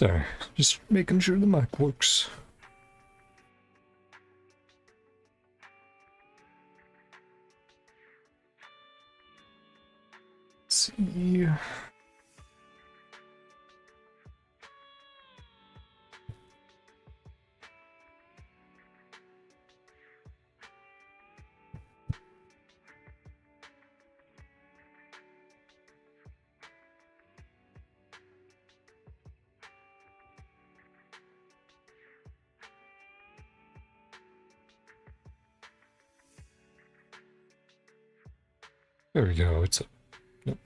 Sorry, just making sure the mic works. Let's see. There we go, it's up. Nope.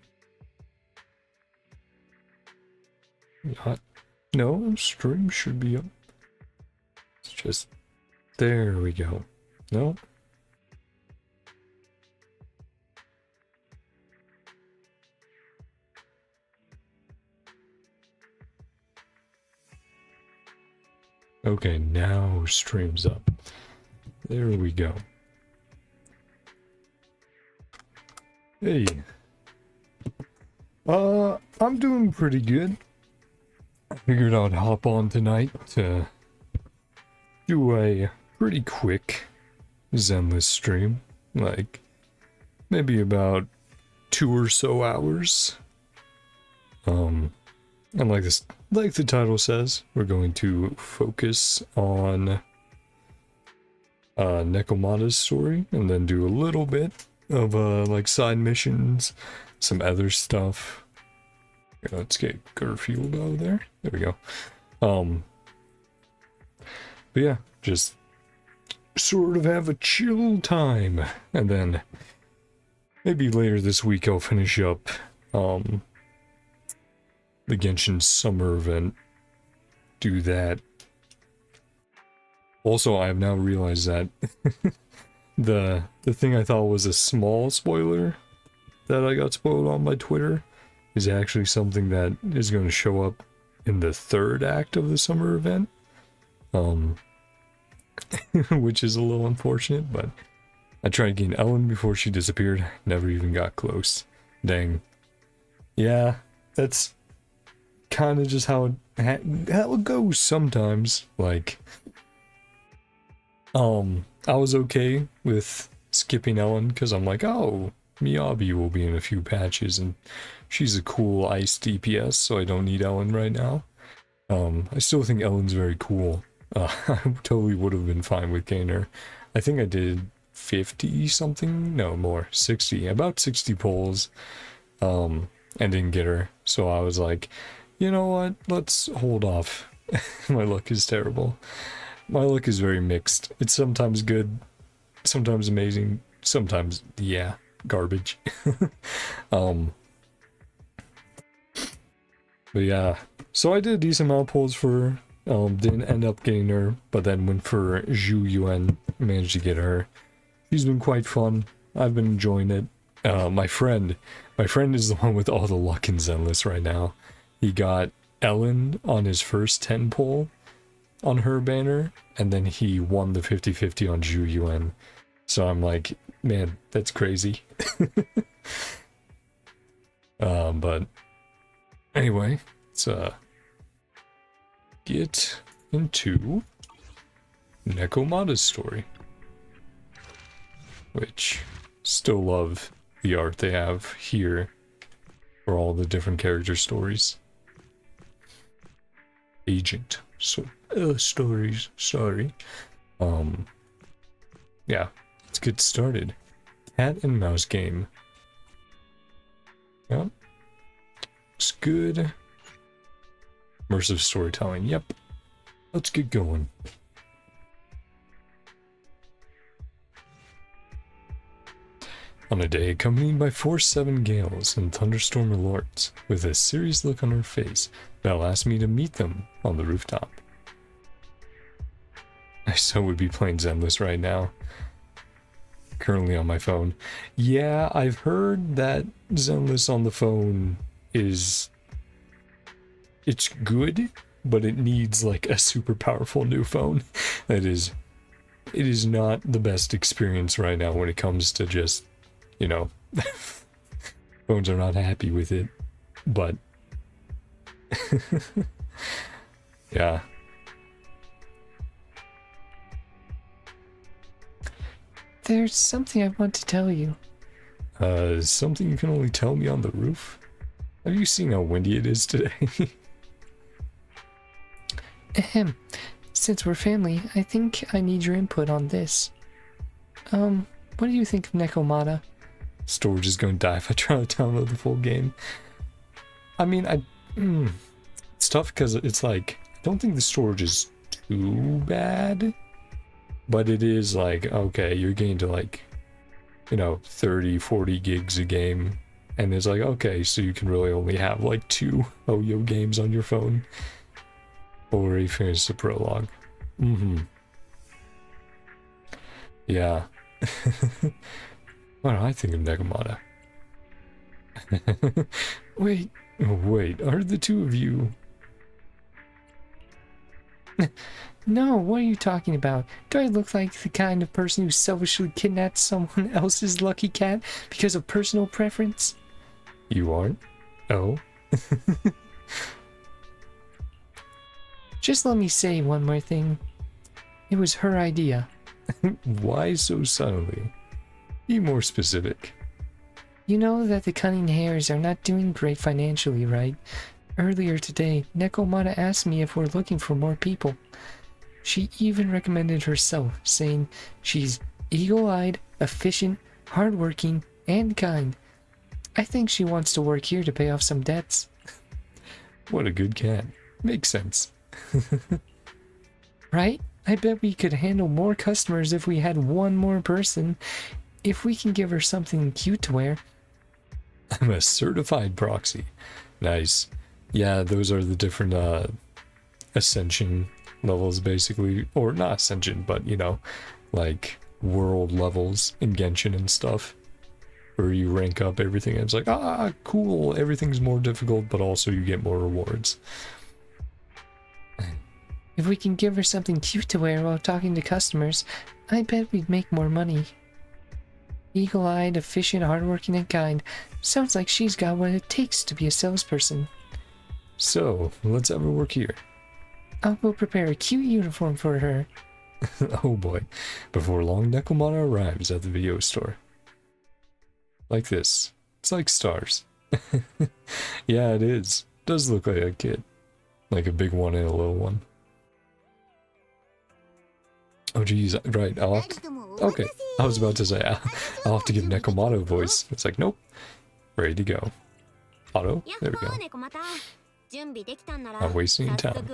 Not. No, stream should be up. It's just. There we go. No. Okay, now stream's up. There we go. Hey. I'm doing pretty good. I figured I'd hop on tonight to do a pretty quick Zenless stream. Like, maybe about 2 or so hours. And like the title says, we're going to focus on Nekomata's story, and then do a little bit of like side missions, some other stuff. Here, let's get Garfield over there. There we go. But yeah, just sort of have a chill time, and then maybe later this week I'll finish up the Genshin summer event. Do that. Also, I have now realized that the thing I thought was a small spoiler that I got spoiled on my Twitter is actually something that is going to show up in the 3rd act of the summer event. Which is a little unfortunate, but I tried getting Ellen before she disappeared. Never even got close. Dang. Yeah, that's kind of just how it goes sometimes. Like, I was okay with skipping Ellen because I'm like, oh, Miyabi will be in a few patches and she's a cool ice DPS, so I don't need Ellen right now. I still think Ellen's very cool. I totally would have been fine with getting her. I think I did 50 something, no more, 60, about 60 pulls, and didn't get her. So I was like, you know what, let's hold off. My luck is terrible. My luck is very mixed. It's sometimes good, sometimes amazing, sometimes, yeah, garbage. But yeah, so I did a decent amount of pulls for her. Didn't end up getting her, but then went for Zhu Yuan, managed to get her. She's been quite fun. I've been enjoying it. My friend is the one with all the luck in Zenless right now. He got Ellen on his first 10 pull on her banner, and then he won the 50-50 on Zhu Yuan. So I'm like, man, that's crazy. But anyway, let's get into Nekomata's story, which still love the art they have here for all the different character stories. Agent stories, sorry. Yeah, let's get started. Cat and mouse game. Yep. Looks good. Immersive storytelling, yep. Let's get going. On a day accompanied by force 7 gales and thunderstorm alerts, with a serious look on her face, Belle asked me to meet them on the rooftop. I so would be playing Zenless right now. Currently on my phone. Yeah, I've heard that Zenless on the phone is... it's good, but it needs like a super powerful new phone. It is not the best experience right now when it comes to just, you know, phones are not happy with it, but Yeah. There's something I want to tell you. Something you can only tell me on the roof? Have you seen how windy it is today? Ahem. Since we're family, I think I need your input on this. What do you think of Nekomata? Storage is going to die if I try to download the full game. I mean, it's tough because it's like, I don't think the storage is too bad, but it is like, okay, you're getting to like, you know, 30, 40 gigs a game, and it's like, okay, so you can really only have like 2 Oyo games on your phone, or you finish the prologue. Yeah. What do I think of Nekomata? Wait, are the two of you? No, what are you talking about? Do I look like the kind of person who selfishly kidnapped someone else's lucky cat because of personal preference? You aren't? Oh? Just let me say one more thing. It was her idea. Why so suddenly? Be more specific. You know that the Cunning Hares are not doing great financially, right? Earlier today, Nekomata asked me if we're looking for more people. She even recommended herself, saying she's eagle-eyed, efficient, hardworking, and kind. I think she wants to work here to pay off some debts. What a good cat. Makes sense. Right? I bet we could handle more customers if we had one more person. If we can give her something cute to wear. I'm a certified proxy. Nice. Yeah, those are the different ascension levels basically, or not ascension, but you know, like world levels in Genshin and stuff, where you rank up everything and it's like, ah, cool, everything's more difficult, but also you get more rewards. If we can give her something cute to wear while talking to customers, I bet we'd make more money. Eagle-eyed, efficient, hardworking, and kind. Sounds like she's got what it takes to be a salesperson. So, let's have her work here. I will prepare a cute uniform for her. Oh boy. Before long, Nekomata arrives at the video store. Like this. It's like stars. Yeah, it is. Does look like a kid. Like a big one and a little one. Oh geez, right, okay, I was about to say, I'll have to give Nekomata a voice. It's like, nope. Ready to go. Auto? There we go. Not wasting any time.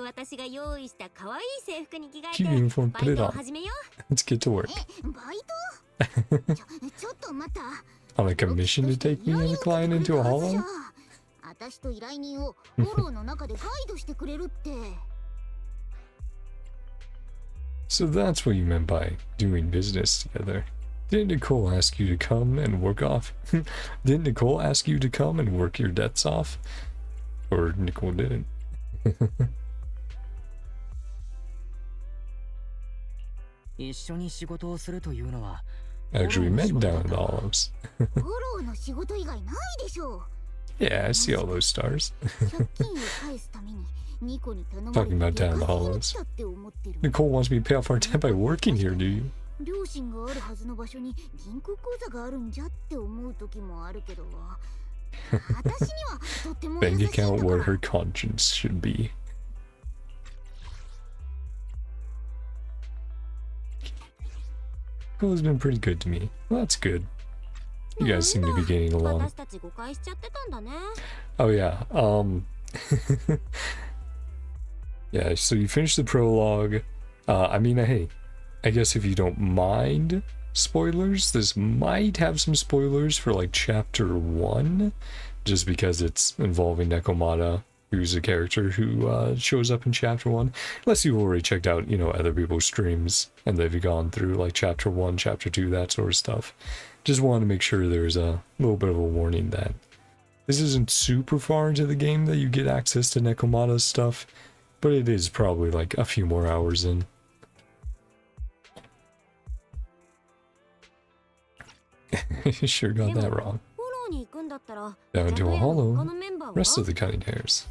Cute uniform, put it on. Let's get to work. On a commission to take me and the client into a hollow? So that's what you meant by doing business together. Didn't Nicole ask you to come and work off? Didn't Nicole ask you to come and work your debts off? Or Nicole didn't? Actually met down in the olives. Yeah, I see all those stars. Talking about down in the hollows. Nicole wants me to pay off our debt by working here, do you? Bank account where her conscience should be. Nicole's been pretty good to me. Well, that's good. You guys seem to be getting along. Oh yeah, yeah, so you finished the prologue. I mean, hey, I guess if you don't mind spoilers, this might have some spoilers for like chapter 1, just because it's involving Nekomata, who's a character who shows up in chapter 1. Unless you've already checked out, you know, other people's streams and they've gone through like chapter 1, chapter 2, that sort of stuff. Just wanted to make sure there's a little bit of a warning that this isn't super far into the game that you get access to Nekomata's stuff, but it is probably like a few more hours in. Sure got that wrong. Down to a hollow. Rest of the Cunning Hares.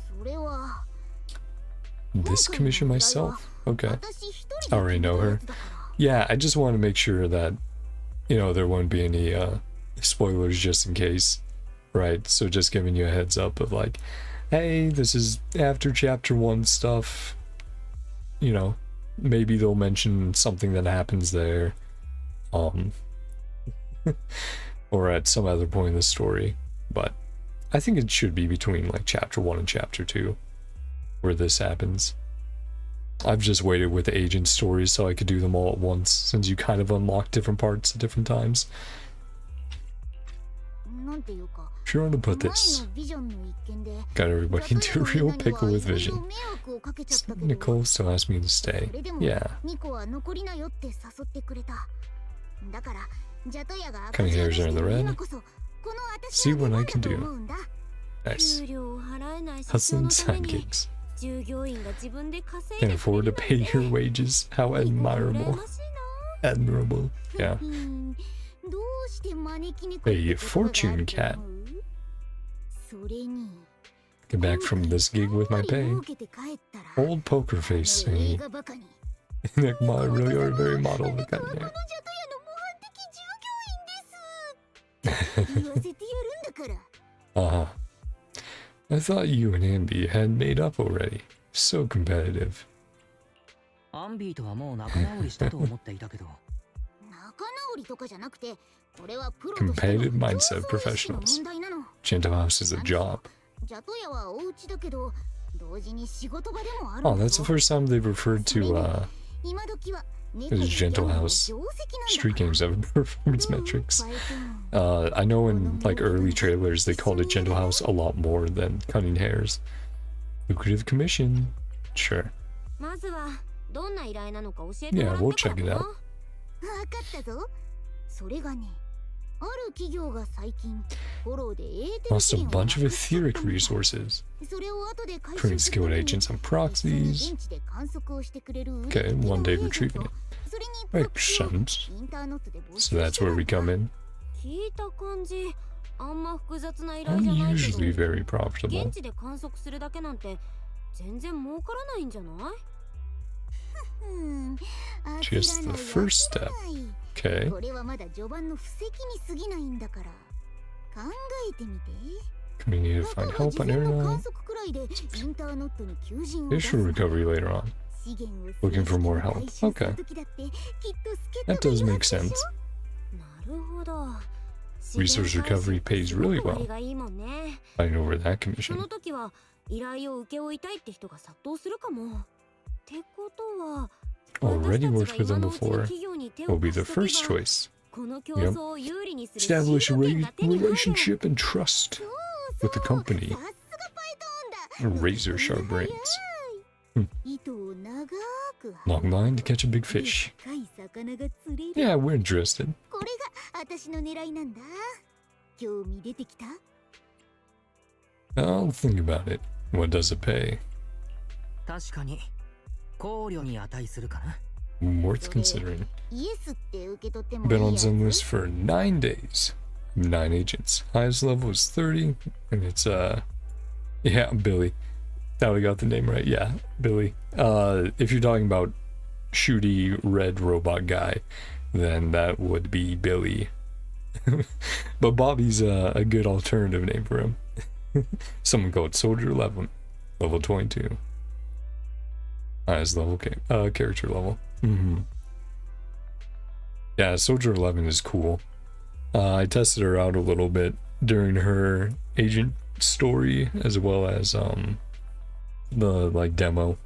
this commission myself. Okay. I already know her. Yeah, I just want to make sure that, you know, there won't be any spoilers just in case. Right, so just giving you a heads up of like, hey, this is after chapter 1 stuff. You know, maybe they'll mention something that happens there. Or at some other point in the story. But I think it should be between like chapter 1 and chapter 2 where this happens. I've just waited with the agent stories so I could do them all at once, since you kind of unlock different parts at different times. Sure want to put this. Got everybody into a real pickle with Vision. Nicole still asked me to stay. Yeah. Cutting hairs are in the red. See what I can do. Nice. Hustling side gigs. Can afford to pay your wages. How admirable. Admirable. Yeah. A fortune cat. Get back from this gig with my pay. Old poker face saying, Nekomata really are very model of the cutting hair. Uh-huh. I thought you and Ambi had made up already. So competitive. Competitive mindset professionals. Gentle House is a job. Oh, that's the first time they've referred to Gentle House street games have performance metrics. I know in like early trailers they called it Gentle House a lot more than Cutting Hairs. Lucrative commission. Sure. Yeah, we'll check it out. Lost a bunch of etheric resources. Putting skilled agents on proxies. Okay, one day retrieving it. Makes sense. So that's where we come in. I'm usually very profitable. Just the first step. Okay. Community to find help on internet. Issue recovery later on. Looking for more help. Okay. That does make sense. Resource recovery pays really well. Fighting over that commission. Already worked with them before. Will be the first choice. Yep. Establish a relationship and trust with the company. Razor sharp brains. Long line to catch a big fish. Yeah, we're interested. I'll think about it. What does it pay? Worth considering. Been on Zenless for 9 days. 9 agents. Highest level is 30, and it's yeah, Billy. Now we got the name right. Yeah, Billy. If you're talking about shooty red robot guy, then that would be Billy. But Bobby's a good alternative name for him. Someone called Soldier 11, level 22. Highest level character level. Yeah, Soldier 11 is cool. I tested her out a little bit during her agent story as well as the like demo.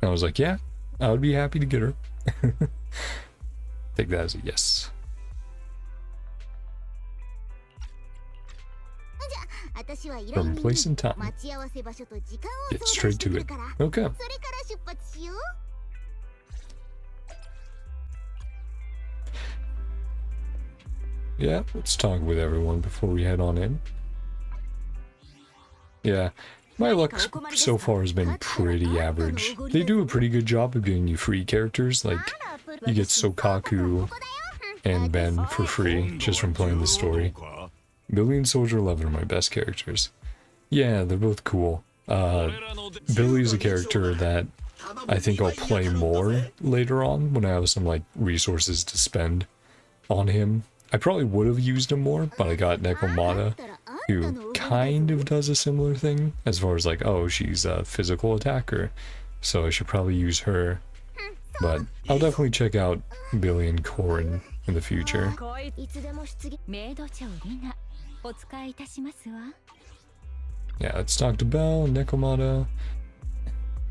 And I was like, yeah, I would be happy to get her. Take that as a yes. From place and time. Get straight to it. Okay. Yeah, let's talk with everyone before we head on in. Yeah, my luck so far has been pretty average. They do a pretty good job of giving you free characters, like you get Sokaku and Ben for free just from playing the story. Billy and Soldier 11 are my best characters. Yeah, they're both cool. Billy's a character that I think I'll play more later on when I have some like resources to spend on him. I probably would have used him more, but I got Nekomata, who kind of does a similar thing as far as like, oh, she's a physical attacker, so I should probably use her. But I'll definitely check out Billy and Corin in the future. Yeah, let's talk to Belle, Nekomata.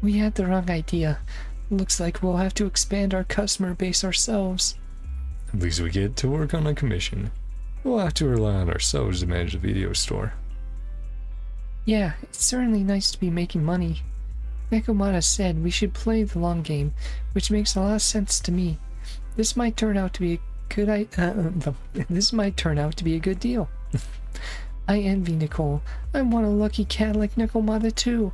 We had the wrong idea. Looks like we'll have to expand our customer base ourselves. At least we get to work on a commission. We'll have to rely on ourselves to manage the video store. Yeah, it's certainly nice to be making money. Nekomata said we should play the long game, which makes a lot of sense to me. This might turn out to be a good this might turn out to be a good deal. I envy Nicole. I want a lucky cat like Nekomata too.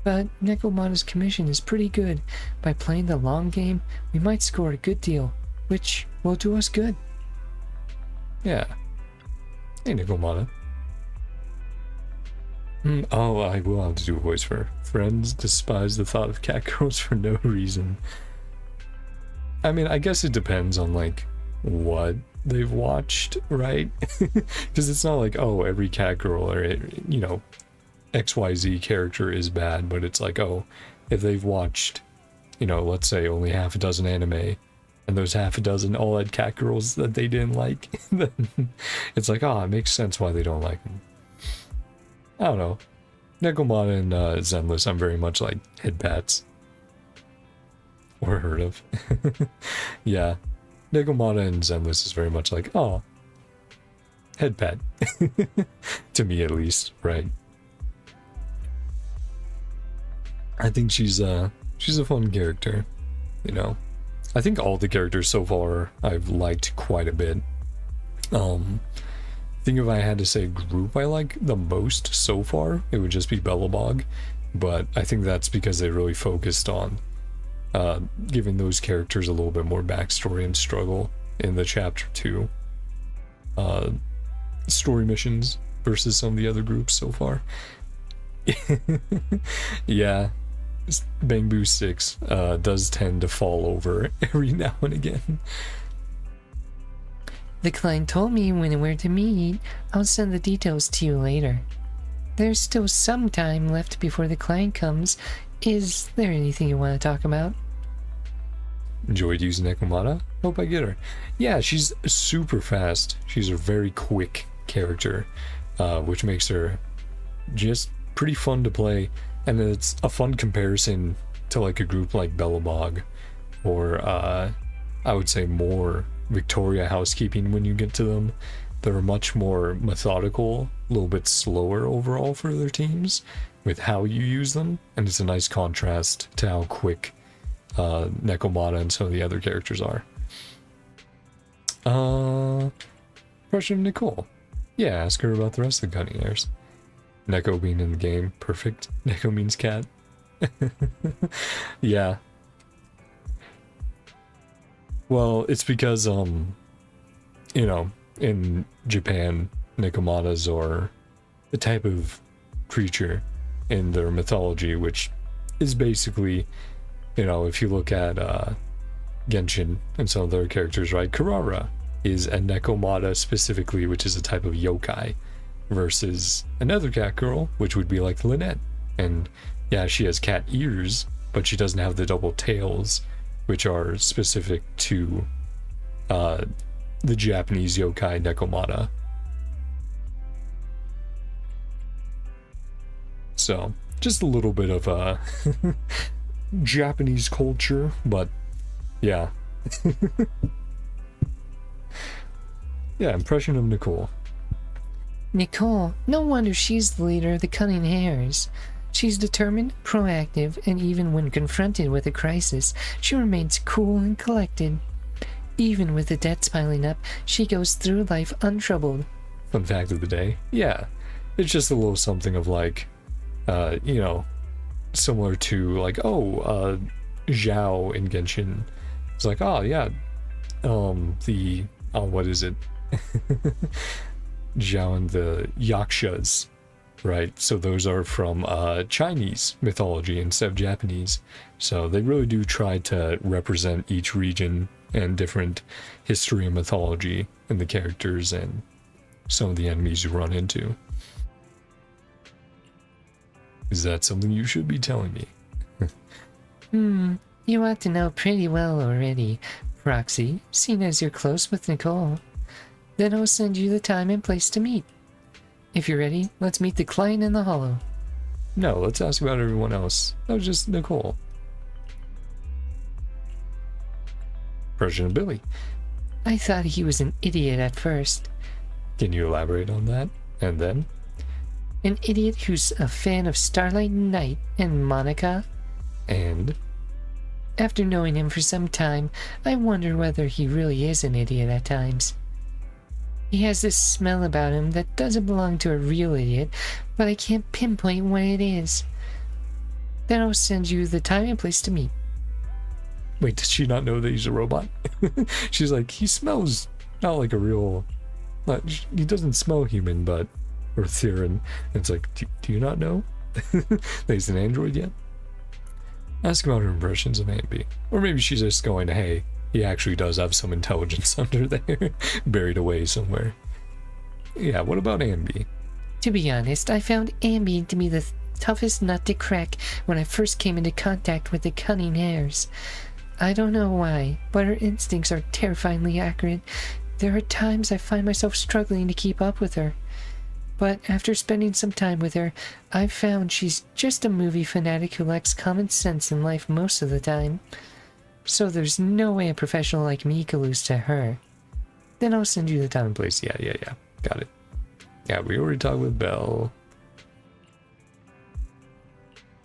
But Nekomata's commission is pretty good. By playing the long game, we might score a good deal, which will do us good. Yeah. Hey, Nekomata. Oh, I will have to do a voice for her. Friends despise the thought of cat girls for no reason. I mean, I guess it depends on, like, what they've watched, right? Because it's not like, oh, every cat girl or, you know, XYZ character is bad, but it's like, oh, if they've watched, you know, let's say only half a dozen anime, and those half a dozen all had cat girls that they didn't like, then it's like, oh, it makes sense why they don't like them. I don't know. Nekomata and Zenless, I'm very much like head pats. Or heard of. Yeah. Nekomata and Zenless is very much like, oh, head pat. To me at least, right? I think she's a fun character, you know. I think all the characters so far I've liked quite a bit. I think if I had to say a group I like the most so far, it would just be Bellabog, but I think that's because they really focused on giving those characters a little bit more backstory and struggle in the chapter 2 story missions versus some of the other groups so far. Yeah, Bamboo 6 does tend to fall over every now and again. The client told me when and where to meet. I'll send the details to you later. There's still some time left before the client comes. Is there anything you want to talk about? Enjoyed using Nekomata? Hope I get her. Yeah, she's super fast. She's a very quick character, which makes her just pretty fun to play. And it's a fun comparison to like a group like Bellabog, or I would say more Victoria Housekeeping when you get to them. They're much more methodical, a little bit slower overall for their teams with how you use them, and it's a nice contrast to how quick Nekomata and some of the other characters are. Question of Nicole. Yeah, ask her about the rest of the cutting hairs. Neko being in the game, perfect. Neko means cat. Yeah. Well, it's because, you know, in Japan, Nekomatas are a type of creature in their mythology, which is basically, you know, if you look at Genshin and some of their characters, right? Karara is a Nekomata specifically, which is a type of yokai, versus another cat girl, which would be like Lynette. And yeah, she has cat ears, but she doesn't have the double tails, which are specific to the Japanese yokai Nekomata. So, just a little bit of Japanese culture, but yeah. Yeah, impression of Nicole. Nicole, no wonder she's the leader of the Cunning Hares. She's determined, proactive, and even when confronted with a crisis, she remains cool and collected. Even with the debts piling up, she goes through life untroubled. Fun fact of the day. Yeah, it's just a little something of like, you know, similar to like, oh, Zhao in Genshin. It's like, oh yeah, what is it? Zhao and the Yakshas right? So those are from Chinese mythology instead of Japanese. So they really do try to represent each region and different history and mythology and the characters and some of the enemies you run into. Is that something you should be telling me? You ought to know pretty well already, Roxy, seeing as you're close with Nicole. Then I'll send you the time and place to meet. If you're ready, let's meet the client in the hollow. No, let's ask about everyone else. That was just Nicole. President Billy. I thought he was an idiot at first. Can you elaborate on that? And then? An idiot who's a fan of Starlight Knight and Monica. And? After knowing him for some time, I wonder whether he really is an idiot at times. He has this smell about him that doesn't belong to a real idiot, but I can't pinpoint what it is. Then I'll send you the time and place to meet. Wait, does she not know that he's a robot? She's like, he smells not like a real... he doesn't smell human, but... Or Theron. And it's like, do you not know that he's an android yet? Ask about her impressions of Ambi. Or maybe she's just going, hey, he actually does have some intelligence under there, buried away somewhere. Yeah, what about Ambi? To be honest, I found Ambi to be the toughest nut to crack when I first came into contact with the cunning hares. I don't know why, but her instincts are terrifyingly accurate. There are times I find myself struggling to keep up with her. But after spending some time with her, I've found she's just a movie fanatic who lacks common sense in life most of the time. So there's no way a professional like me could lose to her. Then I'll send you the time and place. Yeah. Got it. Yeah, we already talked with Belle.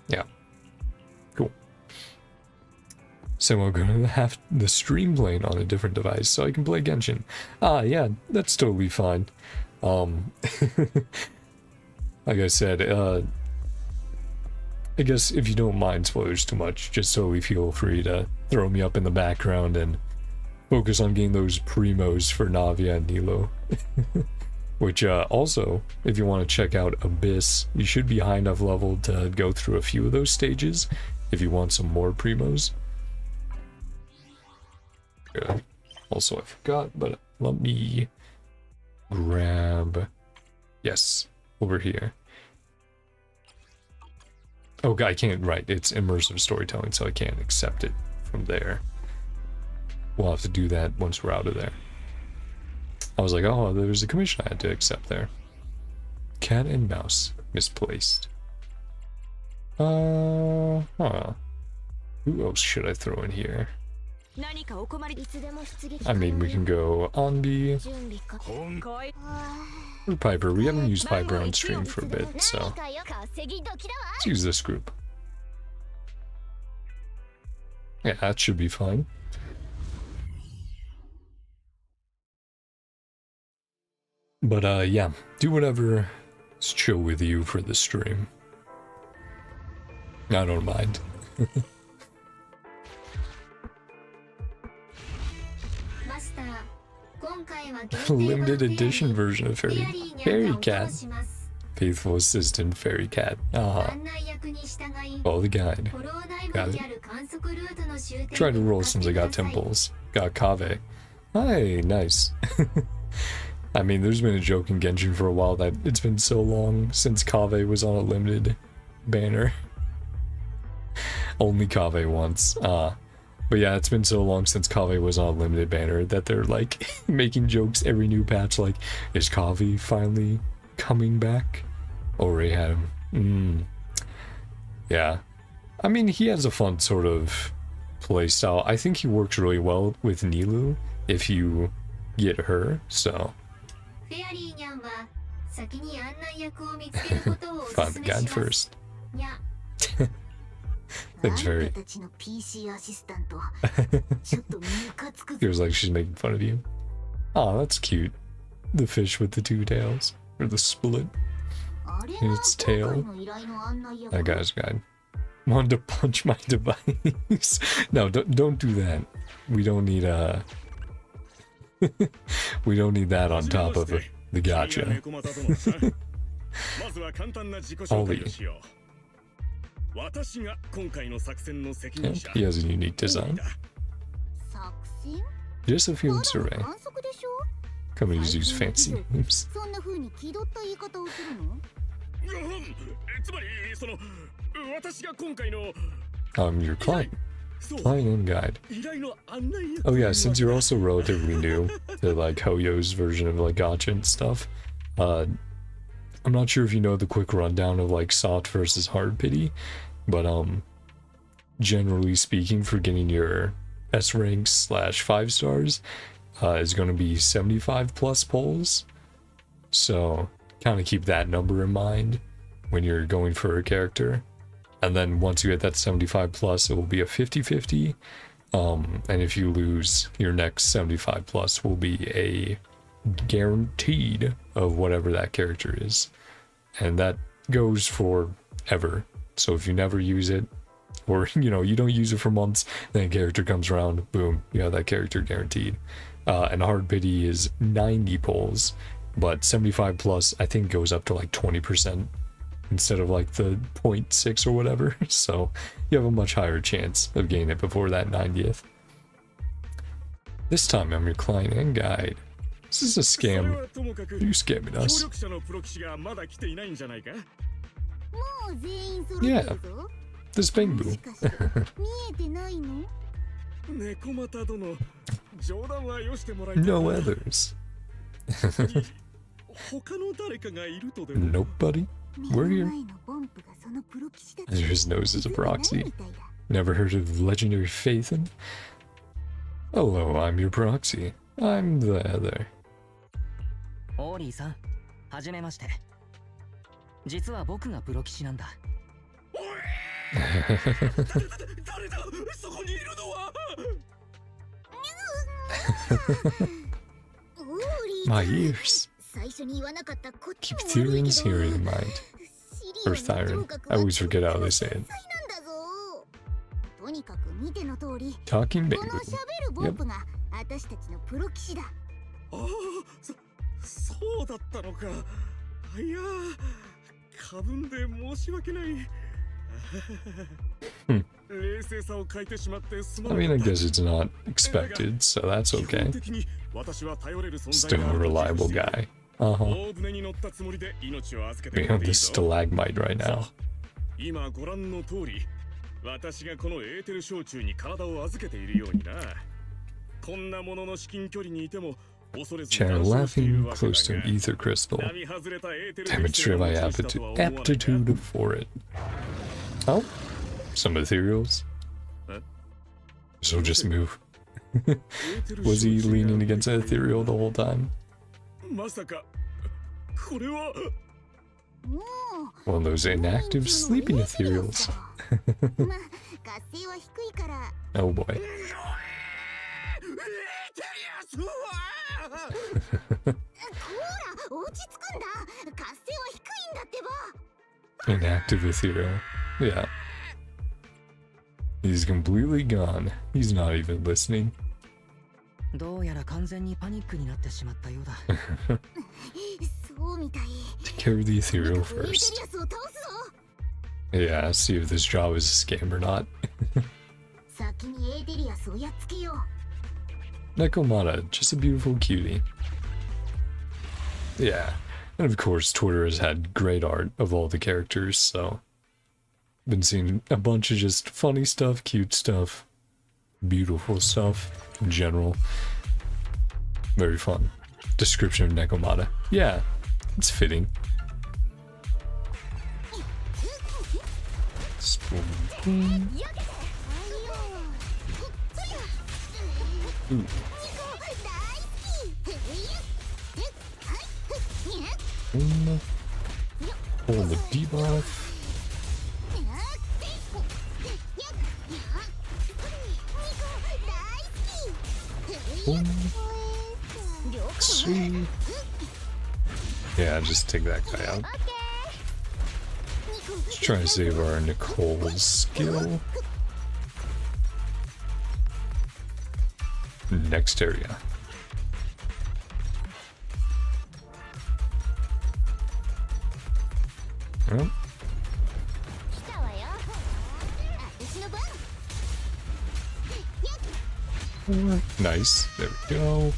Yeah. Cool. So we're going to have the stream playing on a different device so I can play Genshin. Ah, yeah, that's totally fine. Like I said, I guess if you don't mind spoilers too much, just totally feel free to throw me up in the background and focus on getting those primos for Navia and Nilo. Which, also, if you want to check out Abyss, you should be high enough level to go through a few of those stages if you want some more primos. Good. Also, I forgot, but let me grab... Yes, over here. Oh, I can't, right, it's immersive storytelling, so I can't accept it from there. We'll have to do that once we're out of there. I was like, oh, there was a commission I had to accept there. Cat and mouse. Misplaced. Huh. Who else should I throw in here? I mean, we can go Onbi. Or Piper. We haven't used Piper on stream for a bit, so... Let's use this group. Yeah, that should be fine. But, yeah, do whatever is chill with you for the stream. I don't mind. Limited edition version of Fairy Cat. Faithful assistant Fairy Cat. Follow the guide. Got it. Try to roll since I got temples. Got Kave. Hi, nice. I mean, there's been a joke in Genshin for a while that it's been so long since Kave was on a limited banner. Only Kave once. But yeah, it's been so long since Kave was on a limited banner that they're like making jokes every new patch like, is Kave finally coming back? Already had him. Yeah. I mean, he has a fun sort of playstyle. I think he works really well with Nilou if you get her, so... Find the guide first. Thanks, Fairy. Feels like she's making fun of you. Aw, that's cute. The fish with the two tails. Or the split in its tail. That guy's guide. Wanted to punch my device. No, don't do that. We don't need we don't need that on top of the gacha. Ollie. Yeah, he has a unique design. Just a field survey. Companies use fancy names. I'm your client. Client and guide. Oh yeah, since you're also relatively new to like Hoyo's version of like gacha and stuff, I'm not sure if you know the quick rundown of like soft versus hard pity, but generally speaking, for getting your S ranks / 5 stars, is going to be 75 plus polls. So kind of keep that number in mind when you're going for a character. And then once you hit that 75 plus, it will be a 50-50. And if you lose, your next 75 plus will be a guaranteed of whatever that character is. And that goes for ever. So if you never use it, or you don't use it for months, then a character comes around, boom, you have that character guaranteed. And hard pity is 90 polls, but 75 plus I think goes up to like 20% instead of like the 0.6 or whatever. So you have a much higher chance of getting it before that 90th. This time I'm your client and guide. This is a scam. You scamming us. Yeah, this Bangbu. No others. Nope, buddy. We're here. His nose is a proxy. Never heard of legendary Phaethon? Hello, I'm your proxy. I'm the other. オーリーさん、はじめまして。実は僕がプロ棋士なんだ。誰だ？そこにいるのは。My ears. Keep Thyrin's hearing in mind. Or Thyrin. I always forget how they say it. Talking Bangbu. Yep. そうだったのか。いや、過分で申し訳ない。冷静さを欠いてしまってすまなかった。 I mean, I guess it's not expected, so that's okay. Still a reliable guy. Being on this stalagmite right now. 今ご覧の通り、私がこのエーテル焼酎に体を預けているようにな。こんなものの至近距離にいても Channel laughing close to an ether crystal. Demonstrate my aptitude for it. Oh, some ethereals. So just move. Was he leaning against an ethereal the whole time? One of those inactive sleeping ethereals. Oh boy. Inactive ethereal. Yeah. He's completely gone. He's not even listening. どうやら完全にパニックになってしまったようだ。Take care of the ethereal first. Yeah, see if this job is a scam or not. Nekomata, just a beautiful cutie. Yeah, and of course Twitter has had great art of all the characters, so been seeing a bunch of just funny stuff, cute stuff, beautiful stuff in general. Very fun. Description of Nekomata. Yeah, it's fitting. Spoon. Ooh. Pull the debuff. Sweet. Yeah, just take that guy out. Let's try to save our Nicole's skill. Next area. Well, 来たわよ。私の番。 nice. There we go.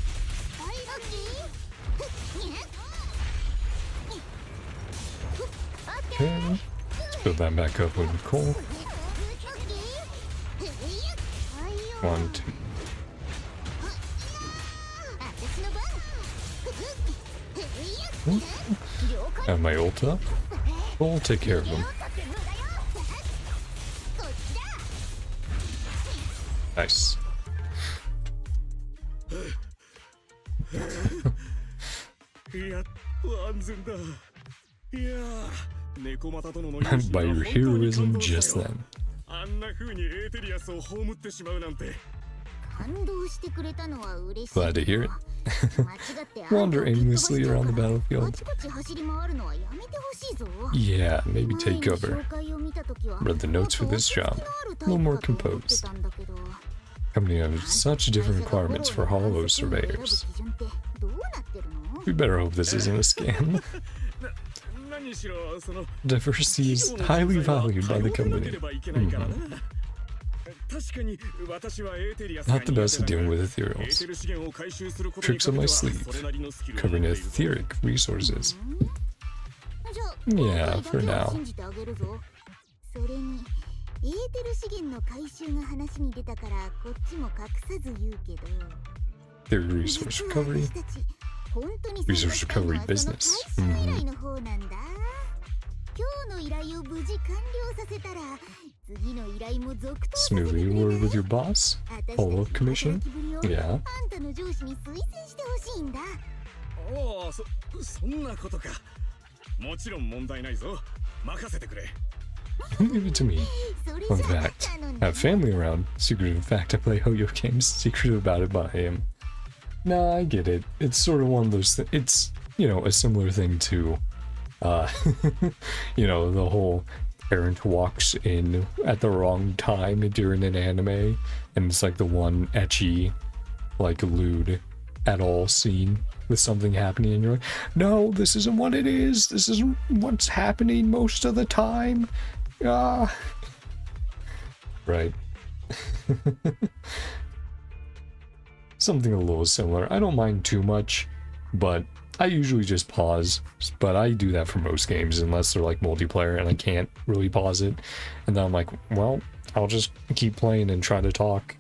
Okay. Let's build that back up with coal. 1, 2. Have my ult up. We'll take care of them. Nice. やっと安全だ。いやー、ネコマタ殿の And by your heroism just then. あんな風にエーテリアスを葬ってしまうなんて。感動してくれたのは嬉しい。 Glad to hear it. 間違って Wander aimlessly around the あ battlefield. ちこち走り回るのはやめてほしいぞ。 Yeah, maybe take cover. 紹介を見た時は Read the notes for this job. A little more composed. Company has such different requirements for hollow surveyors. We better hope this isn't a scam. 何しろその Diversity is highly valued by the company. 確かに私はエーテリアス Not the best at dealing with ethereals. Tricks up my sleeve. Covering etheric resources. Yeah, for now. それにエーテル資源の回収が話に出たからこっちも隠さず言うけど Their resource recovery. Resource recovery business. の方なんだ。今日の依頼を無事完了させたら次の依頼も続投させてくれ Smoothly ね。 word with your boss. 私たち Follow-up の commission. 働きぶりを Yeah. あんたの上司に推薦してほしいんだ。おお、そんなことか。もちろん問題ないぞ。任せてくれ。Leave it to me. それ Fun じゃあ fact. 頼ん I だ have family around. Secretive fact, I play Hoyo games. Secretive about it by him. Nah, I get it. It's sort of one of those it's, you know, a similar thing to, you know, the whole parent walks in at the wrong time during an anime, and it's like the one ecchi, like, lewd at all scene with something happening, and you're like, no, this isn't what it is. This isn't what's happening most of the time. Ah. Right. Something a little similar. I don't mind too much, but I usually just pause. But I do that for most games unless they're like multiplayer and I can't really pause it. And then I'm like, well, I'll just keep playing and try to talk.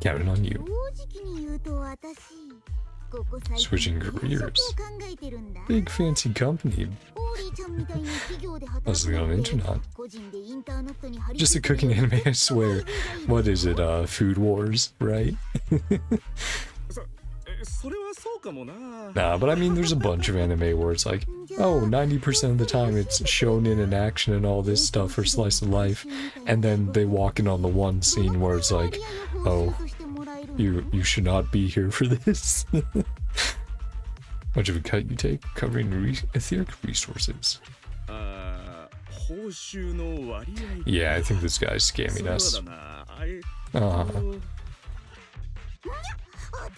Counting on you. 正直に言うと私ここ最近 Switching 転職を careers. 考えてるんだ。 Big fancy company. オーリーちゃんみたいに企業で Mostly 働 on くなんて internet. 個人でインターネットに貼り Just a 付け cooking て anime, I swear. What is it, Food Wars, right? それはそうかもな。 Nah, but I mean, there's a bunch of anime where it's like, oh, 90% of the time it's shonen and action and all this stuff for slice of life, and then they walk in on the one scene where it's like, oh, you should not be here for this. Much of a cut you take covering etheric resources. 報酬の割合。 Yeah, I think this guy's scamming us. そうだな。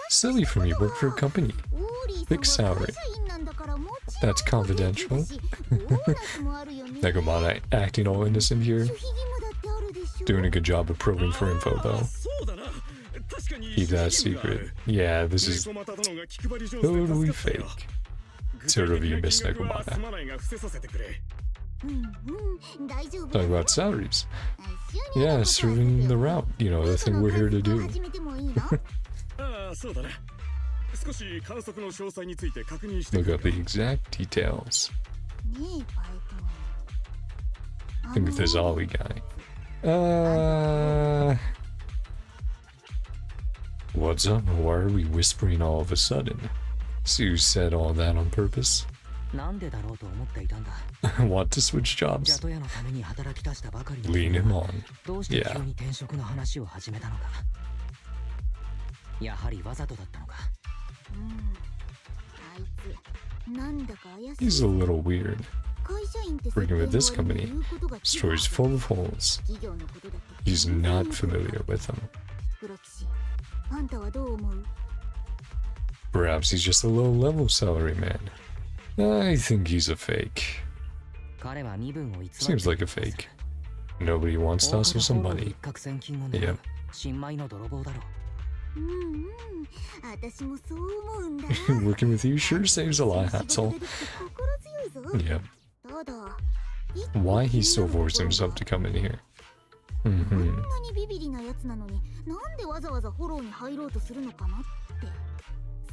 Silly for me, work for a company. Big salary. That's confidential. Nekomata acting all innocent here. Doing a good job of probing for info, though. そうだな。確かに Keep that secret. Yeah, this is ネコマタ殿が気配り上手で totally 助かったよ。 fake. Sort of you miss 具体的な金額は Nekomata. すまないが伏せさせてくれ。 Talk about salaries. Yeah, serving the route. You know, the thing we're here to do. ああ、そうだな。少し観測の詳細について確認して Look up the exact details. Think of this Ollie guy. What's up? Why are we whispering all of a sudden? So you said all that on purpose? なんでだろうと思っていたんだ。 Want to switch ジャ jobs? トヤのために働き出したばかりの Lean him on. どうして Yeah. 急に転職の話を始めたのか。やはりわざとだったのか。He's a little weird. Working with this company, story's full of holes. He's not familiar with them. Perhaps he's just a low-level salary man. I think he's a fake. 彼は身分を偽って Seems like a fake. Nobody wants to hustle some money. 一攫千金を Yeah. 狙う新米の泥棒だろう。うんうん、私もそう思うんだ。 Working with you sure saves a lot of 仕事 hassle. ができて心強いぞ。 Yep. ただ、 Why he still forced himself to come in here? こ Mm-hmm. んなにビビリなやつなのに、なんでわざわざフォローに入ろうとするのかなって。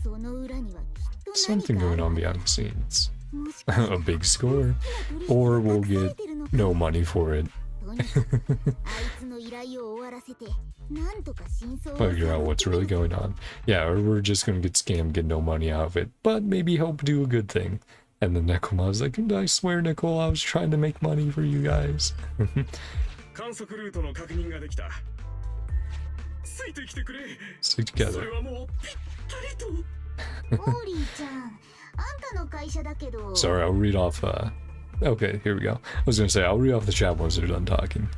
その裏にはきっと何 Something かあ going る。 on behind the scenes. もしかして A big score. Or we'll get no money for it. とにかくあいつの依頼を終わらせて、なんとか真相を Figure out what's really going on. Yeah, or we're just gonna get scammed, get no money out of it, but maybe help do a good thing. And then Nekomata's like, I swear, Nicole, I was trying to make money for you guys. 観測ルートの確認ができた。ついてきてくれ。 Stick そ together. れはもうぴったりと。オーリーちゃん、あんたの会社だけど。 Sorry, I'll read off, okay, here we go. I was gonna say, I'll read off the chat once they're done talking.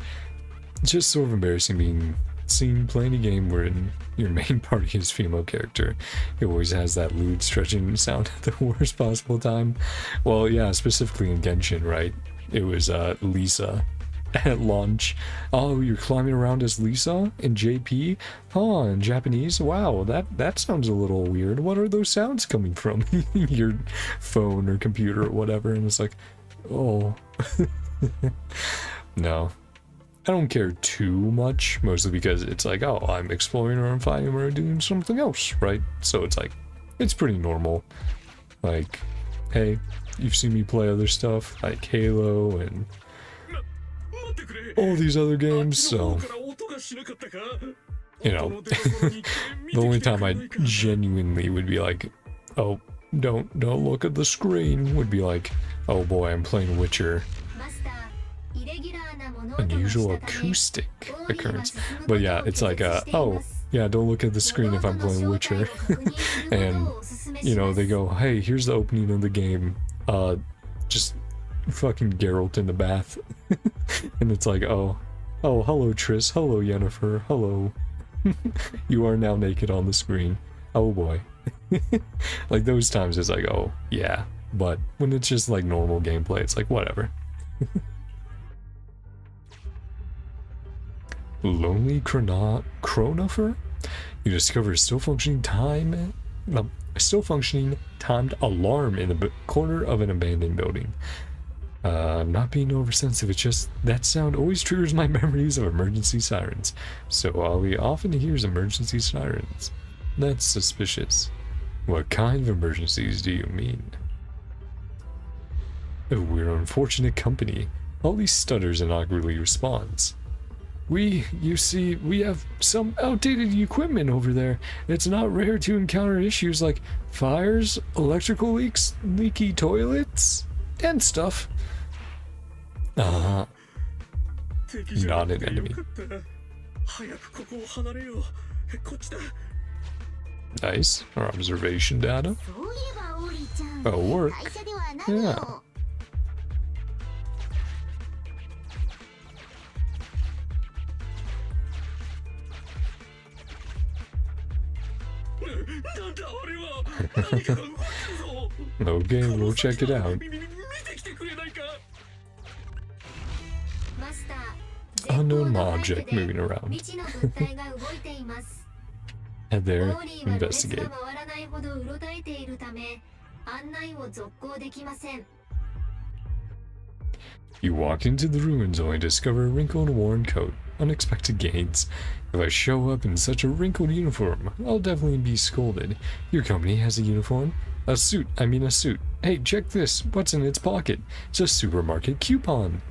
It's just sort of embarrassing being seen playing a game wherein your main party is female character. It always has that lewd stretching sound at the worst possible time. Well, yeah, specifically in Genshin, right? It was, Lisa at launch. Oh, you're climbing around as Lisa in JP? Huh, in Japanese? Wow, that sounds a little weird. What are those sounds coming from? Your phone or computer or whatever, and it's like, oh. No. I don't care too much, mostly because it's like, oh, I'm exploring or I'm fighting or doing something else, right? So it's like, it's pretty normal. Like, hey, you've seen me play other stuff, like Halo and all these other games, so, you know, the only time I genuinely would be like, oh, don't look at the screen, would be like, oh boy, I'm playing Witcher. Unusual acoustic occurrence. But yeah, it's like, oh, yeah, don't look at the screen if I'm playing Witcher. And, you know, they go, hey, here's the opening of the game. Just fucking Geralt in the bath. And it's like, oh, hello Triss, hello Yennefer, hello. You are now naked on the screen. Oh boy. Like those times it's like, oh, yeah. But when it's just like normal gameplay, it's like, whatever. Lonely Chronopher? You discover a still functioning timed alarm in the corner of an abandoned building. I'm not being oversensitive, it's just that sound always triggers my memories of emergency sirens. So Ollie often hears emergency sirens. That's suspicious. What kind of emergencies do you mean? Oh, we're unfortunate company. Ollie stutters and awkwardly responds. You see, we have some outdated equipment over there. It's not rare to encounter issues like fires, electrical leaks, leaky toilets, and stuff. Not an enemy. Nice. Our observation data. そういえばオーリーちゃん、 Oh, work. 会社では何を Yeah. Okay, we'll check it out. Unknown object moving around. Head there, investigate. You walk into the ruins only to discover a wrinkled, worn coat. Unexpected gains. If I show up in such a wrinkled uniform, I'll definitely be scolded. Your company has a uniform? A suit. Hey, check this. What's in its pocket? It's a supermarket coupon.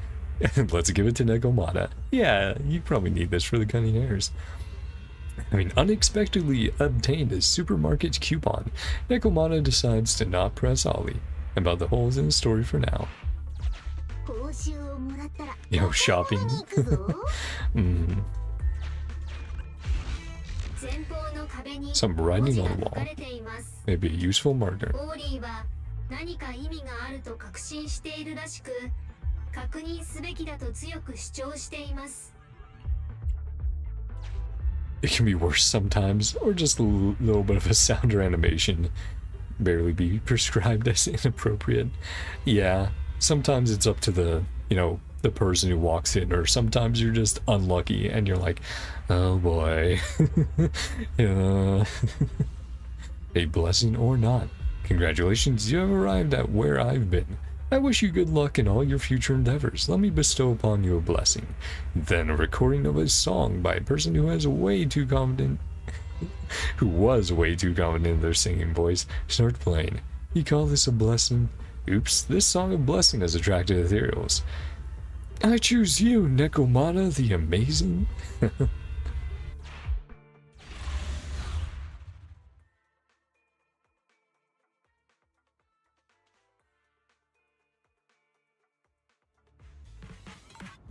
Let's give it to Nekomata. Yeah, you probably need this for the cunning hairs. Unexpectedly obtained a supermarket coupon. Nekomata decides to not press Ollie about the holes in the story for now. 報酬をもらったら Yo, shopping. 買いに行くぞ Some writing on the wall. Maybe a useful marker. オーリーは何か意味があると確信しているらしく、確認すべきだと強く主張しています。 It can be worse sometimes, or just a little bit of a sound or animation. barely be prescribed as inappropriate. Yeah, sometimes it's up to the, the person who walks in, or sometimes you're just unlucky and you're like, oh boy. Yeah. A blessing or not, congratulations, you have arrived at where I've been. I wish you good luck in all your future endeavors. Let me bestow upon you a blessing. Then a recording of a song by a person who was way too confident in their singing voice. Start playing. You call this a blessing? Oops, this song of blessing has attracted ethereals. I choose you, Nekomata the Amazing.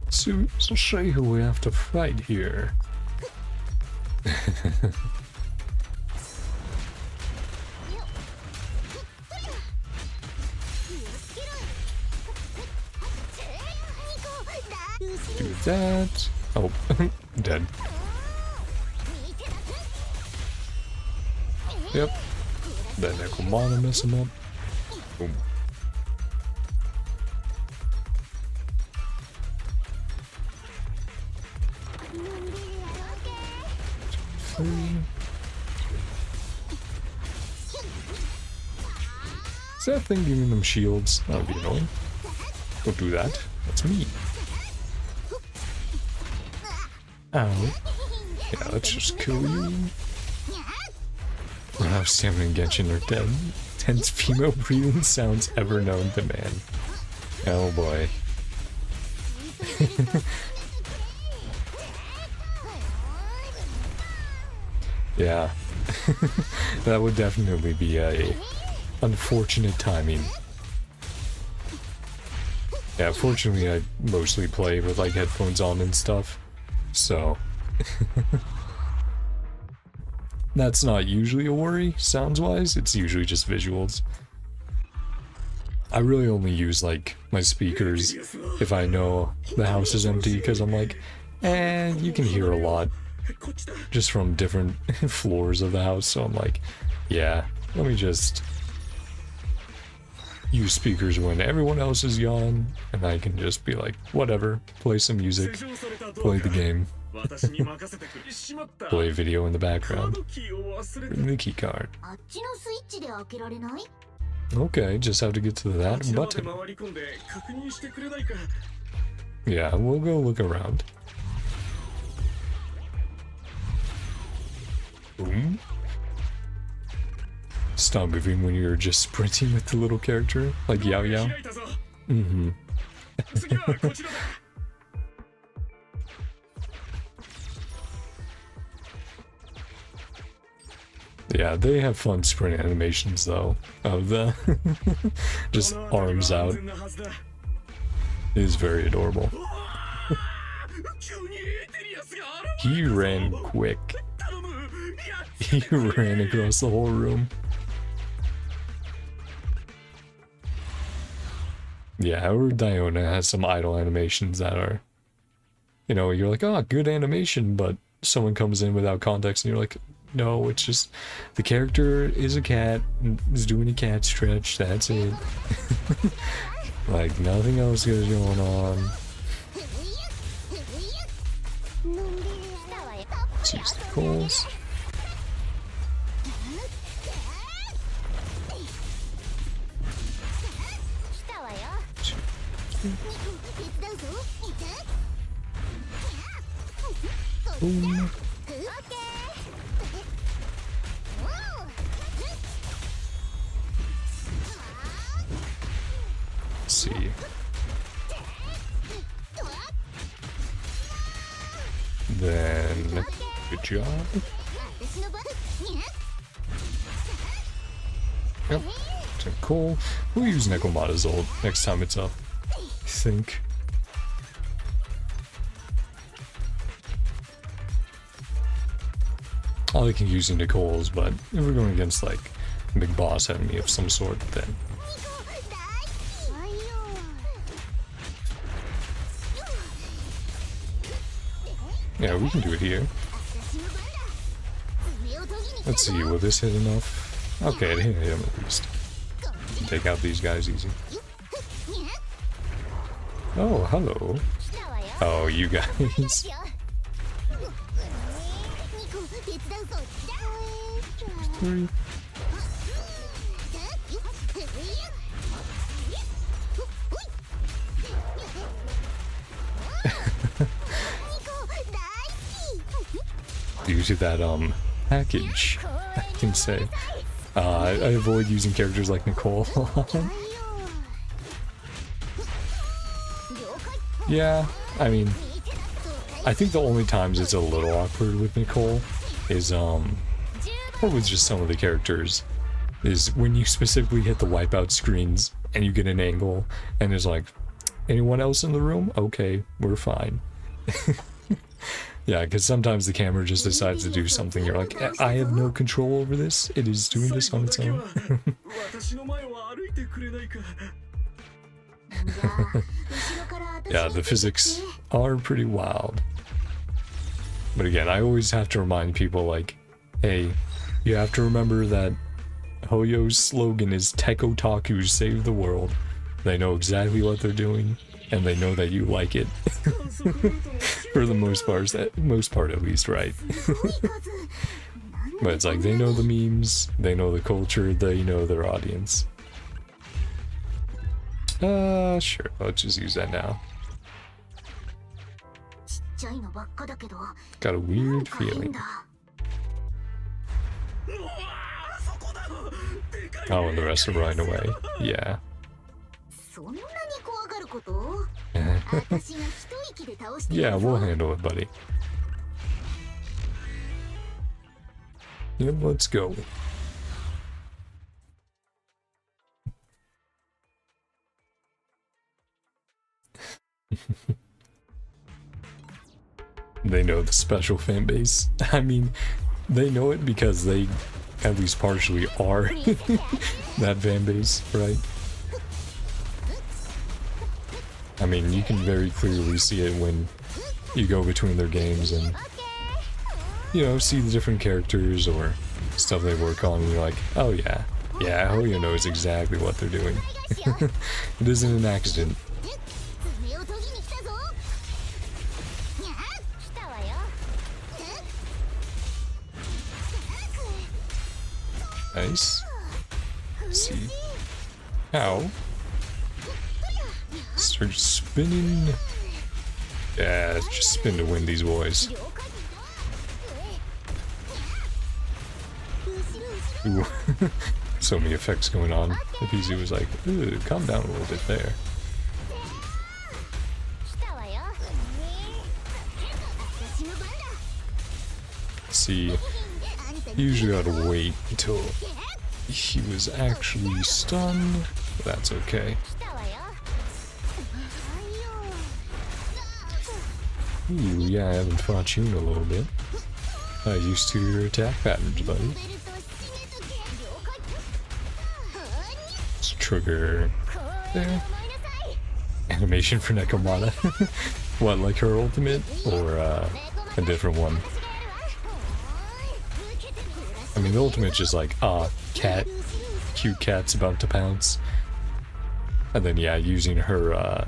So I'll show you who we have to fight here. Do that. Oh, dead. Yep. That Nekomata mess him up. Boom. Is that thing giving them shields? That would be annoying. Don't do that. That's me. Ow. Yeah, let's just kill you. Wow, Stamina and Genshin are dead. Tense female breathing sounds ever known to man. Oh boy. Yeah. That would definitely be a unfortunate timing. Yeah, fortunately I mostly play with like headphones on and stuff, so that's not usually a worry, sounds-wise. It's usually just visuals. I really only use like my speakers if I know the house is empty, because I'm like, you can hear a lot just from different floors of the house, so I'm like, yeah, let me just use speakers when everyone else is gone, and I can just be like, whatever, play some music, play the game, play a video in the background, bring the key card. Okay, just have to get to that button. Yeah, we'll go look around. Boom. Stop moving when you're just sprinting with the little character, like Yao Yao. Mm-hmm. Yeah, they have fun sprint animations though, of the just arms out. It is very adorable. He ran quick. He ran across the whole room. Yeah, or Diona has some idle animations that are, you're like, oh, good animation, but someone comes in without context and you're like, no, it's just the character is a cat and is doing a cat stretch, that's it. Like, nothing else is going on. Let's use the coals. Boom. Let's see. Then, good job. Yep, cool. We'll use Nekomata's ult next time it's up, I think. I like using Nicole's, but if we're going against like a big boss enemy of some sort, then yeah, we can do it here. Let's see, will this hit enough? Okay, I didn't hit him at least. Take out these guys easy. Oh, hello. Oh, you guys. Three. Due to that package, I can say. I avoid using characters like Nicole a lot. Yeah, I mean, I think the only times it's a little awkward with Nicole is, or with just some of the characters, is when you specifically hit the wipeout screens and you get an angle and it's like, anyone else in the room? Okay, we're fine. Yeah, because sometimes the camera just decides to do something. You're like, I have no control over this. It is doing this on its own. Yeah, the physics are pretty wild. But again, I always have to remind people, like, hey, you have to remember that Hoyo's slogan is Teko Taku, save the world. They know exactly what they're doing, and they know that you like it. For the most part at least, right? But it's like, they know the memes, they know the culture, they know their audience. Sure, let's just use that now. Got a weird feeling. Oh, and the rest are running away. Yeah. Yeah, we'll handle it, buddy. Yep, let's go. They know the special fan base. I mean, they know it because they at least partially are that fan base, right? I mean, you can very clearly see it when you go between their games and, you know, see the different characters or stuff they work on, and you're like, oh yeah, Hoyo knows exactly what they're doing. It isn't an accident. Nice. Let's see. Ow. Start spinning. Yeah, just spin to win these boys. Ooh. So many effects going on. The PC was like, ooh, calm down a little bit there. See, usually I gotta wait until he was actually stunned. That's okay. Ooh, yeah, I haven't fought you in a little bit. Used to your attack patterns, buddy. Let's trigger there. Animation for Nekomata. What, like her ultimate? Or a different one? I mean, the ultimate's just like, cat. Cute cat's about to pounce. And then, yeah, using her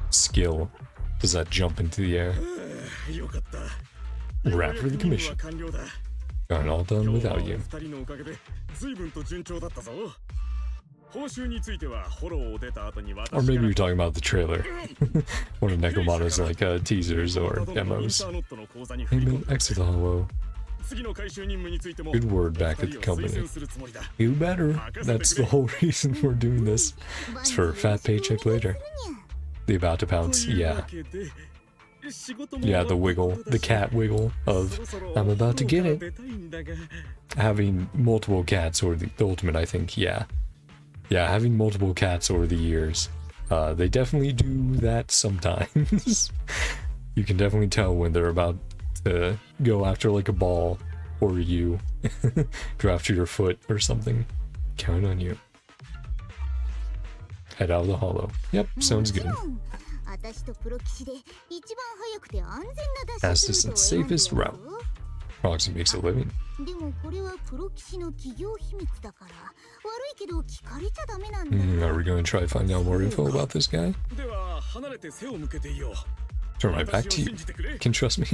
skill. Does that jump into the air? Wrap for the commission. Got it all done without you. Or maybe you're talking about the trailer. One of Nekomata's like teasers or demos. Hey man, exit the hollow. Good word back at the company. You better. That's the whole reason we're doing this. It's for a fat paycheck later. The about to pounce, yeah. Yeah, the wiggle, the cat wiggle of, I'm about to get it. Having multiple cats or the ultimate, I think, yeah. Yeah, having multiple cats over the years, they definitely do that sometimes. You can definitely tell when they're about to go after like a ball or you, go after your foot or something. Count on you. Head out of the hollow. Yep, sounds good. Fastest and safest route. Proxy makes a living. でもこれはプロ棋士の企業秘密だから悪いけど聞かれちゃダメなんだ。 Are we gonna try to find out more info about this guy? では離れて背を向けていよう。 Turn my back to you. 私を信じてくれ。 Can trust me.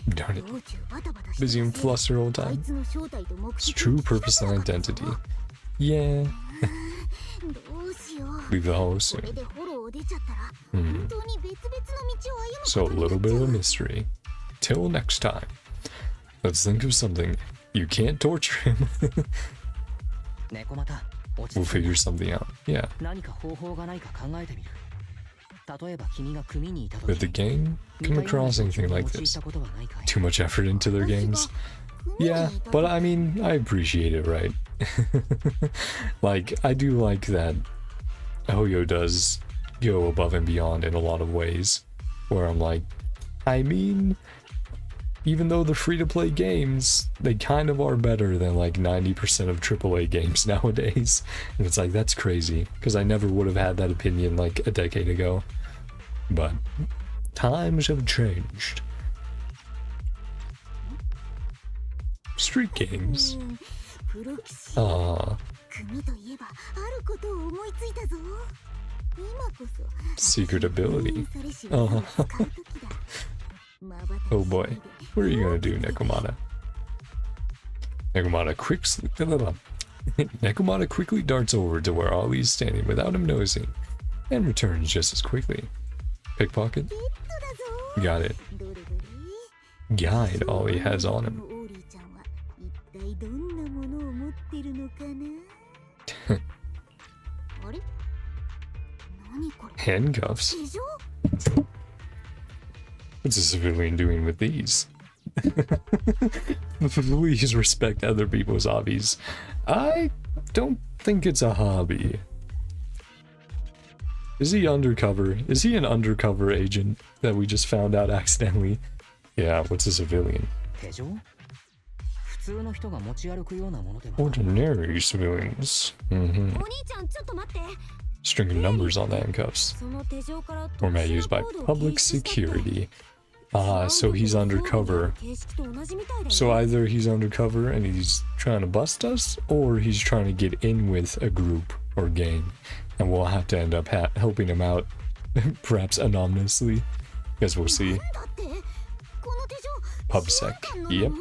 Darn it. 道中バタバタして Busy and flustered all the あい time. つの正体と目 His 的を true 聞きた purpose く and なかった identity. ぞ。 Yeah. どうしよう。 Leave the hall こ soon. れでフォローを出ちゃったら Hmm. 本当に別々の道を歩む So こ a とに little なっ bit ちゃ of a う。 mystery. Till next time. Let's think of something. You can't torture him. 猫又落ち We'll 着い figure た something out. Yeah. 何か方法がないか考えてみる。例えば君が組にいた Did the 時 gang 似 come たような across 状況 anything を like 用い this? たことはないかい？ Too much effort into their 私 games? が組に Yeah, いた but 時 I mean, I appreciate it, right? Like, I do like that Hoyo does go above and beyond in a lot of ways. Where I'm like, I mean, even though they're free-to-play games, they kind of are better than like 90% of AAA games nowadays. And it's like, that's crazy, because I never would have had that opinion like a decade ago. But times have changed. Street games. うんプロ棋士 Ah, 組といえばあることを思いついたぞ。今こそ secret ability. 封印されし技を使う時だ。瞬き Oh boy. 一人で What are you gonna do, Nekomata? Nekomata Nekomata quickly darts over to where Ollie is standing without him noticing, and returns just as quickly. Pickpocket? ゲットだぞ。 Got it. どれどれ Guide Ollie has on him. オーリーちゃんは一体どんなものを持ってるのかな。あれ？何これ？ Handcuffs? 手錠？ What's a civilian doing with these? Please respect other people's hobbies. I don't think it's a hobby. Is he undercover? Is he an undercover agent that we just found out accidentally? Yeah, what's a civilian? 手錠？普通の人が持ち歩くようなものでは。 Ordinary civilians. Mm-hmm. お兄ちゃんちょっと待って。 String of numbers on the handcuffs. その手錠から Format used by public security. Ah, so he's undercover. So either he's undercover and he's trying to bust us, or he's trying to get in with a group or gang. And we'll have to end up helping him out, perhaps anonymously. Guess we'll see. PubSec. Yep.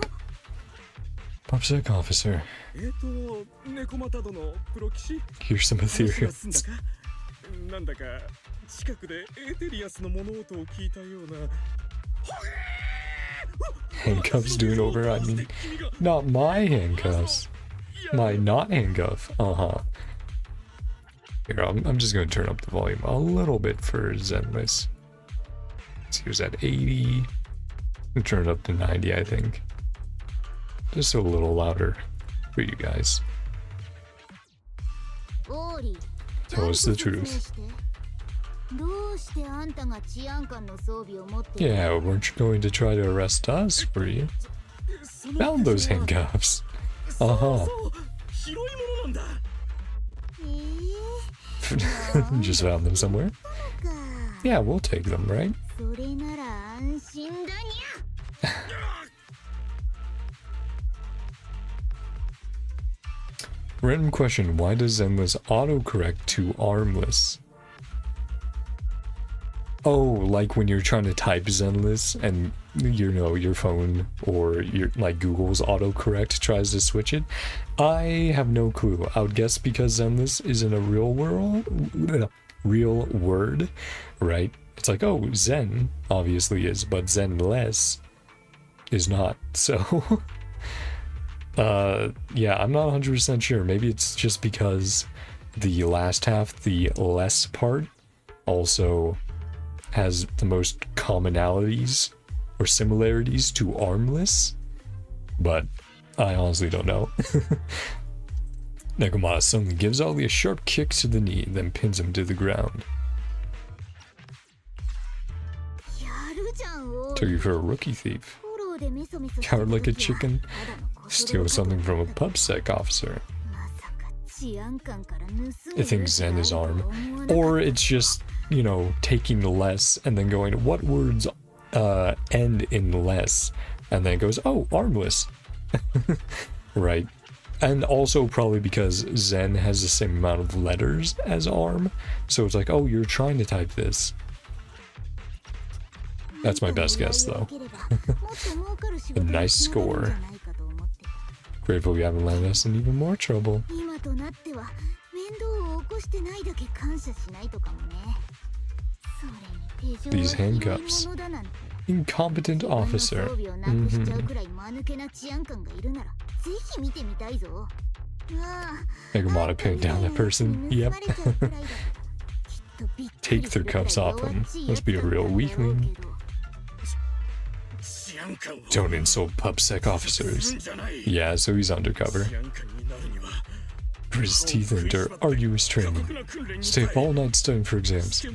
PubSec officer. 猫又殿プロ棋士 Here's some 話が ethereal. 済んだかなんだか近くでエーテリアスの物音を聞いたような Handcuffs doing over on me. Not my handcuffs. My not handcuff. Uh-huh. Here, I'm just gonna turn up the volume a little bit for Zenless. So he was at 80. I'll turn it up to 90, I think. Just a little louder for you guys. Tell us the truth. Yeah, weren't you going to try to arrest us, were you? Found those handcuffs. Uh-huh. 広いものなんだ Just found them somewhere. Yeah, we'll take them, right? それなら安心だにゃ。 Random question, why does Zenless autocorrect to armless? Oh, like when you're trying to type Zenless and you know your phone or your like Google's autocorrect tries to switch it? I have no clue. I would guess because Zenless isn't a real word, right? It's like, oh, Zen obviously is, but Zenless is not. So yeah, I'm not 100% sure. Maybe it's just because the last half, the less part, also has the most commonalities or similarities to armless, but I honestly don't know. Nekomata suddenly gives Ollie a sharp kick to the knee, then pins him to the ground. Took you for a rookie thief. Coward like a chicken. Steal something from a PubSec officer. I think Zen is arm. Or it's just, you know, taking less and then going, what words end in less and then goes, oh, armless. Right. And also probably because Zen has the same amount of letters as arm, so it's like, oh, you're trying to type this. That's my best guess, though. A nice score. Grateful we haven't landed us in even more trouble. These handcuffs. Incompetent officer. Nekomata pinned down that person. Yep. Take their cuffs off him. Must be a real weakling. Don't insult PubSec officers. Yeah, so he's undercover. Grit his teeth into arduous training. Stay up all night studying for exams.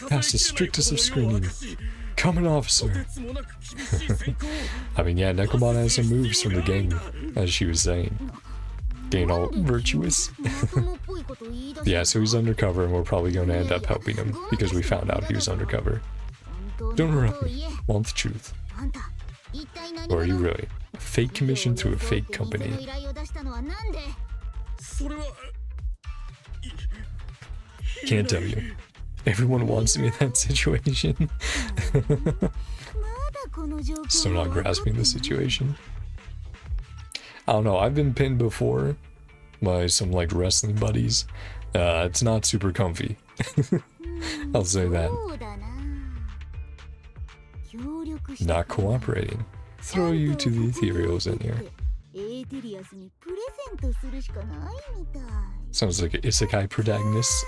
Pass the strictest of screening. Come an officer. I mean, yeah, Nekomata has some moves from the game, as she was saying. Getting all virtuous. Yeah, so he's undercover and we're probably going to end up helping him because we found out he was undercover. Don't interrupt me. Want the truth. Or are you really? A fake commission through a fake company. Can't tell you. Everyone wants me in that situation. Still not grasping the situation. I don't know, I've been pinned before by some like wrestling buddies. It's not super comfy. I'll say that. Not cooperating. Throw you to the ethereals in here. Sounds like an isekai protagonist.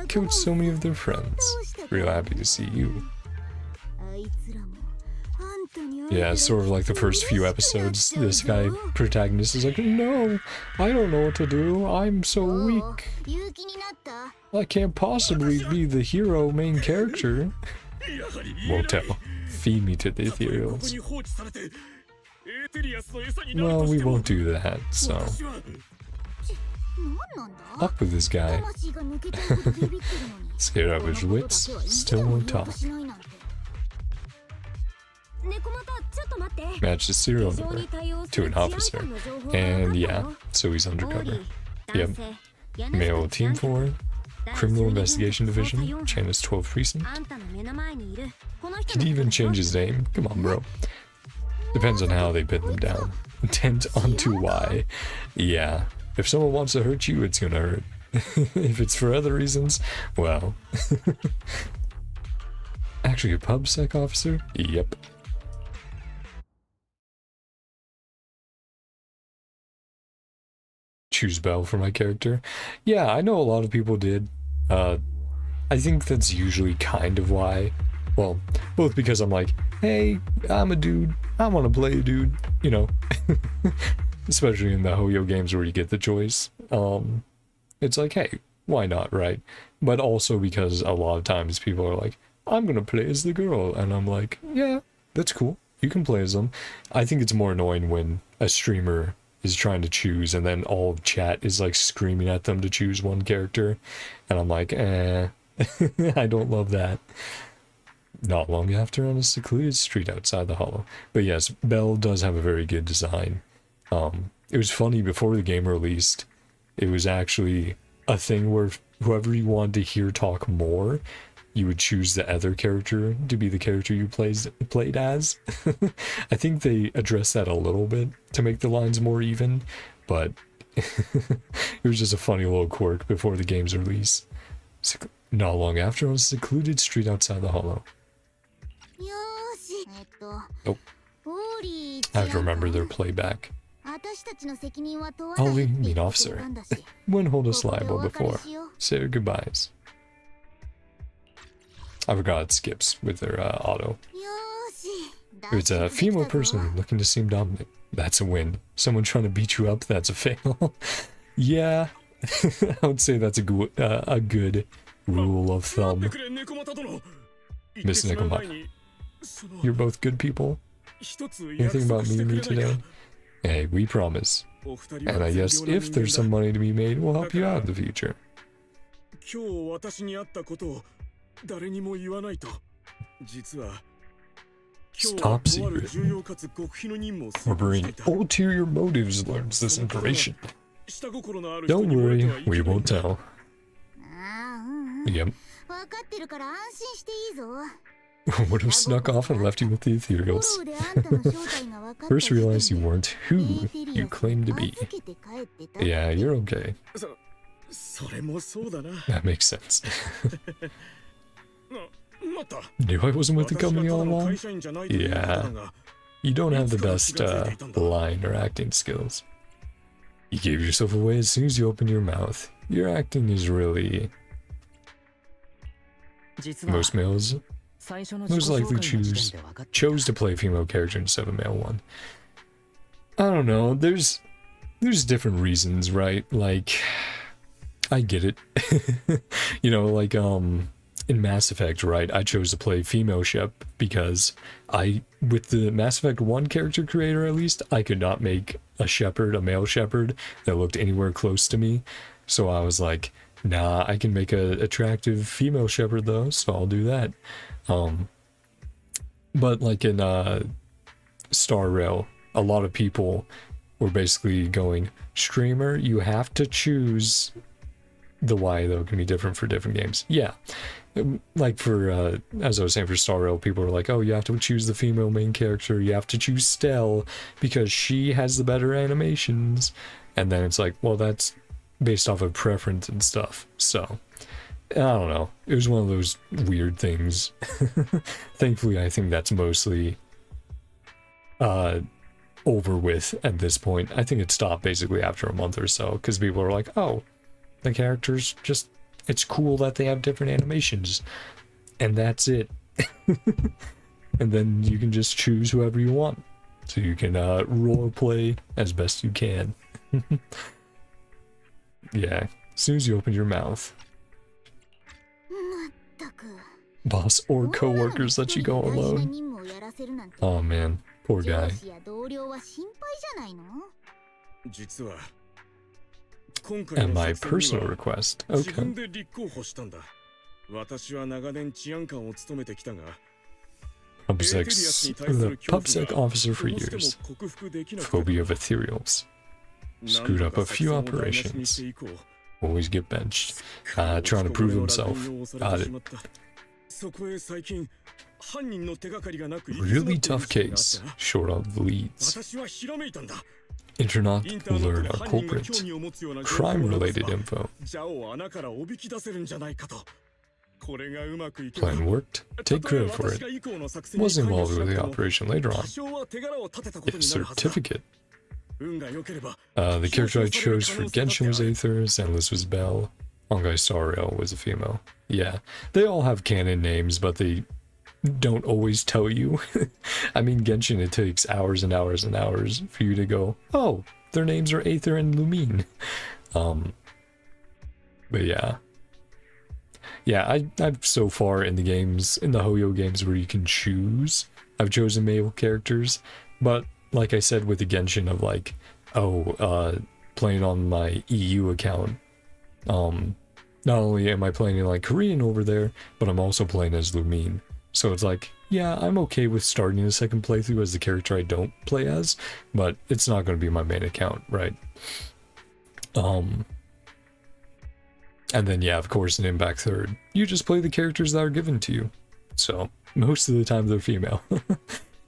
Killed so many of their friends. Real happy to see you. Yeah, it's sort of like the first few episodes. This guy protagonist is like, no, I don't know what to do. I'm so weak. I can't possibly be the hero main character. Won't tell. Feed me to the ethereals. Well, we won't do that, so. Up with this guy. Scared out of his wits, still won't talk. Match the serial number to an officer. And yeah, so he's undercover. Yep. Male team 4. Criminal Investigation Division. China's 12th precinct. He'd even change his name. Come on, bro. Depends on how they pin them down. Intent onto why. Yeah. If someone wants to hurt you, it's gonna hurt. If it's for other reasons, well. Actually, a PubSec officer? Yep. Choose Bell for my character. Yeah, I know a lot of people did. I think that's usually kind of why. Well, both because I'm like, hey, I'm a dude. I want to play a dude, you know. Especially in the Hoyo games where you get the choice. It's like, hey, why not, right? But also because a lot of times people are like, I'm gonna play as the girl, and I'm like, yeah, that's cool. You can play as them. I think it's more annoying when a streamer is trying to choose and then all of chat is like screaming at them to choose one character, and I'm like, I don't love that. Not long after, on a secluded street outside the hollow. But yes, Belle does have a very good design. It was funny, before the game released, it was actually a thing where whoever you wanted to hear talk more, you would choose the other character to be the character you played as. I think they addressed that a little bit to make the lines more even, but it was just a funny little quirk before the game's release. Not long after, on a secluded street outside the hollow. Nope. I have to remember their playback. I'll mean officer. Wouldn't hold us liable before. Say our goodbyes. I forgot it skips with their auto. If it's a female person looking to seem dominant, that's a win. Someone trying to beat you up, that's a fail. Yeah, I would say that's a good rule of thumb. Miss Nekomata, you're both good people. Anything about meeting me today? Hey, we promise. And I guess if there's some money to be made, we'll help you out in the future. It's top secret. Harboring ulterior motives learns this information. Don't worry, we won't tell. ああ、うんうん。 Yep. 分かってるから安心していいぞ。 Would have snuck off and left you with the フォロ ethereals. ーであんたの正体が分かった First 時 realized 点 you で weren't who you claimed to be. 預けて帰ってた。 Yeah, you're okay. それもそうだな。 That makes sense. また。 Knew I wasn't with the 私が company た all だの along? 会社員じゃないということだが、 You don't have the best line or acting skills. You gave yourself away as soon as you opened your mouth. Your acting is really... 実は Most males 最初の自己 most 紹 likely 介の時 choose 点で分かっていた chose to play a female character instead of a male one. I don't know. There's different reasons, right? Like, I get it. You know, like in Mass Effect, right? I chose to play female Shep because with the Mass Effect 1 character creator at least, I could not make a shepherd, a male shepherd that looked anywhere close to me. So I was like, nah, I can make a attractive female shepherd though, so I'll do that. But like in Star Rail, a lot of people were basically going, streamer, you have to choose the Y though, can be different for different games. Yeah. Like for, as I was saying for Star Rail, people were like, oh, you have to choose the female main character, you have to choose Stell because she has the better animations. And then it's like, well, that's based off of preference and stuff. So, I don't know. It was one of those weird things. Thankfully, I think that's mostly over with at this point. I think it stopped basically after a month or so because people were like, oh, the characters just, it's cool that they have different animations. And that's it. And then you can just choose whoever you want. So you can role play as best you can. Yeah, as soon as you open your mouth. まったく。 Boss or coworkers let you go 大事な alone. 任務をやらせるなんて Oh man, poor 上 guy. 司や同僚は心配じゃないの？実は今回 At の my 作戦に personal は request. 自 Okay. 分で立候補したんだ。私は長年治安官を務めてきたが、エーテリアスに対す The る恐怖 PubSec が officer for どうしても years. 克服できなくて、 Phobia of ethereals. 何 Screwed 度 up か a 作 few 戦を台無しにし operations. て以降、 Always get benched. Trying to prove himself. Got it. そこへ最近、犯人の手がかりがなく Really tough case. Short on the leads. 私はひらめいたんだ。 Internet インターネット learn で our 犯人が興 culprit. 味を持つような Crime related info. ジャオを穴からおびき出せるんじゃないかと。これがうまくいけば Plan worked. Take credit for it. Was involved with the operation later on. A certificate. The character I chose for Genshin was Aether, Zenless was Belle, Hongai Sariel was a female. Yeah, they all have canon names, but they don't always tell you. I mean, Genshin, it takes hours and hours and hours for you to go, oh, their names are Aether and Lumine. But yeah. Yeah, I've so far in the games, in the Hoyo games where you can choose, I've chosen male characters, but like I said with the Genshin of like, playing on my EU account, not only am I playing in like Korean over there, but I'm also playing as Lumine. So it's like, yeah, I'm okay with starting a second playthrough as the character I don't play as, but it's not going to be my main account, right? And then, yeah, of course, in Impact Third, you just play the characters that are given to you. So, most of the time they're female.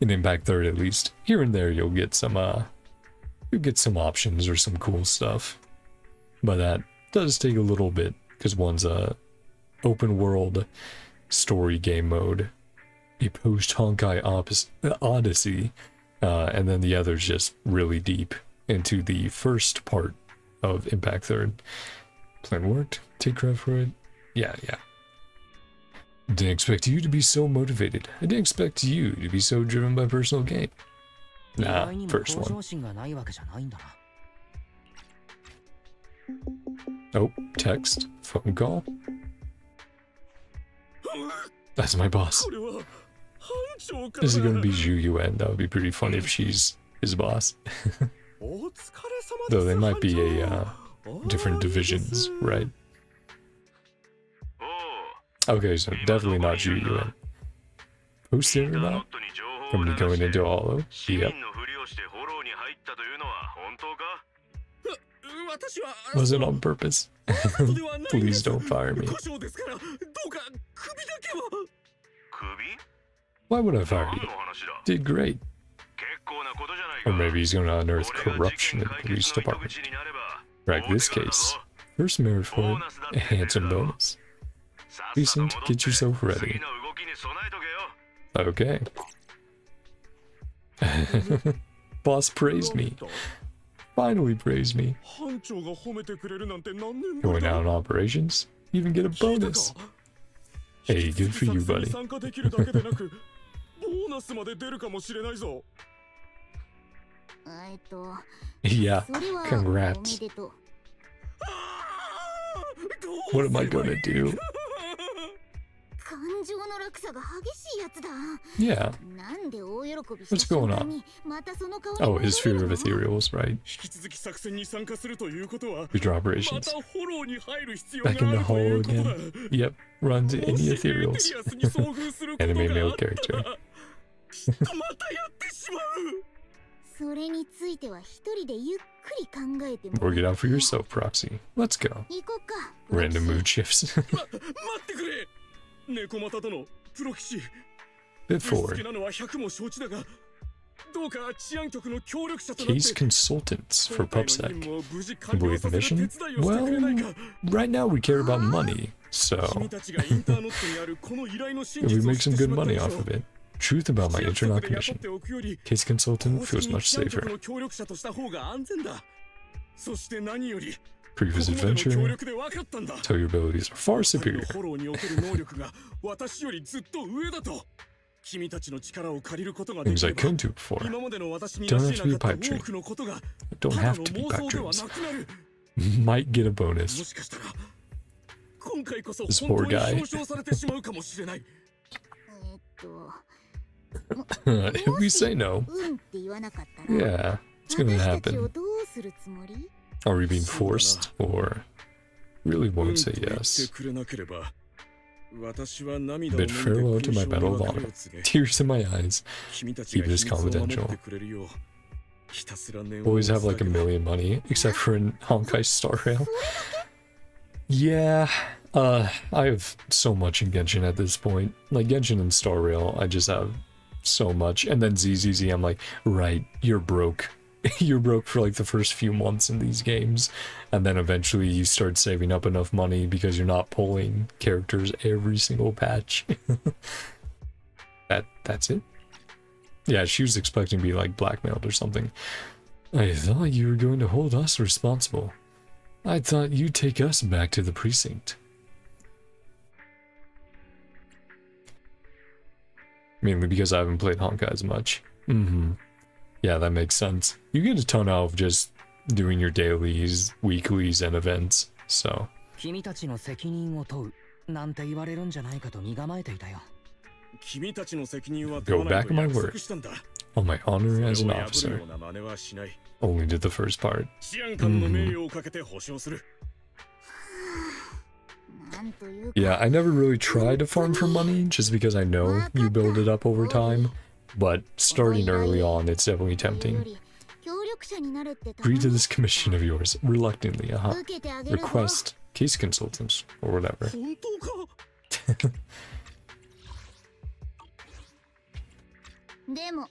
In Impact Third, at least. Here and there, you'll get some options or some cool stuff. But that does take a little bit, because one's a open world story game mode, a post-Honkai Odyssey, and then the other's just really deep into the first part of Impact Third. Plan worked. Take credit for it. Yeah. Didn't expect you to be so motivated. I didn't expect you to be so driven by personal gain. Nah, first one. Oh, text. Phone call. That's my boss. Is it gonna be Zhu Yuan? That would be pretty funny if she's his boss. Though they might be a different divisions, right? Okay, so definitely not Zhu Yuan. Posted or not? From me going into Hollow? 市 Yep. 民のふりをしてフォローに入ったというのは本当か？私は Wasn't on purpose. そうではないんです Please don't fire me. 故障ですからどうか首だけは。首？ Why would I fire 何 you? の話だ？ Did great. 結構なことじゃない Or か。 maybe he's gonna unearth 俺が事 corruption 件 in 解 the police 決の糸 department. 口になれば Like this 大手柄だ case. ぞ。 First merit for it. A handsome bonus. さっさと Precinct, 戻って get yourself 次 ready. の動きに備えとけよ。 Okay. Boss praised me. Finally praised me. 班長が褒めてくれるなんて何年 Going ぶりだ。 out on operations. You even get a 聞いた bonus. か Hey, good for you, 作戦に buddy. 参加できるだけでなくボーナスまで出るかもしれないぞ。Yeah. それは Congrats. おめでとう。What am I gonna do? 感情の落差が激しいやつだ。 Yeah. なんで大喜び What's した going 瞬 on? 間にまたその顔に Oh, 戻れ his る fear の of ethereals, right? 引き続き作戦に参加するということは Future ま operations. たフォローに入る必要があ Back in the るとい hole うことだ。 again. Yep. Run to も any しエーテ ethereals. リアスに遭遇すること Anime があ male ったら character. きっとまたやってしまう。それについては一人でゆっくり考えても Work it out for yourself, Proxy. Let's go. 行こっか。 Random mood shifts. 待ってくれ。猫又殿、プロ騎士。 Bit ぶしつけ forward. なのは百も承知だが、どうか治安局の協力者となって Case consultants for 今回の任 PubSec. 務を無事完了 Complete さ the せる mission? 手伝いをしてくれないか。 Right now we care about money, 君 so たちがインターノットにあるこの依頼の真 if we 実を make 知っ some てし good まった money 以 off 上 of it. Truth about my 市役 internal 所で雇 commission. っておくより Case consultant 公式 feels に much 治安局 safer. の協力者とした方が安全だ。そして何よりこ Previous こまでの協 adventure. 力で分かったんだ。 Tell your abilities are far 二人の superior. フォローにおける能力が私よりずっと上だと。君たちの力を借りることがで Things き I れば couldn't do before. 今までの私に Don't な have し to be な a かっ pipe た dream. 多くのことが Don't ただ have の to be 妄 pipe 想では dreams. なくなる。 Might get a も bonus. しかしたら今回こそ This 本 poor 当に guy. 表彰されてしまうかもしれない。If we say no, うんって言わなかったら yeah, it's gonna 私たちを happen. どうするつもり？ Are we being forced or really うん won't と say 言って yes? くれなければ私は涙を Bid 飲んで farewell to my 勲 medal 章 of の別れ honor. を告げ Tears in my eyes. 君たちが Keep this 秘密を守って confidential. くれるようひたすら念を Always 押 have す like だ a けだ。 million money, except for in Honkai Star Rail. Yeah, I have so much in Genshin at this point. Like Genshin and Star Rail, I just have so much. And then ZZZ, I'm like, right, you're broke. You're broke for like the first few months in these games. And then eventually you start saving up enough money because you're not pulling characters every single patch. That's it? Yeah, she was expecting to be like blackmailed or something. I thought you were going to hold us responsible. I thought you'd take us back to the precinct. Mainly because I haven't played Honkai as much. Yeah, that makes sense. You get a ton out of just doing your dailies, weeklies, and events, so. 君たちの責任を問うなんて言われるんじゃないかと身構えていたよ。君たちの責任は Go 問わない back と on my 約 word. 束したんだ。 On my honor as そ an れを破る officer. ような真似はしない。 Only did the first part. 治安官の名誉をかけて保証する。なんというか Yeah, I never really tried to farm for money just because I know you build it up over time. But starting early on, it's definitely というよ tempting. り協力者になるって Agree to this commission of yours, reluctantly, 受けてあげるぞ。 Request case consultants, or whatever. 本当か？でも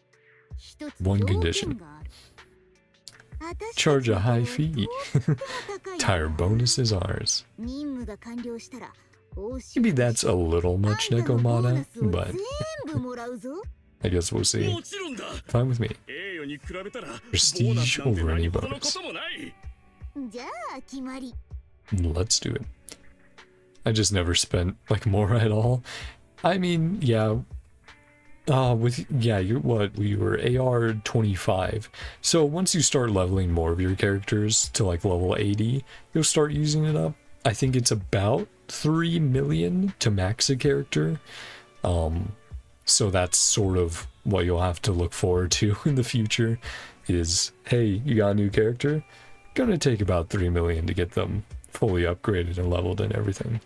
一つ One 条件 condition. がある。私たち Charge a の high と fee. とっても高い Tire bonus is ours. 任務が完了したら報酬 Maybe that's a little much, あんたのボーナ Nekomata, スを but 全部もらうぞ。 I guess we'll see. もちろんだ。 Fine with me. 栄誉に比べたらボ Prestige ーナスなんて over any 何事の bonus. こともない。じゃあ決まり。 Let's do it. I just never spent like more at all. I mean, yeah. You were AR 25. So once you start leveling more of your characters to like level 80, you'll start using it up. I think it's about 3 million to max a character. So that's sort of what you'll have to look forward to in the future is, hey, you got a new character? Gonna take about 3 million to get them fully upgraded and leveled and everything.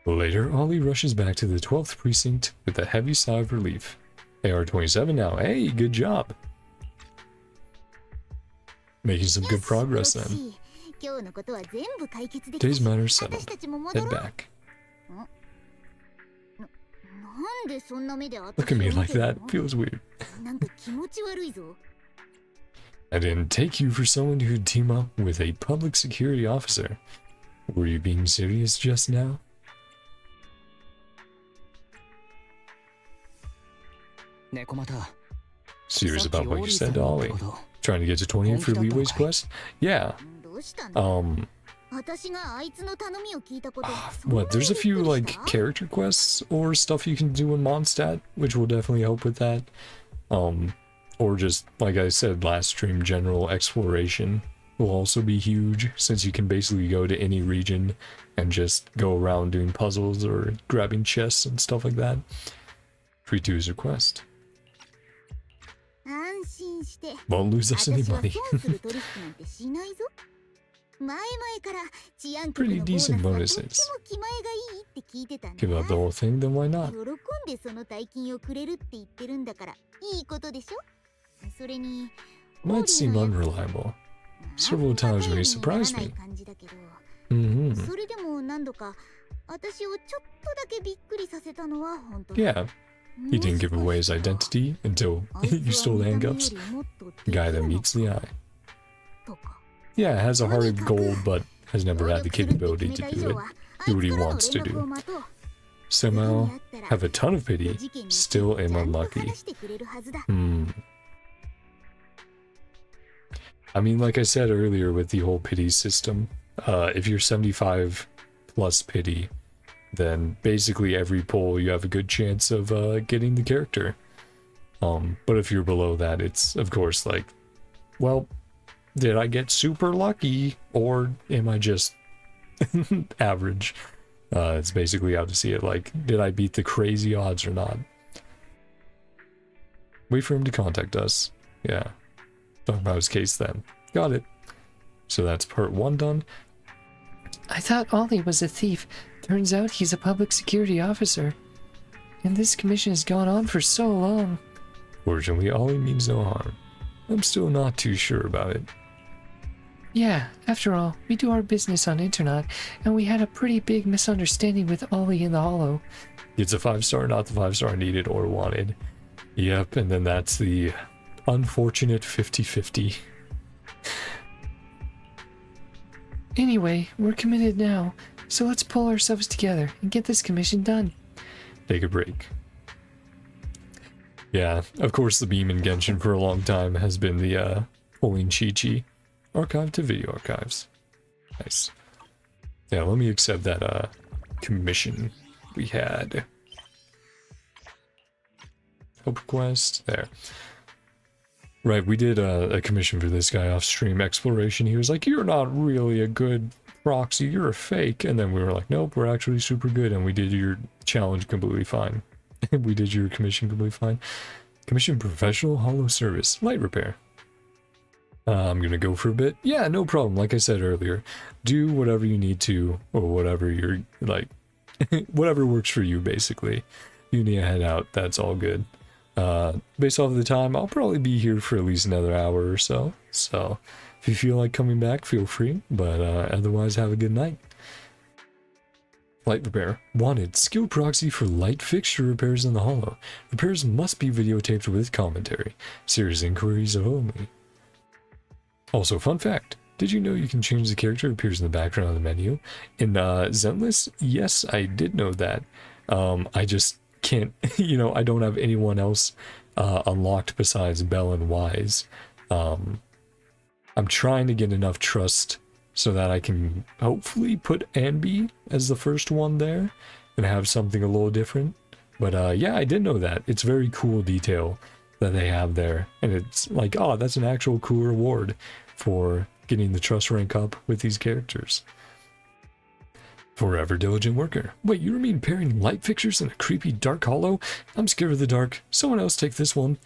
Later, Ollie rushes back to the 12th precinct with a heavy sigh of relief. AR-27 now. Hey, good job. Making some good progress then. Today's matter settled. Head back. Look at me like that. Feels weird. I didn't take you for someone who'd team up with a public security officer. Were you being serious just now? Nekomata. Serious about what you said to Ollie? Trying to get to 28 for Leeway's quest? Yeah. What, there's a few, like, character quests or stuff you can do in Mondstadt, which will definitely help with that. Or just, like I said last stream, general exploration will also be huge, since you can basically go to any region and just go around doing puzzles or grabbing chests and stuff like that. Free to his request. Won't lose us any money. Pretty decent bonuses. Give up the whole thing, then why not? Might seem unreliable. Several times when he surprised me. Yeah. He didn't give away his identity until you stole the handcuffs. Guy that meets the eye. Yeah, has a heart of gold, but has never had the capability to do it. Do what he wants to do. Somehow, have a ton of pity, still am unlucky. I mean, like I said earlier with the whole pity system, if you're 75 plus pity, then basically every pull you have a good chance of getting the character. But if you're below that, it's of course like, well, did I get super lucky or am I just average? It's basically how to see it. Like, did I beat the crazy odds or not? Wait for him to contact us. Yeah. Talk about his case then. Got it. So that's part 1 done. I thought Ollie was a thief. Turns out he's a public security officer. And this commission has gone on for so long. Fortunately, Ollie means no harm. I'm still not too sure about it. Yeah, after all, we do our business on internet, and we had a pretty big misunderstanding with Ollie in the Hollow. It's a 5-star, not the 5-star needed or wanted. Yep, and then that's the unfortunate 50-50. Anyway, we're committed now, so let's pull ourselves together and get this commission done. Take a break. Yeah, of course the beam in Genshin for a long time has been the pulling Chi-Chi archive to video archives. Nice. Yeah, let me accept that commission we had. Help request, there. Right, we did a commission for this guy off stream, exploration. He was like, you're not really a good proxy, you're a fake. And then we were like, nope, we're actually super good. And we did your challenge completely fine. We did your commission completely fine. Commission professional hollow service, light repair. I'm gonna go for a bit. Yeah, no problem. Like I said earlier, do whatever you need to, or whatever you're like, whatever works for you, basically. You need to head out, that's all good. Based off of the time, I'll probably be here for at least another hour or so. So if you feel like coming back, feel free. But otherwise, have a good night. Light repair. Wanted. Skill proxy for light fixture repairs in the Hollow. Repairs must be videotaped with commentary. Serious inquiries only. Also, fun fact. Did you know you can change the character that appears in the background of the menu? In Zenless, yes, I did know that. I just can't, you know, I don't have anyone else unlocked besides Bell and Wise. I'm trying to get enough trust so that I can hopefully put Anby as the first one there and have something a little different. But yeah, I did know that. It's very cool detail that they have there. And it's like, oh, that's an actual cool reward for getting the trust rank up with these characters. Forever diligent worker. Wait, you mean pairing light fixtures in a creepy dark hollow? I'm scared of the dark. Someone else take this one.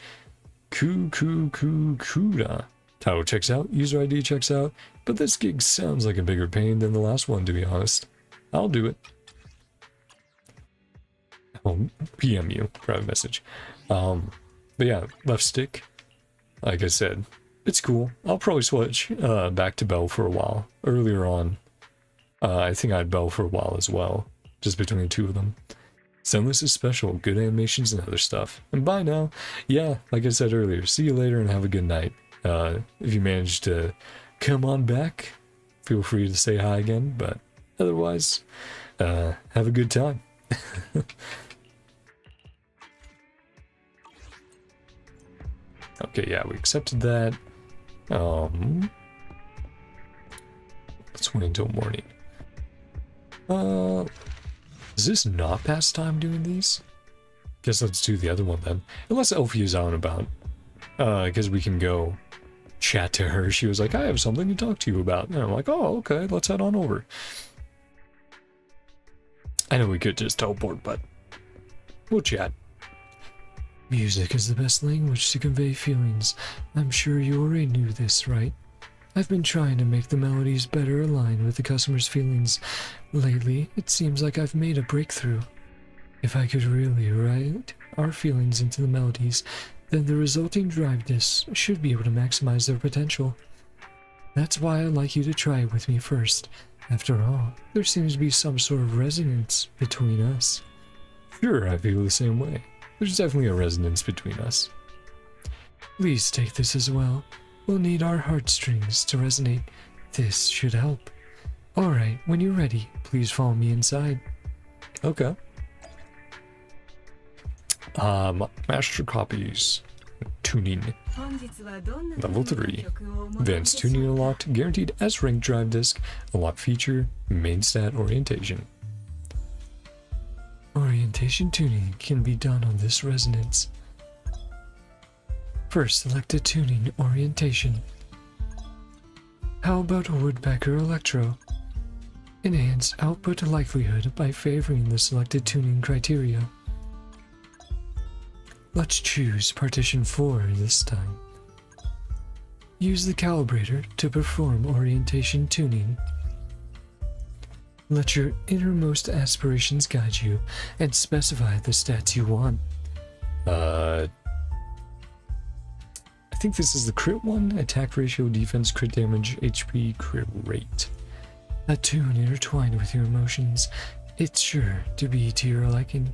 Kuda. Title checks out, user ID checks out, but this gig sounds like a bigger pain than the last one, to be honest. I'll do it. I'll PM you, private message. But yeah, left stick, like I said, it's cool. I'll probably switch back to Bell for a while. Earlier on, I think I had Bell for a while as well, just between the two of them. Zenless is special, good animations and other stuff. And bye now. Yeah, like I said earlier, see you later and have a good night. If you manage to come on back, feel free to say hi again, but otherwise, have a good time. Okay, yeah, we accepted that. Let's wait until morning. Is this not past time doing these? Guess let's do the other one then. Unless Elfie is out and about. Because we can go chat to her. She was like, I have something to talk to you about. And I'm like, oh, okay, let's head on over. I know we could just teleport, but we'll chat. Music is the best language to convey feelings. I'm sure you already knew this, right? I've been trying to make the melodies better align with the customer's feelings. Lately, it seems like I've made a breakthrough. If I could really write our feelings into the melodies, then the resulting drive discs should be able to maximize their potential. That's why I'd like you to try it with me first. After all, there seems to be some sort of resonance between us. Sure, I feel the same way. There's definitely a resonance between us. Please take this as well. We'll need our heartstrings to resonate. This should help. Alright, when you're ready, please follow me inside. Okay. Master copies. Tuning. Level 3. Advanced tuning unlocked. Guaranteed S-rank drive disc. Unlock feature. Main stat orientation. Orientation tuning can be done on this resonance. First, select a tuning orientation. How about a woodpecker electro? Enhance output likelihood by favoring the selected tuning criteria. Let's choose partition 4 this time. Use the calibrator to perform orientation tuning. Let your innermost aspirations guide you and specify the stats you want. I think this is the crit one. Attack ratio, defense, crit damage, HP, crit rate. A tune intertwined with your emotions. It's sure to be to your liking.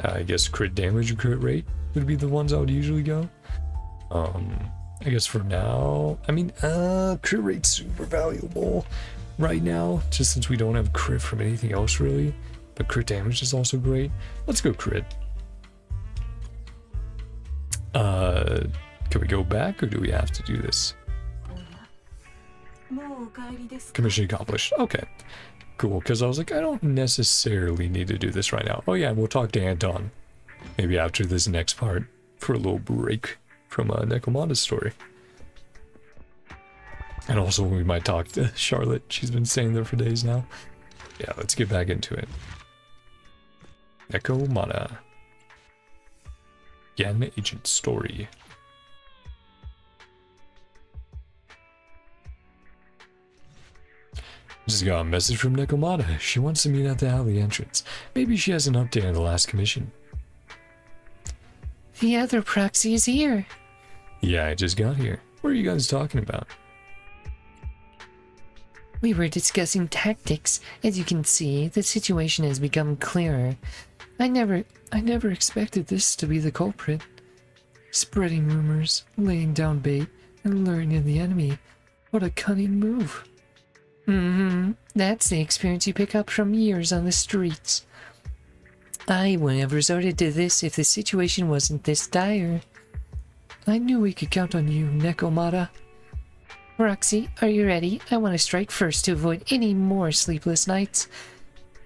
I guess crit damage and crit rate would be the ones I would usually go. I guess for now, I mean, crit rate's super valuable right now, just since we don't have crit from anything else really. But crit damage is also great. Let's go crit. Can we go back or do we have to do this? Commission accomplished. Okay. Cool, because I was like, I don't necessarily need to do this right now. Oh yeah, we'll talk to Anton. Maybe after this next part for a little break from Nekomata's story. And also we might talk to Charlotte. She's been staying there for days now. Yeah, let's get back into it. Nekomata. Yan Agent Story. Just got a message from Nekomata. She wants to meet at the alley entrance. Maybe she has an update on the last commission. The other proxy is here. Yeah, I just got here. What are you guys talking about? We were discussing tactics. As you can see, the situation has become clearer. I never expected this to be the culprit. Spreading rumors, laying down bait, and luring in the enemy. What a cunning move. That's the experience you pick up from years on the streets. I wouldn't have resorted to this if the situation wasn't this dire. I knew we could count on you, Nekomata. Roxy, are you ready? I want to strike first to avoid any more sleepless nights.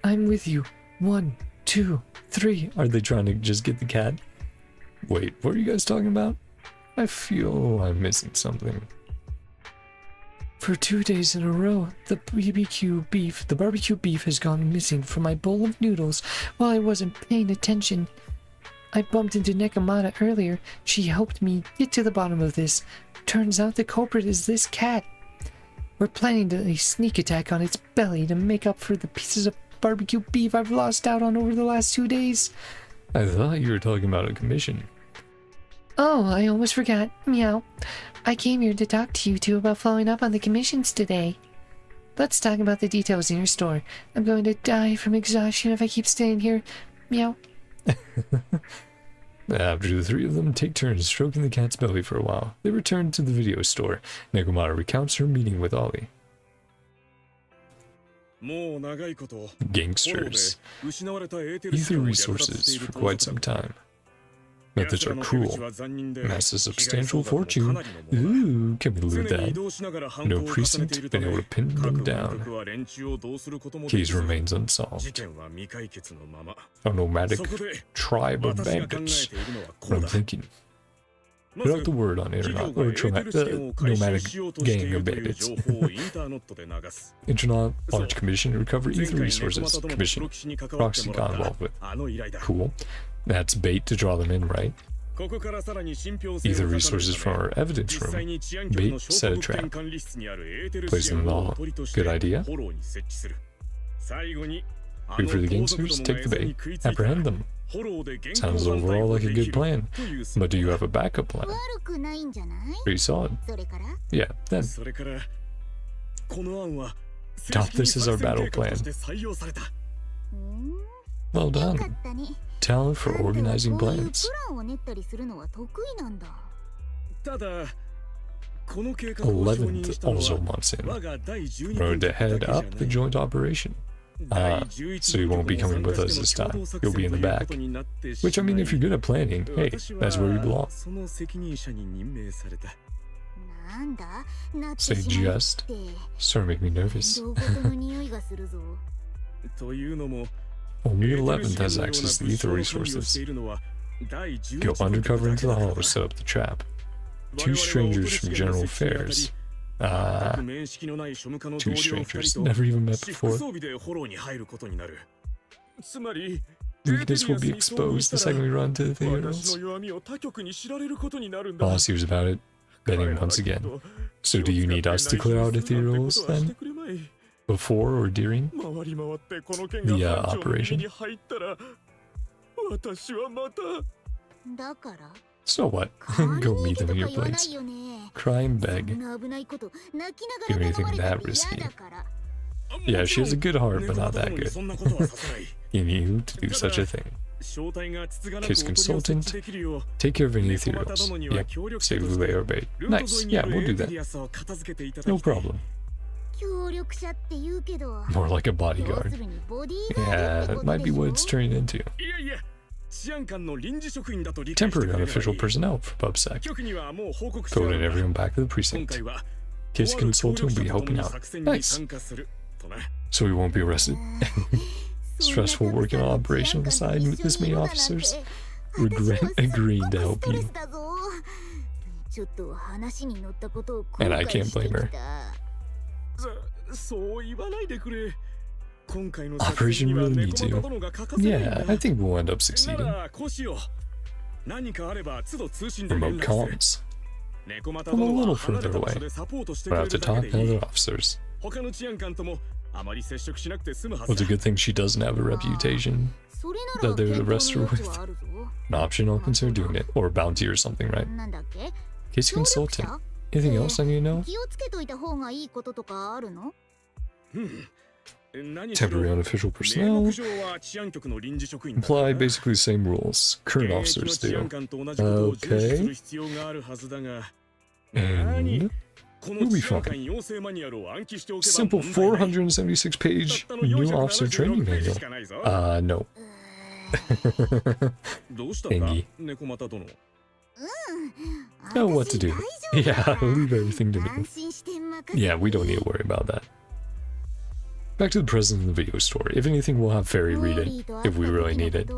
I'm with you. 1, 2, 3. Are they trying to just get the cat? Wait, what are you guys talking about? I feel I'm missing something. For 2 days in a row, the barbecue beef has gone missing from my bowl of noodles while I wasn't paying attention. I bumped into Nekomata earlier. She helped me get to the bottom of this. Turns out the culprit is this cat. We're planning a sneak attack on its belly to make up for the pieces of barbecue beef I've lost out on over the last 2 days. I thought you were talking about a commission. Oh, I almost forgot. Meow. I came here to talk to you two about following up on the commissions today. Let's talk about the details in your store. I'm going to die from exhaustion if I keep staying here. Meow. After the three of them take turns stroking the cat's belly for a while, they return to the video store. Nekomata recounts her meeting with Ollie. もう長いこと Gangsters. 失われたエーテル Ether 資料を略奪して resources いる for 盗 quite 賊 some だ time. Methods are 奴らの手 cruel. 口は残忍で Amass a 被害 substantial 総額もか fortune. なりのものだ Ooh, can we 常 loot に移 that? 動しながら犯行 No を重ねてい precinct るた been め able to pin 各 them 監 down. 督は連中をどうすることもでき Case ず remains 事 unsolved. 件は未解決のまま A nomadic そこで tribe of 私が考 bandits. えているのはこ What う I'm だ thinking. ま Put ず out the word on 企 internet 業が or エーテル資源を回収 nomadic しようとしてい gang る of という bandits. 情報をインターネットで流す Internet large commission to recover 前 ether 回 resources. ネコマタどもとプ Commission. ロ棋士に関わって Proxy もら got っ involved た with. あの依頼だ Cool. That's bait to draw them in, right? ここからさらに信憑性 Ether を高める resources た from め our evidence 実際 room. に治安局の Bait 証 set a 拠物件 trap. 管理室にあるエーテル Place 資 them 源 all. をおとりとして Good idea. フォローに設置する最後に Wait for the gangsters, take the bait, apprehend them. Sounds overall like a good plan. But do you have a backup plan? 悪くないんじゃない？ Pretty solid. それから Yeah, then それからこの案は Adopt this as our battle plan. 採用された well よか done. ったね。 Talent for あんたは organizing こういう plans. プランを練ったりするのは得意なんだ。ただこの計画を承認 11th したの also は months in. 我が第12 Road 軍 to だけ head じゃ up the ない joint operation. Ah, so you won't be coming with us this time. You'll be in the back. Which, I mean, if you're good at planning, hey, that's where you belong. その責任者に任命されたなんだ？なって Say しまうっ just. て。 Starting to make me nervous. どことの匂いがするぞ。というのも Only 11th has access to the ether resources. Go undercover into the hall to set up the trap. Two strangers from General Affairs. Ah, two strangers. Never even met before. Weakness will be exposed the second we run to the theaters. Boss hears about it, betting once again. So do you need us to clear out ethereals then? Before or during the operation? だから So what? 代わり Go に meet 行け them と in か your 言わな place. いよね。 Cry and そ beg. んな危ないこと泣き Do なが anything ら頼まれ that たって嫌 risky. だから。 Yeah, she has a good heart, but not that good. You knew to do such a thing. Case consultant, take care of any ethereals. Yep, save the layer bait. Nice, yeah, we'll do that. No problem. 協力者って言うけど。 More like a 要 bodyguard. するにボディーガー Yeah, ドって that こと might で be しょ what it's turning into. いやいや治安官の臨時職員だと理解して Temporary くれればいい unofficial personnel for PubSec. 局にはもう報告してあ Voting るんだ everyone back to the 今 precinct. 回は Case とある協 consultant 力 will be 者と共 helping に out. 作戦に Nice. 参加するとな So we won't be arrested. Stressful working on operation on the side with this many officers. Regret agreeing to help you. ちょっと話に乗ったことを後 And I 悔 can't して blame き her. た。そう言わないでくれ今回の Operation really needs you. 殿が欠かせないんだ Yeah, I think we'll end up な succeeding. らこうしよう何かあれば都度通信で Remote 連絡する comms. ネコマタ I'm a 殿 little は離れ further た場 away. 所でサポートして We'll くれ have る to だけ talk でい to い other officers. 他の治安官ともあまり接触しなくて済むは Well, ず it's だ a good thing she doesn't have a reputation. それなら That they would 検討 arrest her の with 余地はあるぞ。 an option I'll consider doing it. Or a bounty or something, right? なんだっけ？ Case 協力 consultant. 者？ Anything else I need to know? 気をつけといた方がいいこととかあるの？何しろ Temporary unofficial 名 personnel. 目上は治安局の臨時職員だから Apply な basically the same rules current 現役の officers 治安 do. 官と同じことを重視する Okay. 必要があるはずだが And こ We'll の be 治安 fine. 官養成マニュアルを暗記しておけば simple 問題ない 476 page たったの new officer 476 training ページ manual. しかないぞ No. どうしたんだ演技猫又殿 Know what to do. Yeah, leave everything to me. 安心して任せて Yeah, we don't need to worry about that. Back to the president of the video store. If anything, we'll have Fairy read it, if we really need it.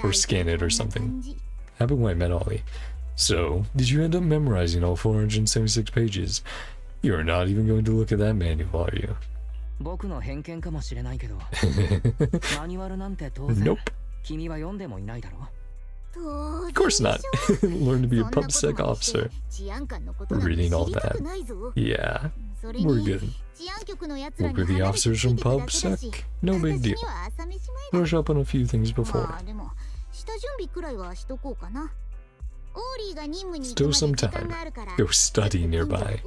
Or scan it or something. Happened when I met Ollie. So, did you end up memorizing all 476 pages? You're not even going to look at that manual, are you? 僕の偏見かもしれないけどマニュアルなんて当然 Nope. 君は読んでもいないだろ Of course not. Learn to be a PubSec officer. Reading all that. Yeah, we're good. We'll be the officers from PubSec. No big deal. Brush up on a few things before. Still some time. Go study nearby.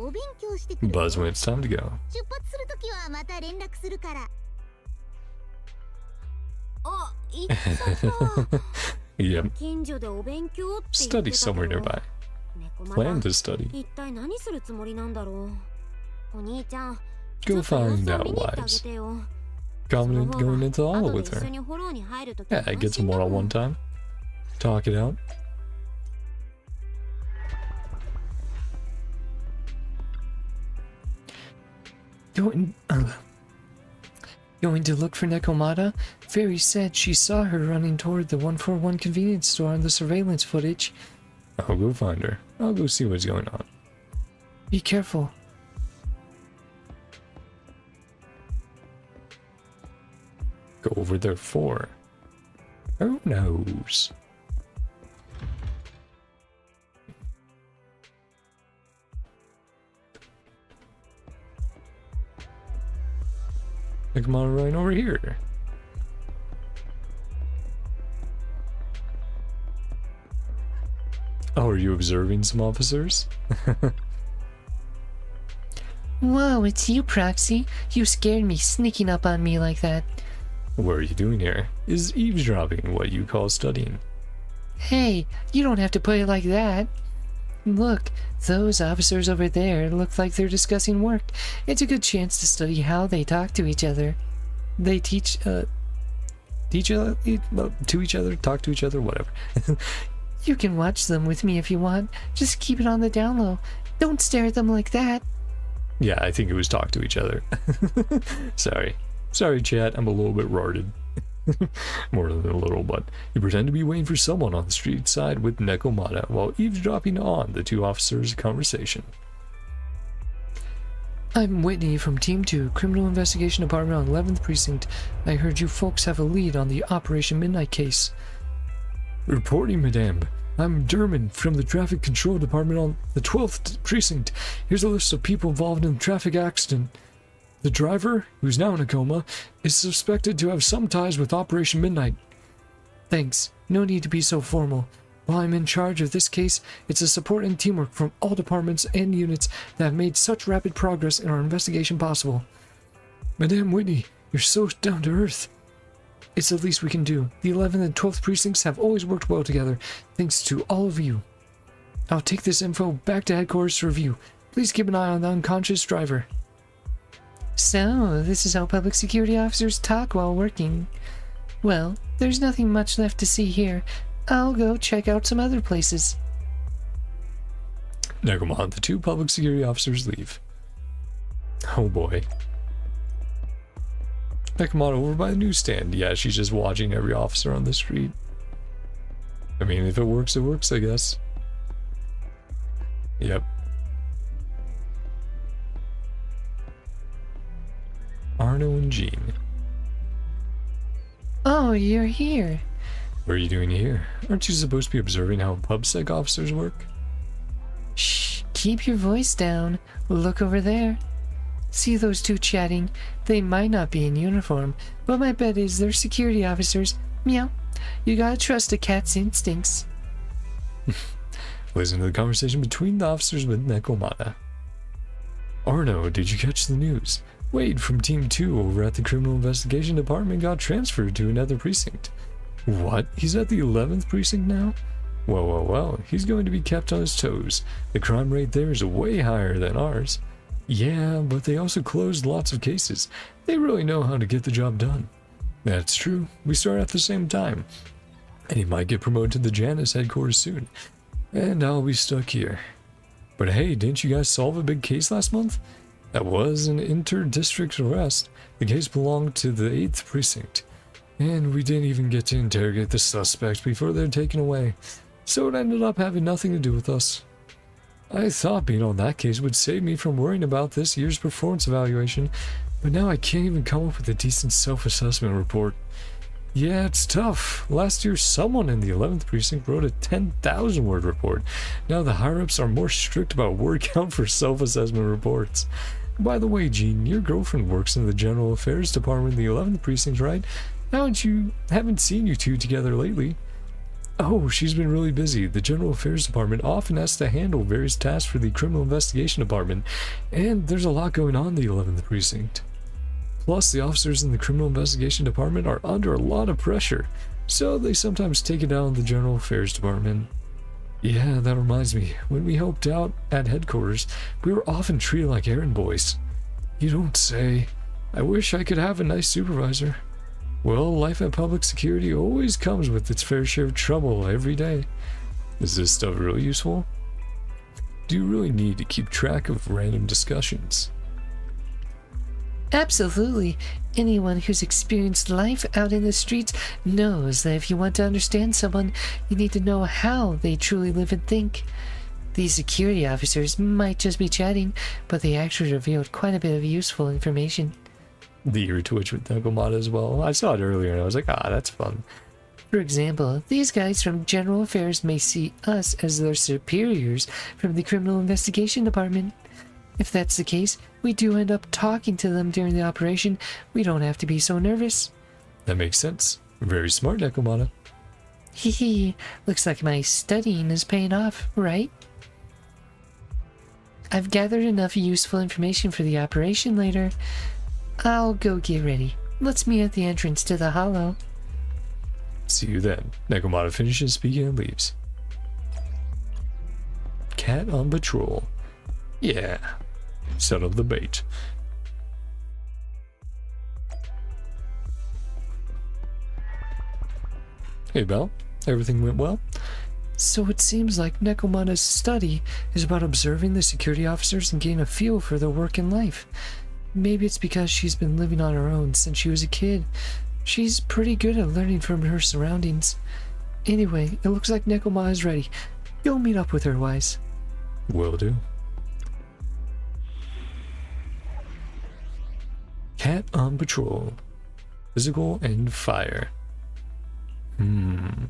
Buzz when it's time to go. 出発するときはまた連絡するから。あ、いつさ。 Yep. 近所でお勉強って言ってた Study けど somewhere nearby. 猫ま Plan た to study. 一体何するつもりなんだろう。お兄ちゃん、 Go ちょっと様 find 子を out 見に行ってあげ wise. てよ。 Confident going into all 後で with 一緒 her. にフォローに入るとき Yeah, get some one on one time. Talk it out. Going to look for Nekomata? Fairy said she saw her running toward the 141 convenience store on the surveillance footage. I'll go find her. I'll go see what's going on. Be careful. Go over there for. Who knows? Come on, right over here. Oh, are you observing some officers? Whoa, it's you, Proxy. You scared me sneaking up on me like that. What are you doing here? Is eavesdropping what you call studying? Hey, you don't have to put it like that. Look, those officers over there look like they're discussing work. It's a good chance to study how they talk to each other. They to each other, talk to each other, whatever. You can watch them with me if you want. Just keep it on the down low. Don't stare at them like that. Yeah, I think it was talk to each other. Sorry, chat. I'm a little bit rotted. More than a little, but you pretend to be waiting for someone on the street side with Nekomata while eavesdropping on the two officers' conversation. I'm Whitney from Team 2, Criminal Investigation Department on 11th Precinct. I heard you folks have a lead on the Operation Midnight case. Reporting, madame. I'm Derman from the Traffic Control Department on the 12th Precinct. Here's a list of people involved in the traffic accident. The driver, who's now in a coma, is suspected to have some ties with Operation Midnight. Thanks. No need to be so formal. While I'm in charge of this case, it's the support and teamwork from all departments and units that have made such rapid progress in our investigation possible. Madame Whitney, you're so down to earth. It's the least we can do. The 11th and 12th precincts have always worked well together, thanks to all of you. I'll take this info back to headquarters to review. Please keep an eye on the unconscious driver. So, this is how public security officers talk while working. Well, there's nothing much left to see here. I'll go check out some other places. Nekomata, the two public security officers leave. Oh boy. Nekomata over by the newsstand. Yeah, she's just watching every officer on the street. I mean, if it works, I guess. Yep. Arno and Jean. Oh, you're here. What are you doing here? Aren't you supposed to be observing how PubSec officers work? Shh, keep your voice down. Look over there. See those two chatting? They might not be in uniform, but my bet is they're security officers. Meow. You gotta trust a cat's instincts. Listen to the conversation between the officers with Nekomata. Arno, did you catch the news? Wade from Team 2 over at the Criminal Investigation Department got transferred to another precinct. What? He's at the 11th precinct now? Well, he's going to be kept on his toes. The crime rate there is way higher than ours. Yeah, but they also closed lots of cases. They really know how to get the job done. That's true. We start at the same time. And he might get promoted to the Janus headquarters soon. And I'll be stuck here. But hey, didn't you guys solve a big case last month? That was an inter-district arrest. The case belonged to the 8th precinct. And we didn't even get to interrogate the suspects before they're taken away. So it ended up having nothing to do with us. I thought being on that case would save me from worrying about this year's performance evaluation, but now I can't even come up with a decent self-assessment report. Yeah, it's tough. Last year, someone in the 11th precinct wrote a 10,000-word report. Now the higher-ups are more strict about word count for self-assessment reports. By the way, Jean, your girlfriend works in the General Affairs Department in the 11th precinct, right? Haven't seen you two together lately. Oh, she's been really busy. The General Affairs Department often has to handle various tasks for the Criminal Investigation Department, and there's a lot going on in the 11th Precinct. Plus, the officers in the Criminal Investigation Department are under a lot of pressure, so they sometimes take it out on the General Affairs Department. Yeah, that reminds me. When we helped out at headquarters, we were often treated like errand boys. You don't say. I wish I could have a nice supervisor. Well, life at public security always comes with its fair share of trouble every day. Is this stuff really useful? Do you really need to keep track of random discussions? Absolutely. Anyone who's experienced life out in the streets knows that if you want to understand someone, you need to know how they truly live and think. These security officers might just be chatting, but they actually revealed quite a bit of useful information. The ear twitch with Nekomata as well. I saw it earlier and I was like, ah, that's fun. For example, these guys from General Affairs may see us as their superiors from the Criminal Investigation Department. If that's the case, we do end up talking to them during the operation. We don't have to be so nervous. That makes sense. Very smart, Nekomata. Hee, looks like my studying is paying off, right? I've gathered enough useful information for the operation later. I'll go get ready. Let's meet at the entrance to the hollow. See you then. Nekomata finishes speaking and leaves. Cat on patrol. Yeah. Set up the bait. Hey, Belle. Everything went well? So it seems like Nekomata's study is about observing the security officers and getting a feel for their work and life. Maybe it's because she's been living on her own since she was a kid. She's pretty good at learning from her surroundings. Anyway, it looks like Nekomata is ready. Go meet up with her, Wise. Will do. Cat on patrol. Physical and fire. Who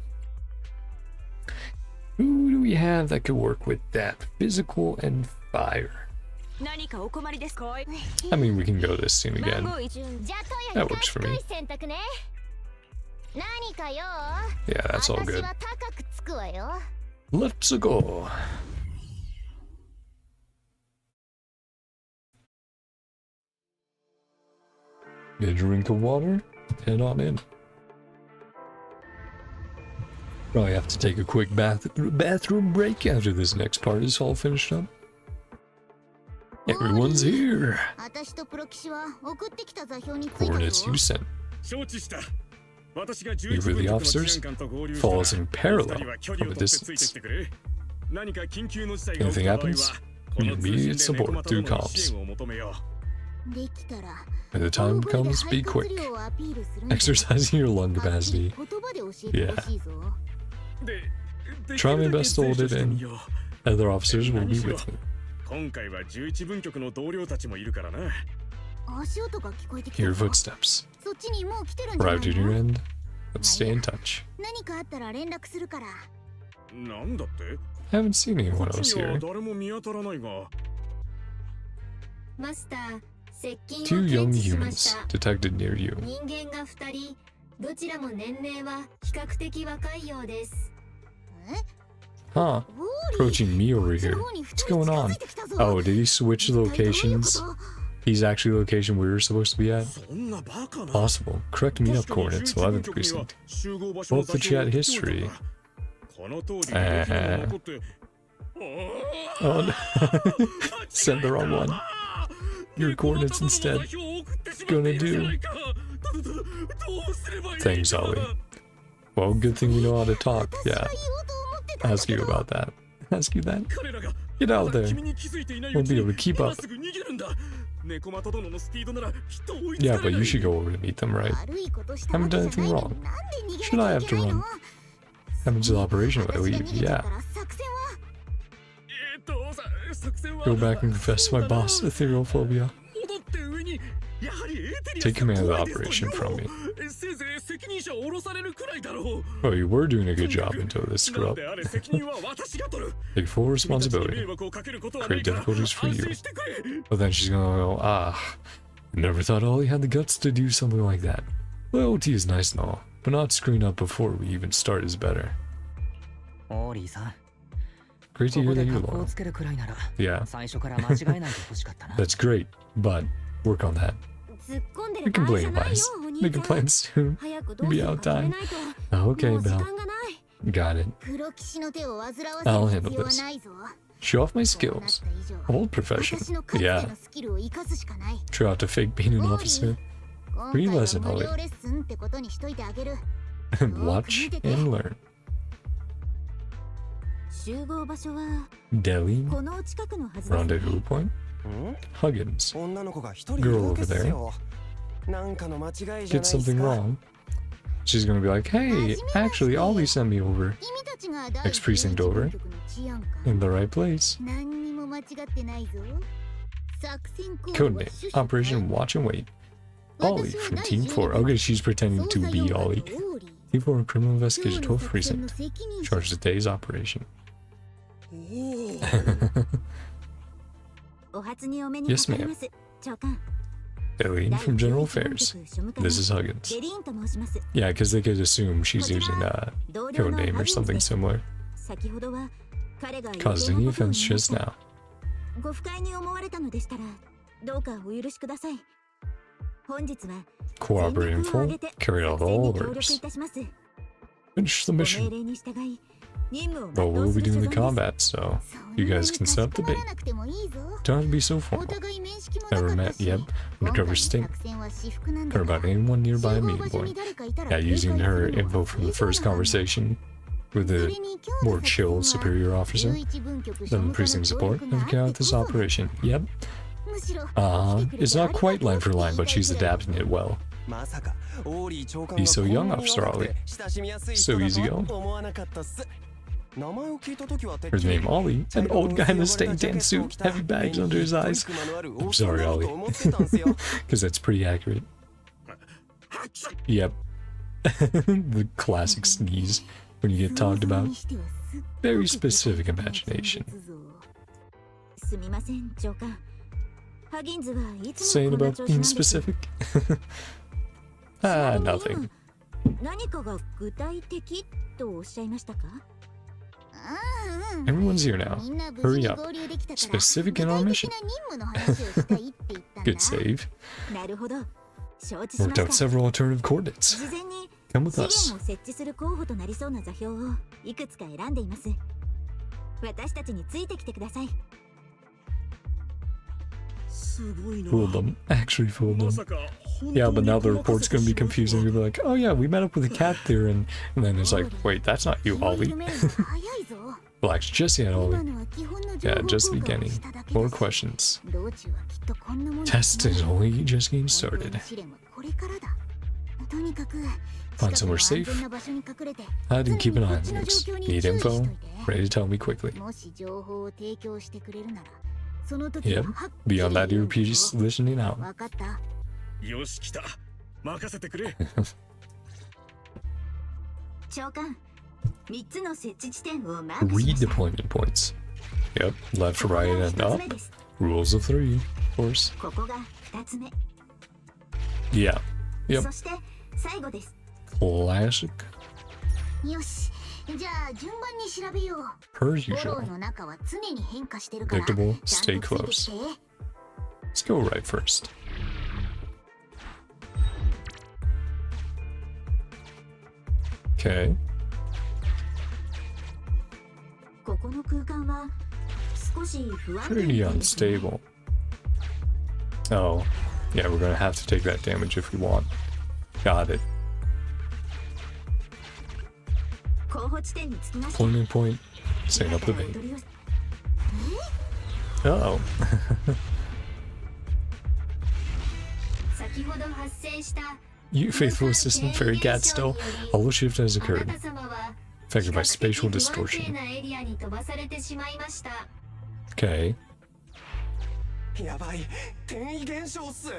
do we have that could work with that? Physical and fire. I mean, we can go this scene again. That works for me. Yeah, that's all good. Let's go. Get a drink of water, head on in. Probably have to take a quick bathroom break after this next part is all finished up. Everyone's here. Coordinates you sent. Here for the officers. Follows in parallel from a distance. Anything happens, we need immediate support through comms. When the time comes, be quick. Exercising your lung capacity. Yeah. Try my best to hold it in. Other officers will be with me. Hear footsteps. Arrived at your end. Let's stay in touch. Haven't seen anyone else here. 2 young humans detected near you. どちらも年齢は比較的若いようです。 Huh. Approaching me over here. What's going on? Oh, did he switch locations? He's actually the location we were supposed to be at? Possible. Correct meetup coordinates, 11th Precinct. Both the chat history. Oh no. Send the wrong one. Your coordinates instead. Gonna do. Thanks, Ollie. Well, good thing we know how to talk. Yeah. Ask you about that. Ask you that. Get out there. Won't be able to keep up. Yeah, but you should go over to meet them, right? Haven't done anything wrong. Should I have to run? Happens to the operation if I leave, yeah. Go back and confess to my boss, ethereal phobia. Take command of the operation from me. Oh, you were doing a good job until this screw up. Take full responsibility. Create difficulties for you. But then she's gonna go, ah, never thought Ollie had the guts to do something like that. Loyalty is nice and all, but not screwing up before we even start is better. オーリーさん、 Great to こ hear こ that で you're 格好 loyal. つけるくらいなら Yeah, 最初から間違えないでほしかったな。 that's great, but work on that. 突っ込んで We る can 場合 play じゃないよ wise. お兄 Make ち a ゃ plan ん。 soon. 早くどう Be にか out 始め time. ないと。 Okay, もう時 Belle. 間がない。 Got it. 黒騎士の手を煩わせる I'll 必 handle 要は this. ないぞ。 Show off my そうなっ skills. た以上 Old profession. 私のかつて Yeah. のスキルを生かすしかない。 Try out to fake being an オーリ officer. ー、今 Free 回は lesson, 無 Ollie. 料レッスンってことにしといてあげる。 Watch and learn. 集合場所は Delhi. この近くのはずです。 Rendezvous point. ん Huggins. 女の子が一人い Girl るだ over けっす there. よ。なんかの間違いじゃない Get っす something か。 wrong. She's gonna be like, hey, actually, Ollie sent me over. 君たちが第 Next precinct over. 11局の治安官。 In the right place. 何にも間違ってないぞ。作戦行動 Codename は趣旨 Operation Watch and Wait. Ollie from Team 4. Okay, she's pretending to be Ollie. Team 4 Criminal Investigation 12th Precinct. Charged the day's operation. お初にお目に Yes, かかります。長官。 Eileen from General Affairs. This is Huggins. ゲリーンと申します。 Yeah, because they could assume she's using a 同僚の code name ハ or ギンズ something です。 similar. 先ほどは彼が Caused 余 any 計なことを offense 言いま just した now. ご不快に思われたのでしたらどうかお許しください。本日は Cooperate in 全力を挙 full. げて Carry out 作戦 all に協力い orders. たします。 Finish the ご命 mission. 令に従い任務を But 全 we'll うす be る所 doing 存 the です。 combat, so you guys can set up the bait. そんなにかしこまらなくてもいいぞ。 Don't have to be so お formal. 互い面識もなか Never った met し yet. 今 Undercover 回の stink. 作戦は私服なんだ Heard が about anyone nearby 集合 me, 場所 boy. に誰かいたら Yeah, 警戒 using す her るの info は from the 非常 first な判断。 conversation with そ the れに今 more 日の chill 作戦 superior は officer. 11分局 Then 庶 the 務課 precinct の協 support 力 and があっ carry out て this こそだ。 operation. Yep. むしろ It's not quite line for line, but she's adapting it well. まさかオーリー長官 He's so が young, こんなに Officer 若く Ollie. て親しみやすい So 人 easy だと going. は思わなかったっす。名前を聞いた時はてっ Her きり name Ollie, an old guy in a stained tan suit, heavy bags under his eyes. I'm sorry, Ollie. Because that's pretty accurate. Yep. The classic sneeze when you get talked about. Very specific imagination. すみません、長官。ハギンズはいつも Saying こんな about 調子 being なんです specific? ちな Ah, みに nothing. 今何かが具体的とおっしゃいましたか？うんうん。 Everyone's here now. みんな無事 Hurry に up. 合流できたから Specific in our 具体 mission. 的な任務の話をしたいって言ったんだ。 Good save. なるほど。承知しま Worked し out た。 several alternative coordinates. 事前に Come with 資 us. 源を設置する候補となりそうな座標をいくつか選んでいます。私たちについてきてください。すごいな。 Fooled them. Actually fooled ま them. さか本当 Yeah, に but now the この report's gonna be confusing. You'll be like, oh yeah, we met up with a cat there, and then it's like, wait, that's not you, 気を Ollie. 緩めるのは早いぞ。 Relax, just yet, 今 Ollie. のは基本の情 Yeah, 報 just 交換を beginning. しただけ More だし questions. 道中はきっとこんなもの Test is only just getting 本当 started. の試練はこれからだ。とにかく Find 近くの somewhere 安 safe. 全な場所に隠れて I didn't keep an eye on 常にこっちの things. 状況に Need 注意しと info? いて。 Ready to tell me quickly. もし情報を提供してくれるならその時 Yep. ははっきり Beyond that, 言 you're うんだぞ just listening out. わかった？よし来た。任せてくれ。長官、3つの設置地点をマークしました。 Redeployment points. Yep, left, right, and ここが up. 1つ目です。 Rules of three, of course. ここが2つ目。 Yeah. Yep. そして最後です。 Classic. よし、じゃあ順番に調べよう。 Per フォロ usual. ーの中は常に変化してるから、 Predictable. ちゃん Stay とついてき close. て。 Let's go right first. Okay. ここの空間は少し不安定 Pretty みたいですね。 unstable. Oh. Yeah, we're gonna have to take that damage if we want. Got it. 候補地点に着きました。 Deployment point. Setting up the bait. 取り寄せ Uh-oh. 先ほど発生した You faithful assistant fairy cat still. A little shift has あな occurred. た様は Affected by 比較的 spatial 不安定 distortion. なエリアに飛ばされてしまいました。 Okay. やばい転移現象っす。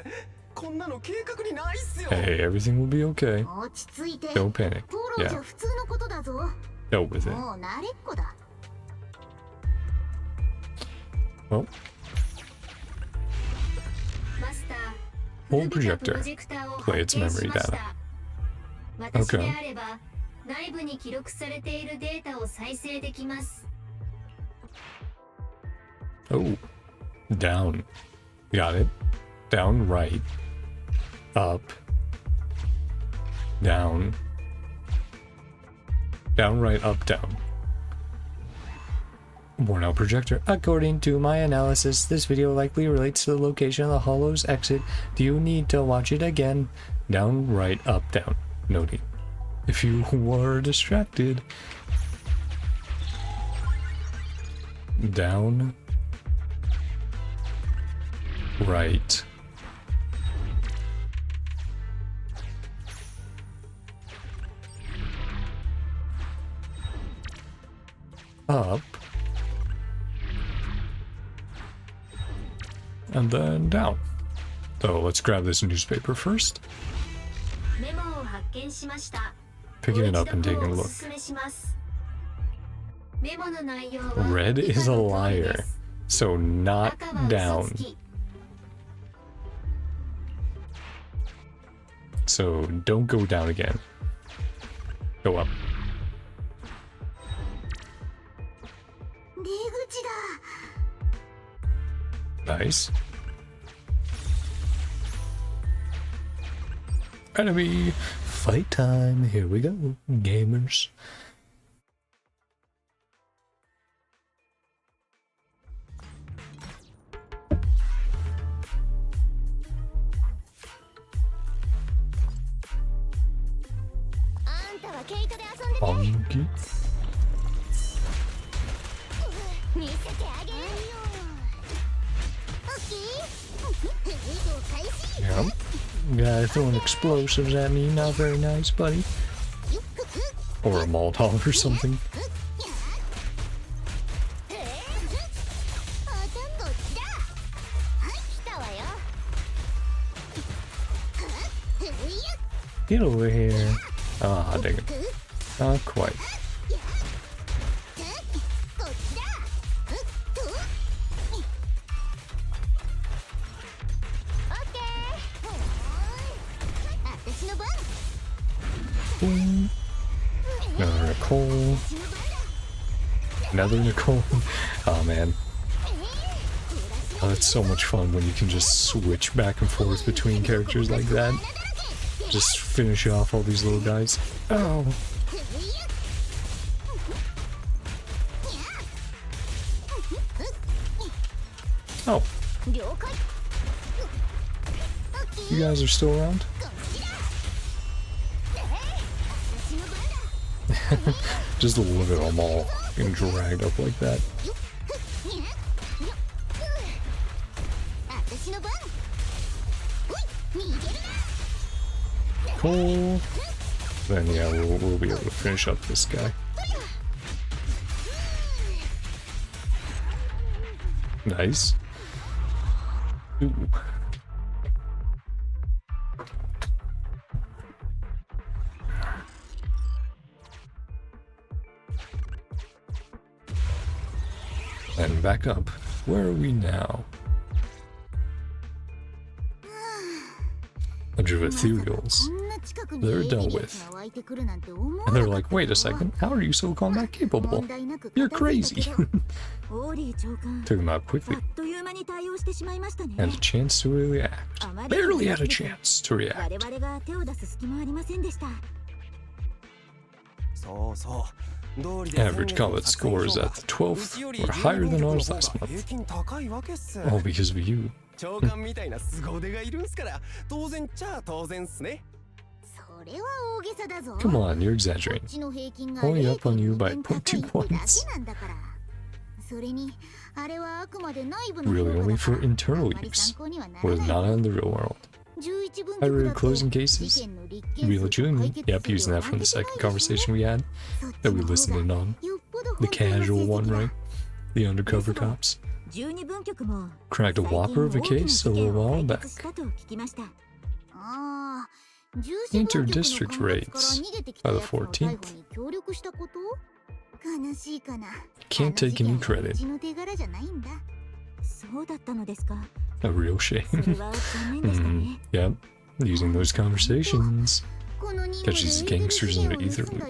こんなの計画にないっすよ。 Hey, everything will be okay. 落ち着いて。 Don't panic. フォローじゃ Yeah, 普通のことだぞ。 dealt with it. もう慣れっこだ。 Well, マスター、 Hold 古びた projector. プロジェクターを Play 発 its 見 memory しまし data. た。私 Okay. であれば内部に記録されているデータを再生できます。 Oh, down. Got it. Down, right. Up. Down. Down, right, up, down. Worn out projector. According to my analysis, this video likely relates to the location of the Hollow's exit. Do you need to watch it again? Down, right, up, down. Noting. If you were distracted. Down. Right. Up. And then down. So let's grab this newspaper first. メモを発見しました。 Picking it up and taking a お look. すすめします。メモの内容は Red 以 is 下 a の通りで liar. す。 So not 赤は嘘 down. つき。 So don't go down again. Go up. 出口だ。 Nice. Enemy. Fight time. Here we go, gamers. Bonky. 見せてあげるよ。オッケー。営業開始。 Yep. Guy throwing explosives at me. Not very nice, buddy. Or a Molotov or something. こっちだ。はい来たわよ。 Get over here. Ah, dang it. Not quite. こっちだ。オッケー。私の番。 Boom. Another Nicole. Another Nicole. Oh man. Oh, it's so much fun when you can just switch back and forth between characters like that. Just finish off all these little guys. Oh. Oh, 了解。 you guys are still around? こっちだ。私の番だ。 Just look at them all getting dragged up like that. 私の番。おい、逃げるな。 Cool. Then yeah, we'll be able to finish up this guy. Nice. Ooh. And back up. Where are we now? Bunch of ethereals. They're dealt with. And they're like, wait a second, how are you so combat capable? You're crazy. Took them out quickly. And a chance to react. Barely had a chance to react. そうそう道理で Average combat scores at the 12th were higher than ours last 平 month. 均高いわけっす All because of you. 長官みたいな凄腕がいるんすから当然っちゃ当然っすね それは大げさだぞ。 Come on, you're こ exaggerating. っちの平均が Only up on you by 0.2 0.2 高いだ points. けなんだから。それにあれはあくまで内部の Really 評価 only だ for から internal あんまり use. 参考にはなら Was ない not in the real world. 11分 I 局 read だと closing 事 cases. 件の立件 Real 数と June. 解決 Yep, 数 using 量 that from the 上げて second ないでしょ conversation we had そっち that we の方 listened が in on. よっぽど The 本当の成 casual 績 one, だ right? The undercover cops. 12分局も Cracked a 最近 whopper of a 大きな case 事 a 件 little を while 解 back. 決したと聞きました。ああ、重視分局の Inter-district 管轄から raids 逃げてきた by や the つの逮 14th. 捕に協力したこと悲しいかな。 Can't take any あの事件は credit. うちの手柄じゃないんだ。そうだったのですか。 A real それ shame. は残念でしたね。 Yep, using those conversations. these gangsters in the ether loop.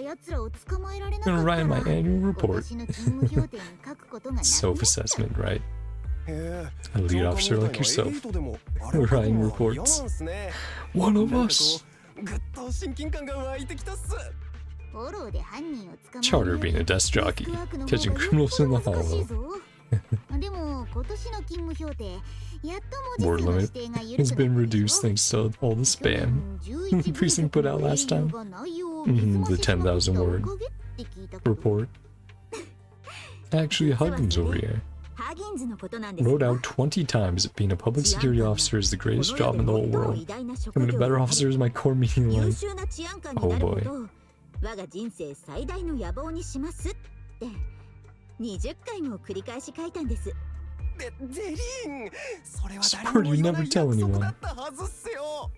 Gonna write my annual report. Self-assessment, right? A lead officer like yourself. Writing reports. One of us. Charter being a desk jockey, catching criminals in the hollow. Word limit has been reduced thanks to all the spam Precinct put out last time. The 10,000 word report. Actually, Huggins over here wrote out 20 times that being a public security officer is the greatest job in the whole world. Becoming a better officer is my core meaning in life. Oh boy. 20回も繰り返し書いたんです。ゼリン、それは Smart, you never tell anyone. だったはずっすよ。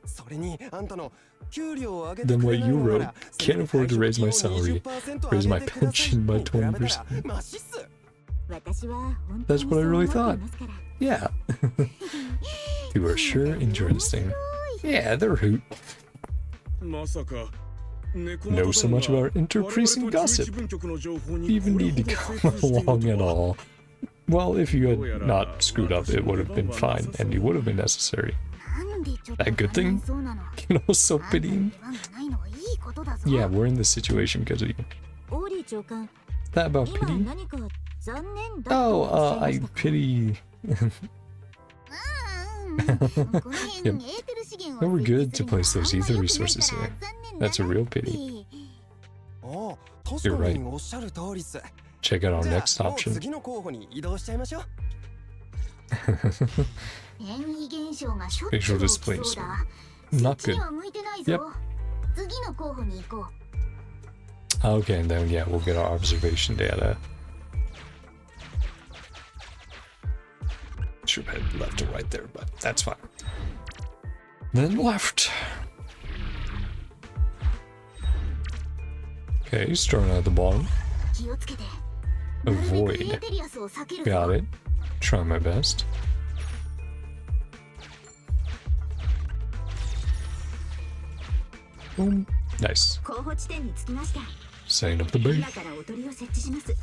それにあんたの給料を上げて Then く what れない you のな wrote, ら can't afford to raise my salary, raise my pension by 20%. マシっす。 私は本 That's 当 what に I そう really 思ってい thought. ますから。 Yeah. You are sure interesting. Yeah, they're a hoot. まさか Know so much about inter-precinct gossip. Even need to come along at all. Well, if you had not screwed up, it would have been fine, and it would have been necessary. That good thing? You know, so pitying. Yeah, we're in this situation because of you. オーリー長官、 That about 今 pity? 何か残念だと Oh, おっしゃいま I したか？ pity. Yep. No, we're good to place those ether resources here. That's a real pity. ああ、確 You're か right. におっしゃる通りっす。 Check out our じゃあ next もう option. 次の候補に移動しちゃいましょう。 Facial displays. Not good. Yep. Okay, and then yeah, we'll get our observation data. Should have head left or right there, but that's fine. Then left. Okay, starting at the bottom. Avoid. Got it. Try my best. Boom. Nice. 候補地点に着きました。 Setting up the bait. 今からおとりを設置します。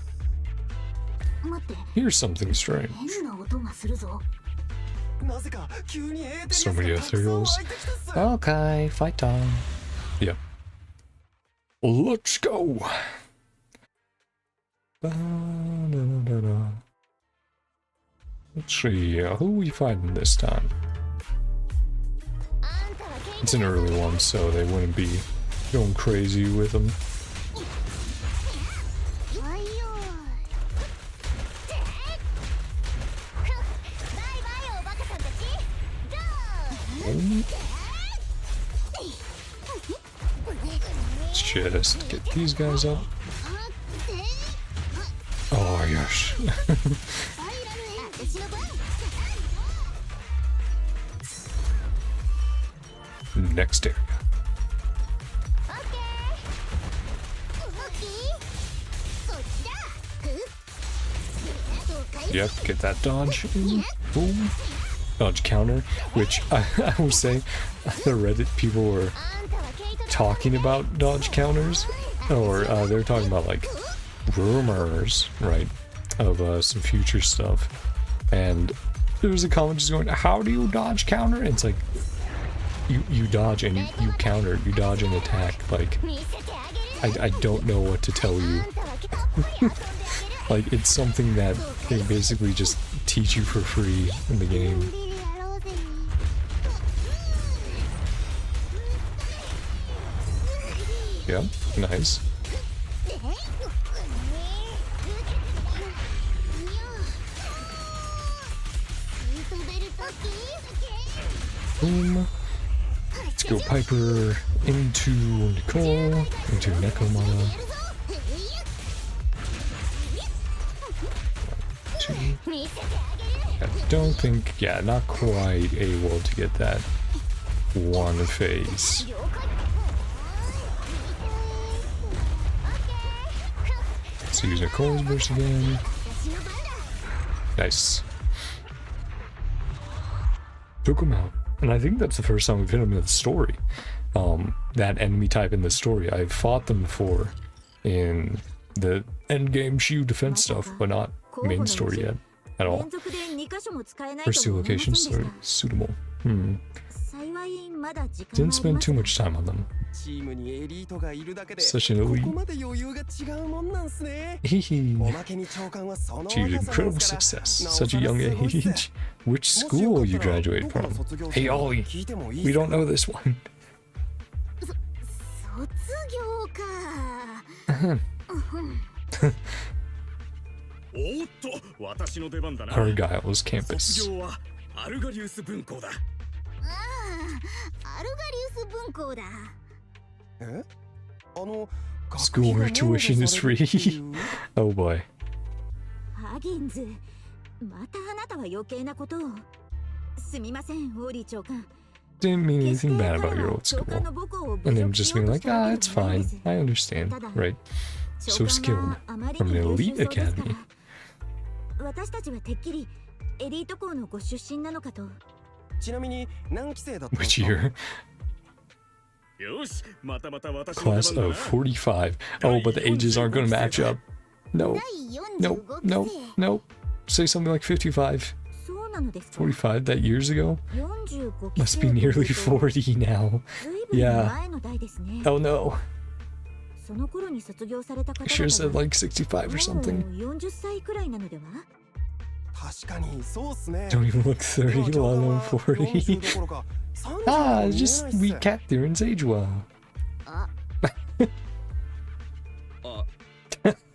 Here's something strange. なぜか急にエーテリアス So many がたくさん ethereals. 湧いてきたっす。 Okay, fight time. Yep. Let's go. Ba-da-da-da-da. Let's see, who are we fighting this time? It's an early one, so they wouldn't be going crazy with them. Let's just get these guys up. Oh gosh. Next area. Yep, get that dodge in. Boom. Dodge counter, which I will say, the Reddit people were talking about dodge counters, or they're talking about like rumors, right, of some future stuff, and there was a comment just going, how do you dodge counter? And it's like, you dodge and you counter, you dodge and attack. Like, I don't know what to tell you. Like, it's something that they basically just teach you for free in the game. Yep, nice. Boom. Let's go Piper into Nicole, into Nekomata. I don't think, yeah, not quite able to get that one phase. Let's use Nicole's burst again. Nice. Took him out. And I think that's the first time we've hit him in the story. that enemy type in the story. I've fought them before in the endgame shield defense stuff, but not main story yet at all. First two locations are suitable. Didn't spend too much time on them. Such an elite. Achieved incredible success. Such a young age. Which school you graduated from? Hey Ollie, we don't know this one. Argyle's campus. School where tuition is free. Oh boy. Didn't mean anything bad about your old school. And then just being like, ah, it's fine. I understand, right? So skilled. From an elite academy. Which year? Class of 45. Oh, but the ages aren't going to match up. No. No. No. No. Say something like 55. 45 that years ago? Must be nearly 40 now. Yeah. Oh no. I sure said like 65 or something. Don't even look 30, let alone 40. Ah, just we cat theorems age well.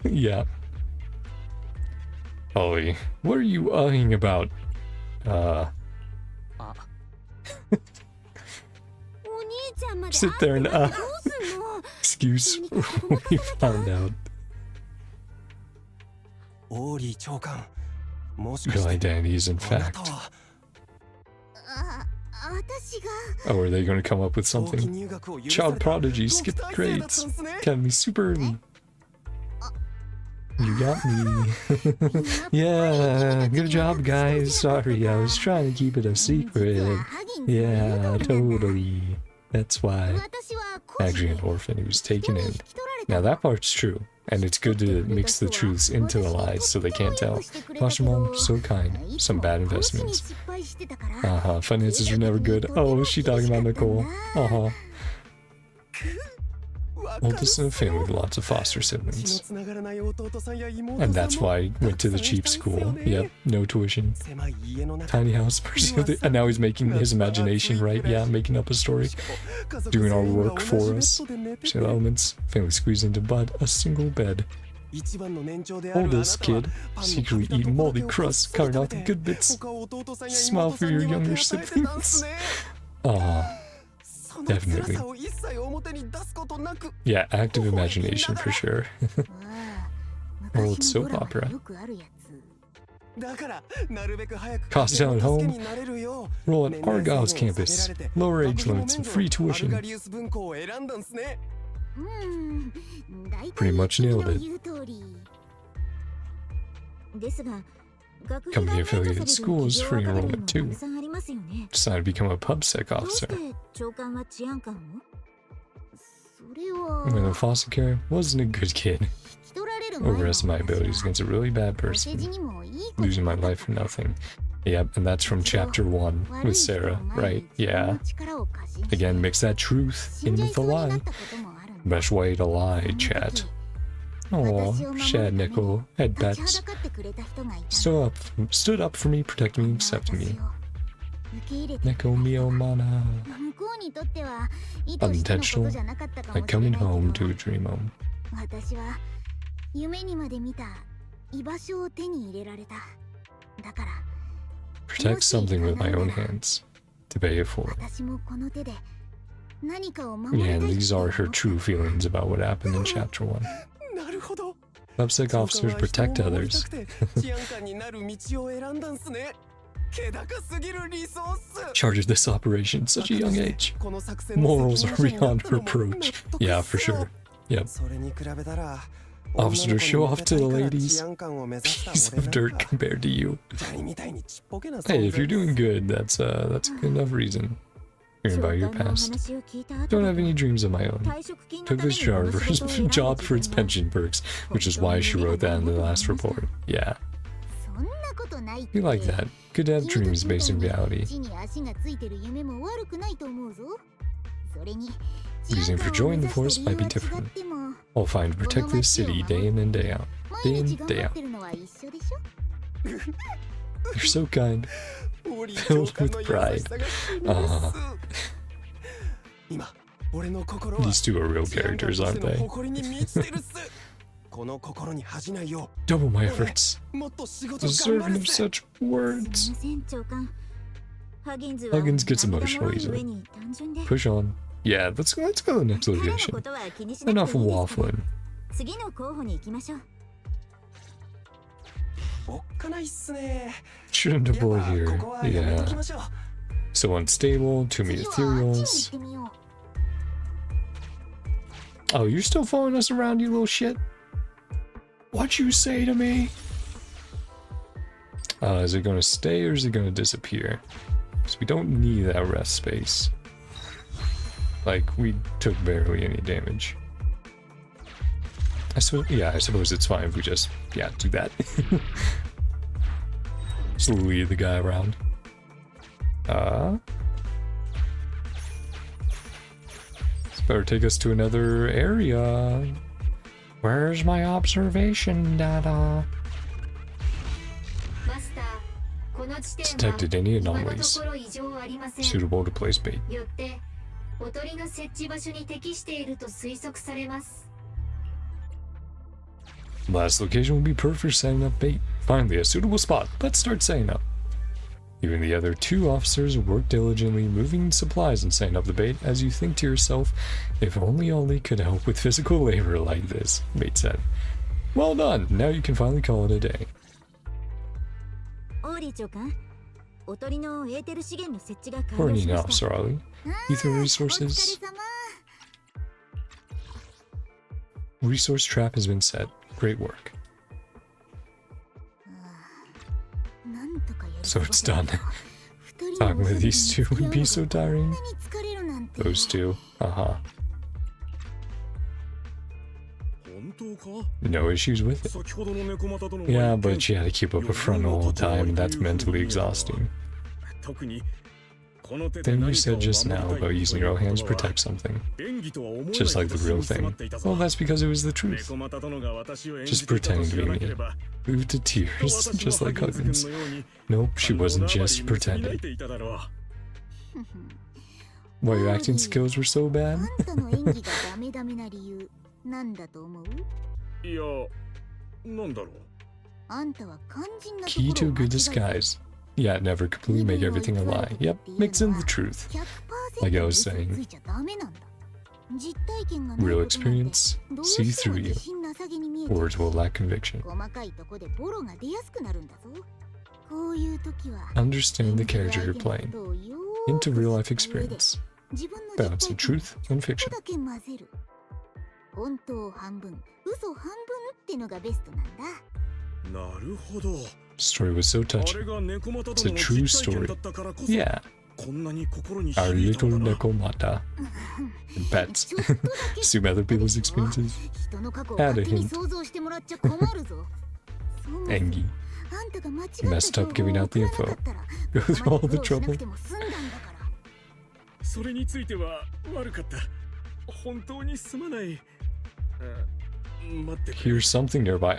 Yeah. Ollie, what are you uhing about? Sit there and excuse we found out. Real identity is in fact. Oh, are they going to come up with something? Child prodigy, skipped grades. Academy super early. You got me. Yeah, good job, guys. Sorry, I was trying to keep it a secret. Yeah, totally. That's why. Actually, an orphan who was taken in. Now that part's true, and it's good to mix the truths into the lies so they can't tell. Foster mom, so kind. Some bad investments. Finances were never good. Oh, is she talking about Nicole? Oldest in a family with lots of foster siblings. And that's why I went to the cheap school. Yep, no tuition. Tiny house, and now he's making his imagination, right? Yeah, making up a story. Doing our work for us. Share elements. Family squeezed into bud. A single bed. Oldest kid. Secretly eat moldy crusts, carving out the good bits. Smile for your younger siblings. Aw. Definitely. Yeah, active imagination for sure. Old soap opera. Cost down home. Roll at Argyle's campus. Lower age limits and free tuition. Pretty much nailed it. Company affiliated schools free enrollment too. Decided to become a PubSec officer. When in foster care, wasn't a good kid. Overestimated my abilities against a really bad person. Losing my life for nothing. Yep, and that's from chapter 1 with Sarah, right? Yeah. Again, mix that truth in with the lie. Best way to lie, chat. Aw, Shad Nickel, head pets. Stood up for me, protecting me, accepting me. Neko mio mana. Unintentional, like coming home to a dream home. Protect something with my own hands, to pay it forward. Yeah, and these are her true feelings about what happened in chapter 1. PubSec officers protect others. Charge of this operation, such a young age. Morals are beyond reproach. Yeah, for sure. Yep. Officers show off to the ladies. Piece of dirt compared to you. Hey, if you're doing good, that's a good enough reason. hearing about your past. Don't have any dreams of my own. Took this job for its pension perks, which is why she wrote that in the last report. Yeah. You like that. Good to have dreams based in reality. Reason for joining the force might be different. I'll find and protect this city day in and day out. Day in, day out. You're so kind. Filled with pride. These two are real characters, aren't they? Double my efforts. Deserving of such words. Huggins gets emotional easily. Push on. Yeah, let's go to the next location. Enough waffling. Shouldn't deploy here. Yeah. So unstable, too many ethereals. Oh, you're still following us around, you little shit? What'd you say to me? Is it gonna stay or is it gonna disappear? Because we don't need that rest space. Like, we took barely any damage. I suppose it's fine if we just, do that. Just lead the guy around. This better take us to another area. Where's my observation data? Detected any anomalies suitable to place bait. Last location will be perfect for setting up bait. Finally, a suitable spot. Let's start setting up. Even the other two officers work diligently, moving supplies and setting up the bait, as you think to yourself, if only Ollie could help with physical labor like this, Mate said. Well done, now you can finally call it a day. Morning, Officer Ollie. Ether resources. Resource trap has been set. Great work. So it's done. Talking with these two would be so tiring. Those two, No issues with it. Yeah, but she had to keep up a front all the time, and that's mentally exhausting. Thing you said just now about using your own hands to protect something. Just like the real thing. Well, that's because it was the truth. Just pretending to be me. Moved to tears, just like Huggins. Nope, she wasn't just pretending. Why, your acting skills were so bad? Key to a good disguise. Yeah, never completely make everything a lie. Yep, mix in the truth. Like I was saying. Real experience, see through you. Words will lack conviction. Understand the character you're playing. Into real life experience. Balancing truth and fiction. Story was so touching. It's a true story. Yeah. Our little Nekomata. And pets. Assume other people's experiences. Add a hint. Engie. You messed up giving out the info. Go through all the trouble. Here's something nearby.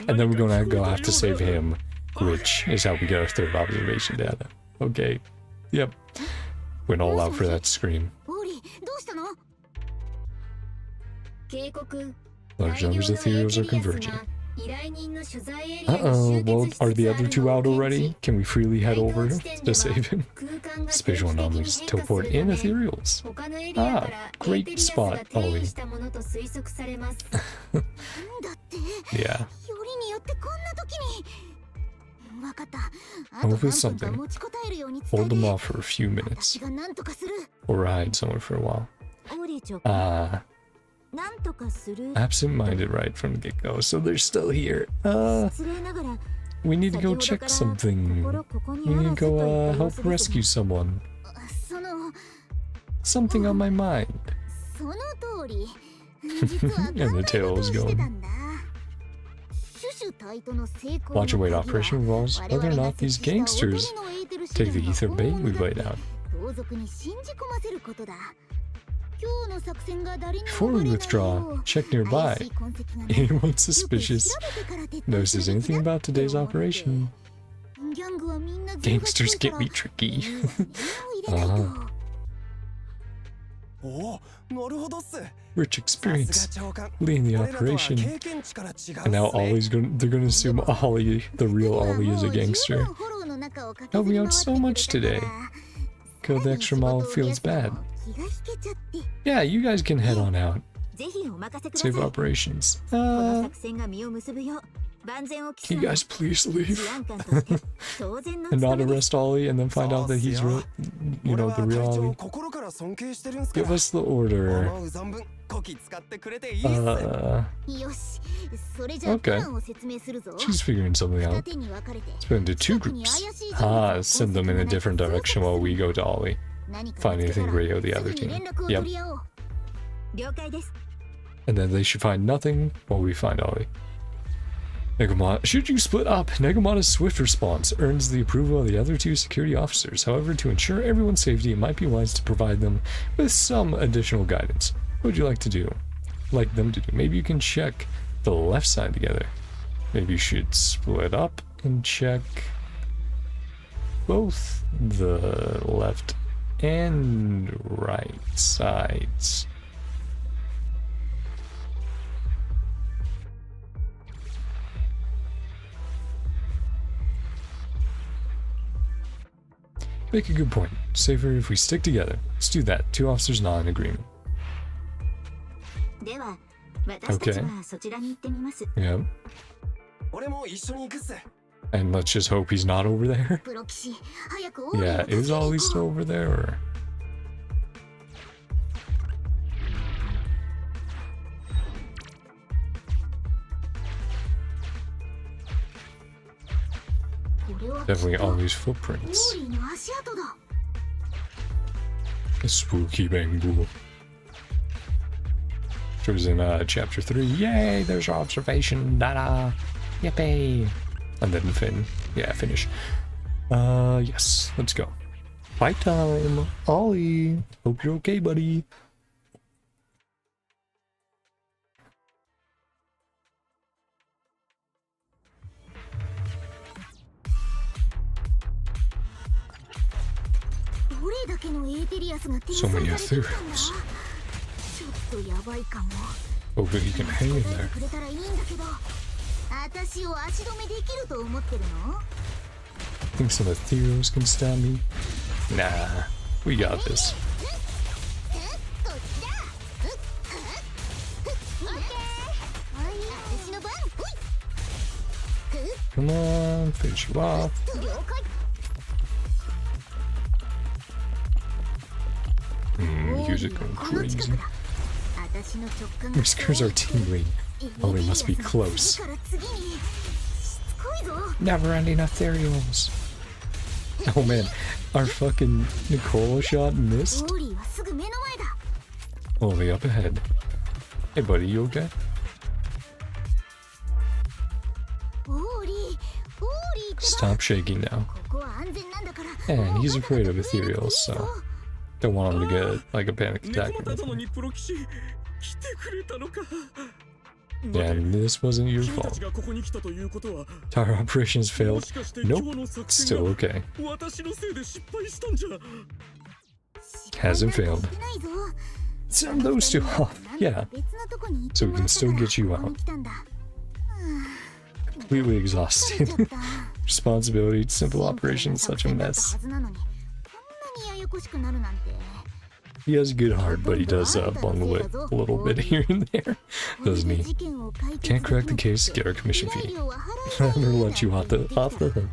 And then we're gonna go have to save him, which is how we get our third observation data. Okay. Yep. Went all out for that scream. Large numbers of ethereals are converging. Uh-oh, well, are the other two out already? Can we freely head over to save him? Spatial anomalies teleport in ethereals. Great spot, Ollie. Yeah. Come up with something. Hold them off for a few minutes. Or hide somewhere for a while. Absent-minded right from the get-go, so they're still here. We need to go check something. We need to go help rescue someone. something on my mind. その通り。実は考 And the え事 tail を is して going. たんだ。シュシュ隊との成功 Watch の and wait 鍵は operation involves 我 whether 々 or が not these 設置した gangsters 踊りのエーテル試 take 練 the が ether 本 bait 物 we だっ laid て out. 同族に信じ込ませることだ。今日の作戦が誰にも Before バ we レないよ withdraw, う check 怪 nearby. しい痕跡がない。 Anyone よく suspicious 調べてから撤退 notices するべき anything だ about って today's 思って。 operation. ギャングはみんな Gangsters get me tricky. おお、なるほどっす。 Rich さすが experience 長官。 leading the 俺らとは operation. 経験値から違うっすね。 And now Ollie's they're gonna assume Ollie, the real Ollie, is a gangster. Helped me out so much today. Go the extra mile feels bad. Yeah, you guys can head on out. ぜひお任せください。 Save operations. この作戦が実を結ぶよう万全を期す Can you guys please leave 治安官として当然の and not 務めです arrest Ollie and then find out that he's real, you 俺 know, は the 隊 real 長を Ollie? 心から尊敬してるんすか Give ら。 us the order. 思う存分こき使ってくれていいっす。 Okay. よし、それじゃあプランを説明するぞ。 She's figuring something 二 out. 手に分かれて Split into two 近くに groups. 怪しい人物の Ah, send them in a different direction while we go to Ollie. 何か Find 見つけ anything たら radio the す other ぐに team. 連絡を Yep. 取り合おう。了解です And then they should find nothing while we find Ollie. Nekomata, should you split up? Nekomata's swift response earns the approval of the other two security officers. However, to ensure everyone's safety, it might be wise to provide them with some additional guidance. What would you like to do? Like them to do? Maybe you can check the left side together. Maybe you should split up and check both the left and right sides. Make a good point. Safer if we stick together. Let's do that. Two officers not in agreement. では私たちはそちらに行ってみます Yep. 俺も一緒に行くっす。 And let's just hope he's not over there. プロ騎士、早くオーリー Yeah, を助けに is 行こう Ollie still over there? Or... Definitely Ollie's オ footprints. ーリーの足跡だ。 A spooky bangbool. Which was in chapter 3. Yay, there's our observation. Da-da. Yippee. And then finish. Yes, let's go. Fight time. Ollie. Hope you're okay, buddy. So many ethereals. ちょっとやばいかも。 Hopefully he can hang in there. くれたらいいんだけど、私を足止めできると思ってるの？ Think some ethereals can stab me? Nah, we got this. Come on, finish you off. Music going crazy. Whiskers are tingling. Oh, they must be close. Never-ending ethereals. Oh man, our fucking Nicole shot missed. Only up ahead. Hey buddy, you okay? Stop shaking now. And he's afraid of ethereals, so don't want him to get like a panic attack or anything. Yeah, and this wasn't your fault. Tower operations failed. Nope, it's still okay. Hasn't failed. Send those two off, yeah. So we can still get you out. Completely exhausted. Responsibility, simple operations, such a mess. He has a good heart, but he does bungle it a little bit here and there, doesn't he? Can't crack the case, get our commission fee. Never let you off the hook.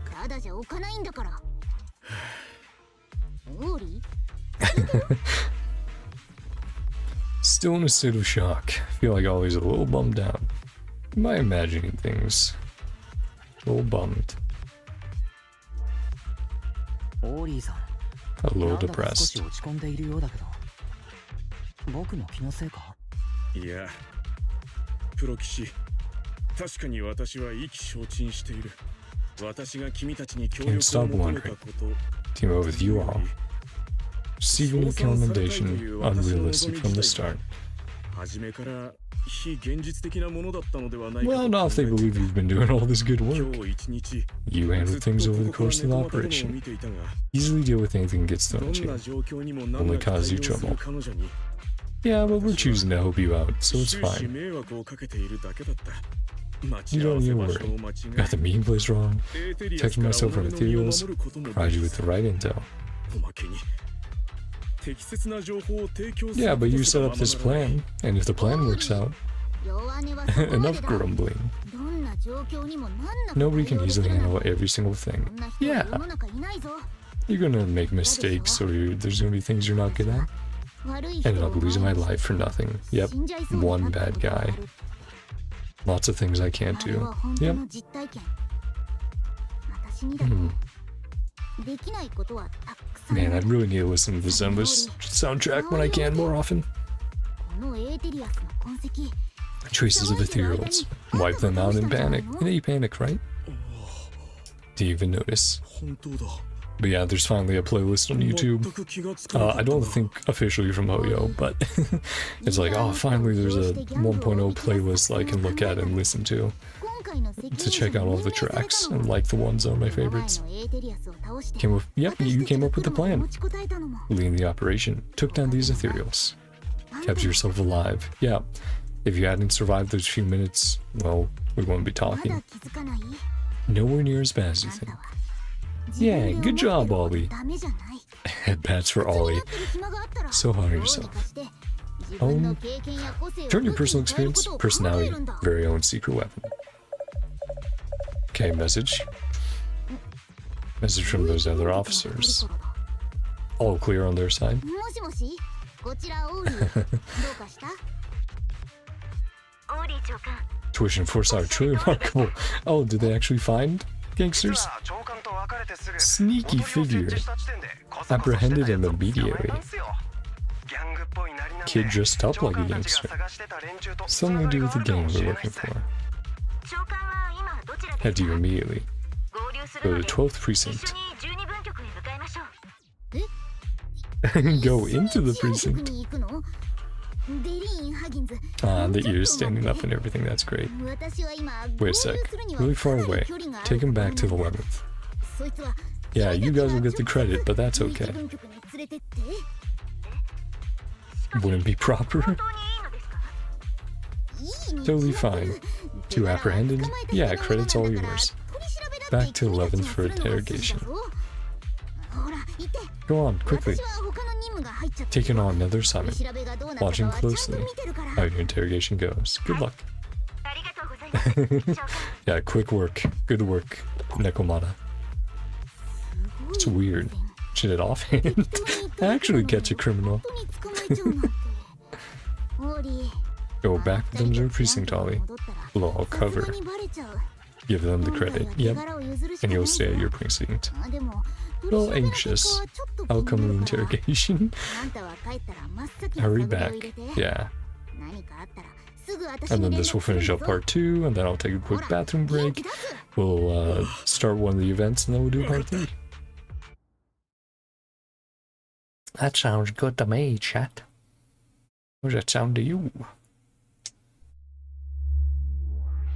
Still in a state of shock. Feel like Ollie's a little bummed out. Am I imagining things? A little bummed. A little depressed. 僕の気のせいか？いや、プロ騎士、確かに私は意気消沈している。私が君たちに協力を求めたこと、 Team up with you all. Receiving a commendation, unrealistic from the start. 初めから非現実的なものだったのではないか。 Well, not if they believe you've been doing all this good 今 work. 日一日 You handle things over the course of the ずっとここから operation. 見ていたが、 Easily deal with anything that gets ど thrown at んな you. 状況にも Only cause you 対応する trouble. 彼女に Yeah, but we're choosing to help you out, so it's 終始 fine. 迷惑をかけているだけだった。 You don't even worry. Got the meeting place wrong, protecting myself from ethereals, provide you with the right intel. Yeah, but you set up this plan, and if the plan works out, enough grumbling. Nobody can easily handle every single thing. Yeah, you're gonna make mistakes, or there's gonna be things you're not good at. Ended up losing my life for nothing. Yep, one bad guy. Lots of things I can't do. Yep. Man, I really need to listen to the Zenless soundtrack when I can more often. Traces of ethereals. Wipe them out in panic. You know you panic, right? Didn't even notice. But yeah, there's finally a playlist on YouTube. I don't think officially from Hoyo, but it's like, oh, finally there's a 1.0 playlist that I can look at and listen to check out all the tracks and like the ones that are my favorites. Yep, you came up with the plan. Leading the operation, took down these ethereals, kept yourself alive. Yeah, if you hadn't survived those few minutes, well, we wouldn't be talking. Nowhere near as bad as you think. Yeah, good job, Ollie. Headbats for Ollie. So hard on yourself. Turn your personal experience, personality, very own secret weapon. Okay, message. Message from those other officers. All clear on their side. Tuition force are truly remarkable. Oh, did they actually find gangsters? Sneaky figure. Apprehended him immediately. Kid dressed up like a gangster. Something to do with the gang we're looking for. Head to you immediately. Go to 12th precinct. Go into the precinct. Ah, the ears standing up and everything, that's great. Wait a sec. Really far away. Take him back to the 11th. Yeah, you guys will get the credit, but that's okay. Wouldn't be proper? Totally fine. Too apprehended? Yeah, credit's all yours. Back to 11th for interrogation. Go on, quickly. Taking on another assignment. Watching closely how your interrogation goes. Good luck. Yeah, quick work. Good work, Nekomata. It's weird. Should it offhand? Actually catch a criminal. Go back with them to the precinct, Ollie. We'll all cover. Give them the credit. Yep. And you'll stay at your precinct. A little anxious. Outcome of the interrogation. Hurry back. Yeah. And then this will finish up part 2, and then I'll take a quick bathroom break. We'll start one of the events, and then we'll do part 3. That sounds good to me, chat. How does that sound to you?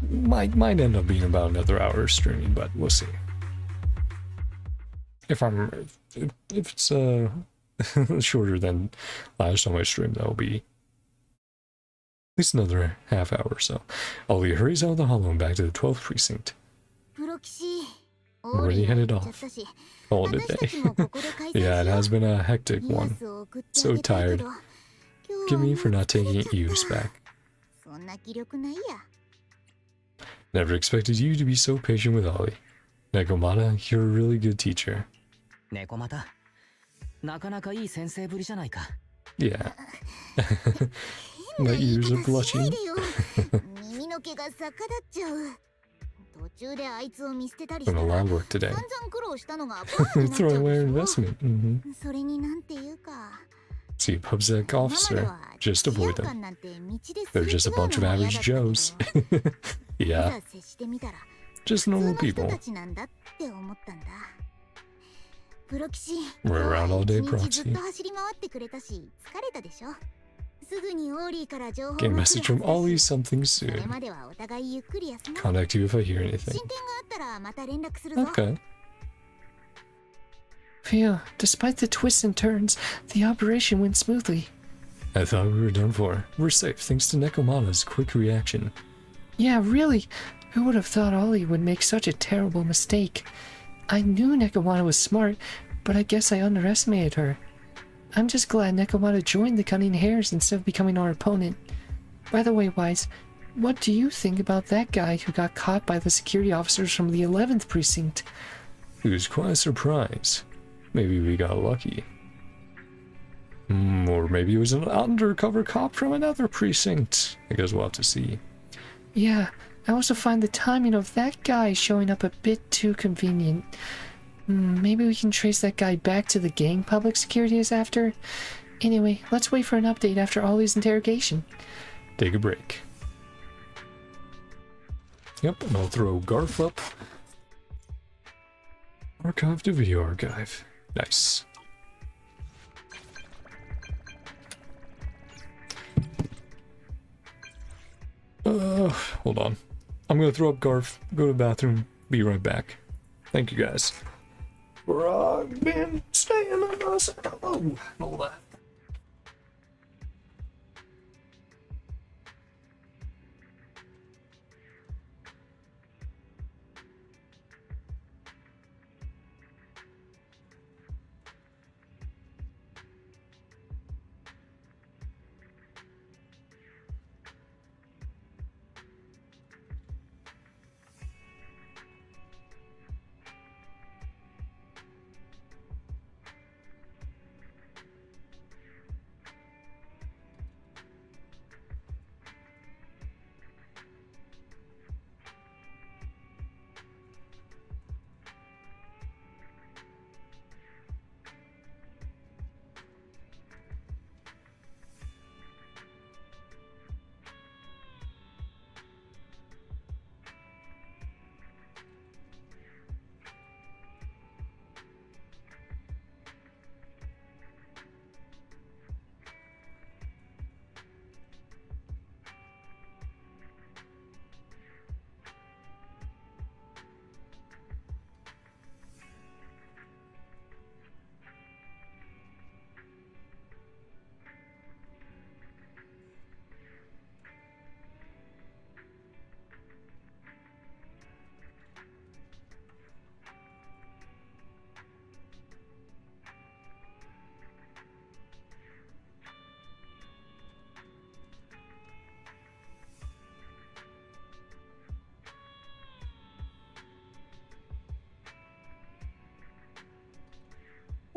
Might end up being about another hour of streaming, but we'll see. If it's shorter than last time I streamed, that'll be at least another half hour or so. Ollie hurries out of the hollow and back to the 12th precinct. Already headed off. Call it a day. Yeah, it has been a hectic one. So tired. Forgive me for not taking Eves back. Never expected you to be so patient with Ollie. Nekomata, you're a really good teacher. Nekomata, なかなかいい先生ぶりじゃないか。Yeah. My ears are blushing. Done a lot of work today. Throwing away our investment. See a PubSec officer, just avoid them. They're just a bunch of average Joes. Yeah, just normal people. We're around all day, Proxy. Get a message from Ollie, something soon. Contact you if I hear anything. Okay. Phew, despite the twists and turns, the operation went smoothly. I thought we were done for. We're safe thanks to Nekomata's quick reaction. Yeah, really. Who would have thought Ollie would make such a terrible mistake? I knew Nekomata was smart, but I guess I underestimated her. I'm just glad Nekomata joined the Cunning Hares instead of becoming our opponent. By the way, Wise, what do you think about that guy who got caught by the security officers from the 11th precinct? It was quite a surprise. Maybe we got lucky. Or maybe it was an undercover cop from another precinct. I guess we'll have to see. Yeah, I also find the timing of that guy showing up a bit too convenient. Maybe we can trace that guy back to the gang public security is after. Anyway, let's wait for an update after Ollie's interrogation. Take a break. Yep, and I'll throw Garf up. Archive to video archive. Nice. Hold on. I'm gonna throw up Garf, go to the bathroom, be right back. Thank you guys. For been staying with us. Hello, and all that.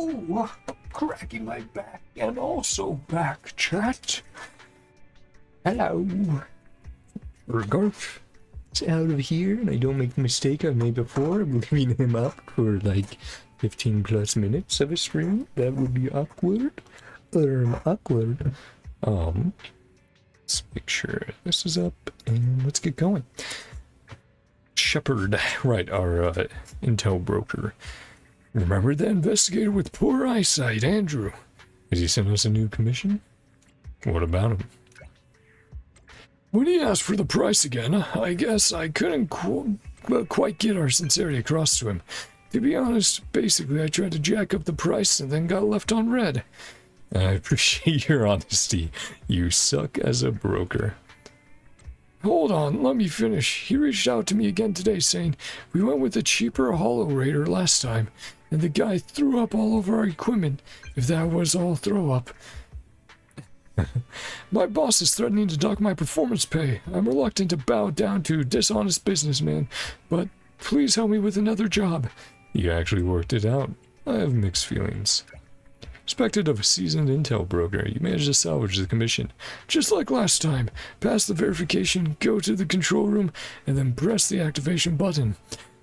Oh, cracking my back and also back, chat. Hello. Garf is out of here and I don't make the mistake I made before of leaving him up for like 15 plus minutes of a stream. That would be awkward. Awkward. Let's make sure this is up and let's get going. Shepard, right, our intel broker. Remember that investigator with poor eyesight, Andrew? Has he sent us a new commission? What about him? When he asked for the price again, I guess I couldn't quite get our sincerity across to him. To be honest, basically I tried to jack up the price and then got left on red. I appreciate your honesty. You suck as a broker. Hold on, let me finish. He reached out to me again today saying, we went with a cheaper Hollow Raider last time, and the guy threw up all over our equipment, if that was all throw up. My boss is threatening to dock my performance pay. I'm reluctant to bow down to a dishonest businessman, but please help me with another job. You actually worked it out. I have mixed feelings. Expected of a seasoned intel broker, you managed to salvage the commission. Just like last time, pass the verification, go to the control room, and then press the activation button.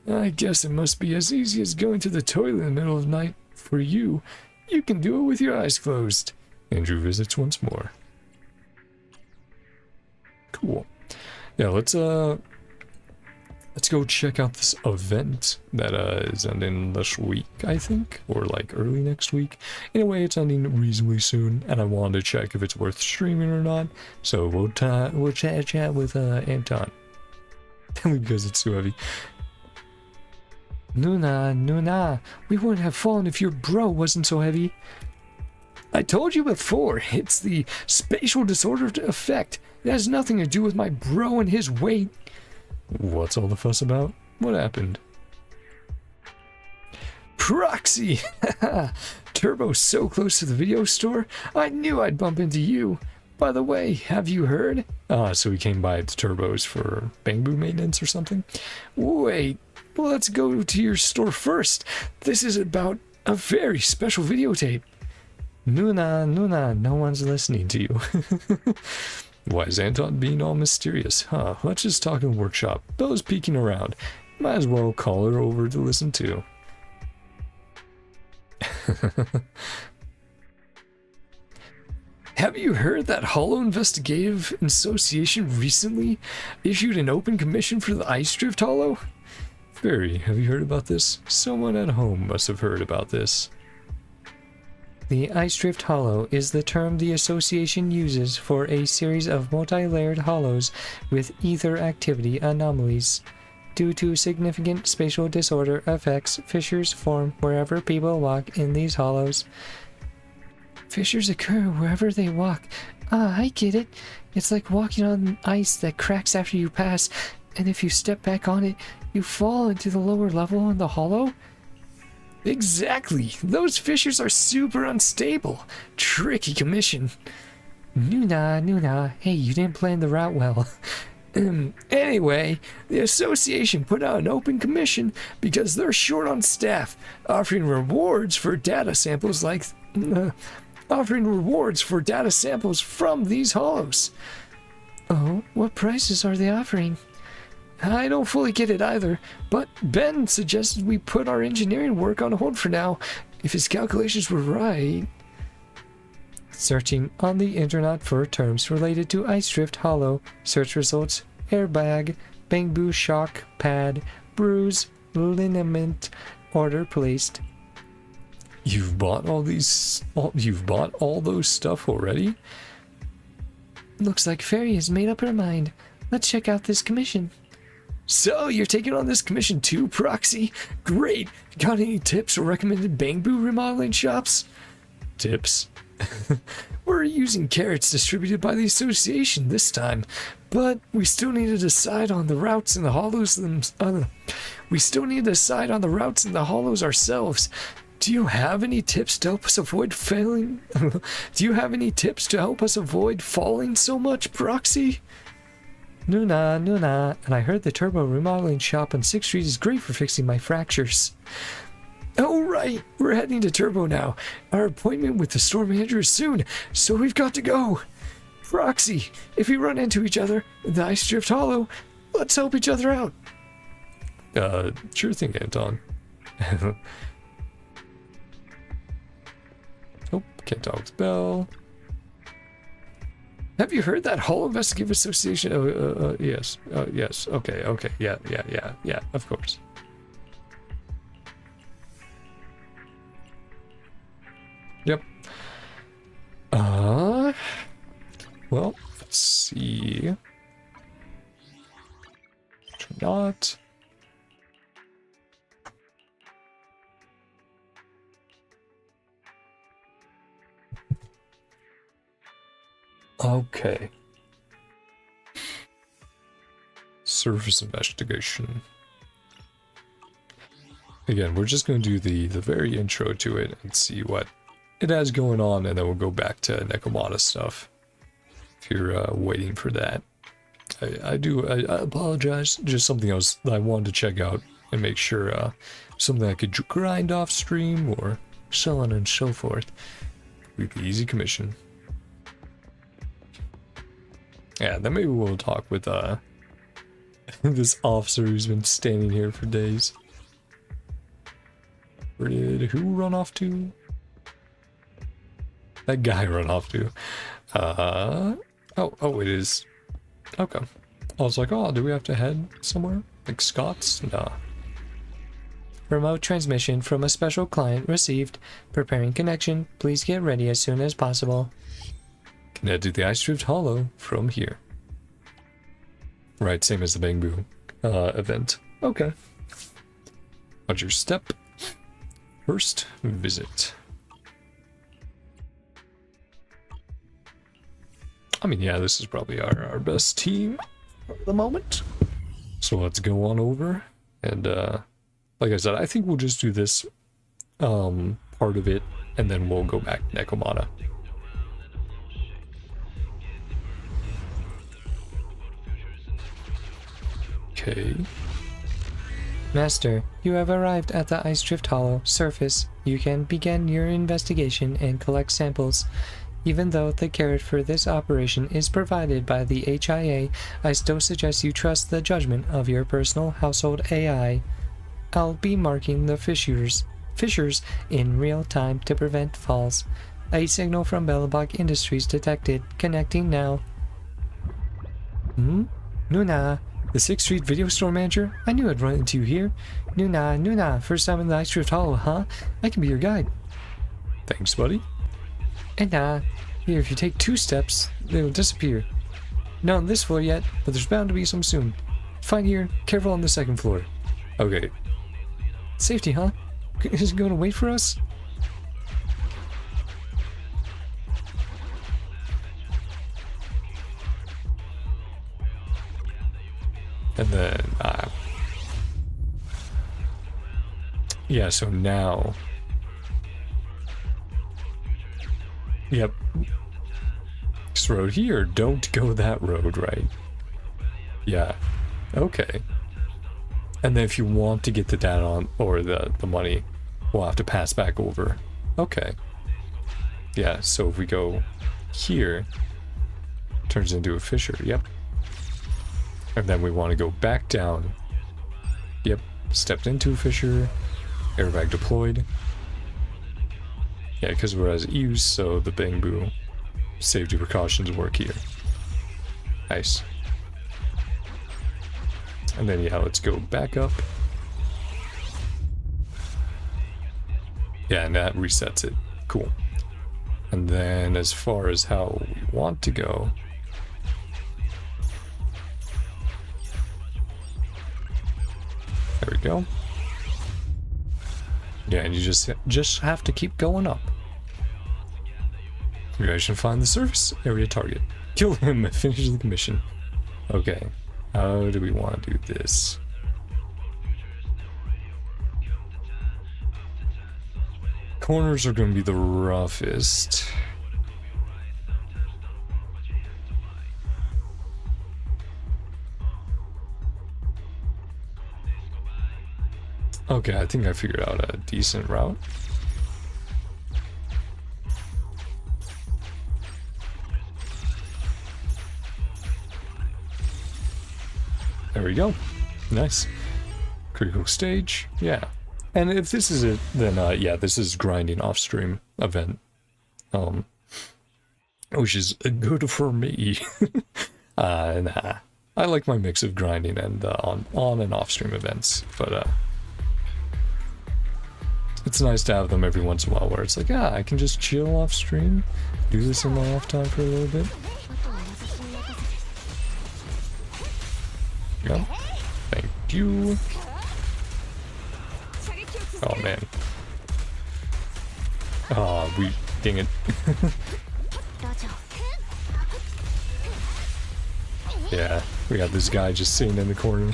I guess it must be as easy as going to the toilet in the middle of the night. For you, you can do it with your eyes closed. Andrew visits once more. Cool. Yeah, let's go check out this event that is ending this week, I think, or like early next week. Anyway, it's ending reasonably soon, and I wanted to check if it's worth streaming or not. So we'll chat with Anton. Because it's too heavy. Nuna, we wouldn't have fallen if your bro wasn't so heavy. I told you before, it's the spatial disorder effect. It has nothing to do with my bro and his weight. What's all the fuss about? What happened? Proxy! Turbo's so close to the video store, I knew I'd bump into you. By the way, have you heard? So he came by to Turbo's for Bamboo maintenance or something? Wait, let's go to your store first. This is about a very special videotape. Nuna, no one's listening to you. Why is Anton being all mysterious? Let's just talk in the workshop. Bella's peeking around. Might as well call her over to listen to. Have you heard that Hollow Investigative Association recently issued an open commission for the Ice Drift Hollow? Fairy, have you heard about this? Someone at home must have heard about this. The Ice Drift Hollow is the term the association uses for a series of multi-layered hollows with ether activity anomalies. Due to significant spatial disorder effects, fissures form wherever people walk in these hollows. Fissures occur wherever they walk. I get it. It's like walking on ice that cracks after you pass, and if you step back on it, you fall into the lower level in the hollow? Exactly. Those fissures are super unstable. Tricky commission. Nuna. Hey, you didn't plan the route well. Anyway, the association put out an open commission because they're short on staff, offering rewards for data samples from these hollows. Oh, what prices are they offering? I don't fully get it either, but Ben suggested we put our engineering work on hold for now, if his calculations were right. Searching on the internet for terms related to Ice Drift Hollow, search results, airbag, bamboo shock pad, bruise, liniment, order placed. You've bought all those stuff already? Looks like Fairy has made up her mind. Let's check out this commission. So, you're taking on this commission too, Proxy? Great! Got any tips or recommended bamboo remodeling shops? Tips? We're using carrots distributed by the association this time, but we still need to decide on the routes in the hollows ourselves. Do you have any tips to help us avoid failing? Do you have any tips to help us avoid falling so much, Proxy? Nuna, and I heard the Turbo remodeling shop on 6th Street is great for fixing my fractures. Oh right, we're heading to Turbo now. Our appointment with the store manager is soon, so we've got to go. Proxy, if we run into each other in the Ice Drift Hollow, let's help each other out. Sure thing, Anton. Oh, can't talk with Belle. Have you heard that Hollow Investigative Association? Yes. Yes. Okay. Yeah, of course. Yep. Well, let's see. Not. Okay. Surface investigation. Again, we're just going to do the very intro to it and see what it has going on, and then we'll go back to Nekomata stuff. If you're waiting for that. I apologize. Just something else that I wanted to check out and make sure something I could grind off stream or so on and so forth. With the easy commission. Yeah, then maybe we'll talk with this officer who's been standing here for days. Where did who run off to? that guy run off to? Oh, it is. Okay. I was like, oh, do we have to head somewhere? Like Scott's? Nah. Remote transmission from a special client received. Preparing connection. Please get ready as soon as possible. Can head to the Ice Drift Hollow from here. Right, same as the Bangbu event. Okay. What's your step? First visit. I mean, yeah, this is probably our best team at the moment. So let's go on over. And like I said, I think we'll just do this part of it, and then we'll go back to Nekomata. Okay. Master, you have arrived at the Ice Drift Hollow surface. You can begin your investigation and collect samples. Even though the carrot for this operation is provided by the HIA, I still suggest you trust the judgment of your personal household AI. I'll be marking the fissures in real time to prevent falls. A signal from Bellabog Industries detected. Connecting now. Nuna, the 6th Street video store manager? I knew I'd run into you here. Nuna, first time in the Ice Drift Hollow, huh? I can be your guide. Thanks, buddy. And here, if you take 2 steps, they will disappear. Not on this floor yet, but there's bound to be some soon. Fine here, careful on the 2nd floor. Okay. Safety, huh? Is it going to wait for us? And then, yeah, so now, yep, this road here, don't go that road, right? Yeah, okay. And then if you want to get the data on, or the money, we'll have to pass back over. Okay. Yeah, so if we go here, turns into a fissure, yep. And then we want to go back down. Yep, stepped into a fissure, airbag deployed. Yeah, because we're as use, so the Bangbu safety precautions work here. Nice. And then, yeah, let's go back up. Yeah, and that resets it. Cool. And then as far as how we want to go, there we go. Yeah, and you just have to keep going up. You guys should find the surface area target. Kill him and finish the mission. Okay, how do we want to do this? Corners are going to be the roughest. Okay, I think I figured out a decent route. There we go. Nice. Critical stage. Yeah. And if this is it, then yeah, this is grinding off stream event. Which is good for me. Nah. I like my mix of grinding and on and off stream events, but it's nice to have them every once in a while where it's like, I can just chill off stream, do this in my off time for a little bit. Yeah. Thank you. Oh man. Oh, dang it. Yeah, we got this guy just sitting in the corner.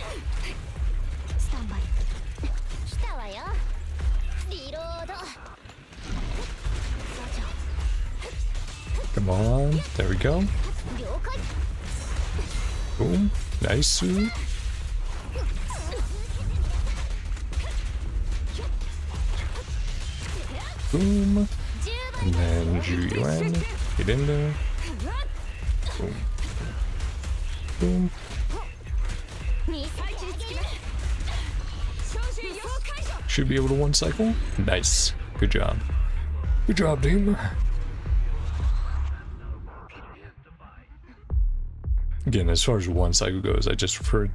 Come on, there we go. Boom, nice. Boom, and then Yuan, get in there. Boom, boom. Should be able to one cycle. Nice, good job. Good job, team. again, as far as one cycle goes, I just refer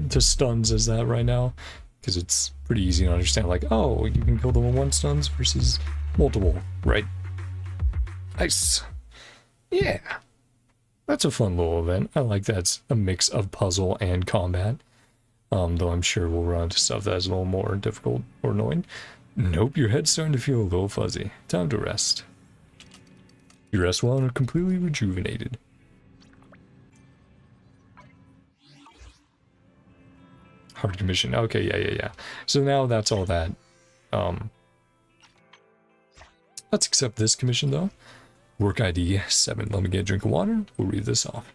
to stuns as that right now, because it's pretty easy to understand, like, oh, you can kill them in one stuns versus multiple, right? Nice. Yeah. That's a fun little event. I like that it's a mix of puzzle and combat. Though I'm sure we'll run into stuff that's a little more difficult or annoying. Nope, your head's starting to feel a little fuzzy. Time to rest. You rest well and are completely rejuvenated. Hard commission. Okay, yeah. So now that's all that. Let's accept this commission though. Work ID 7. Let me get a drink of water. We'll read this off.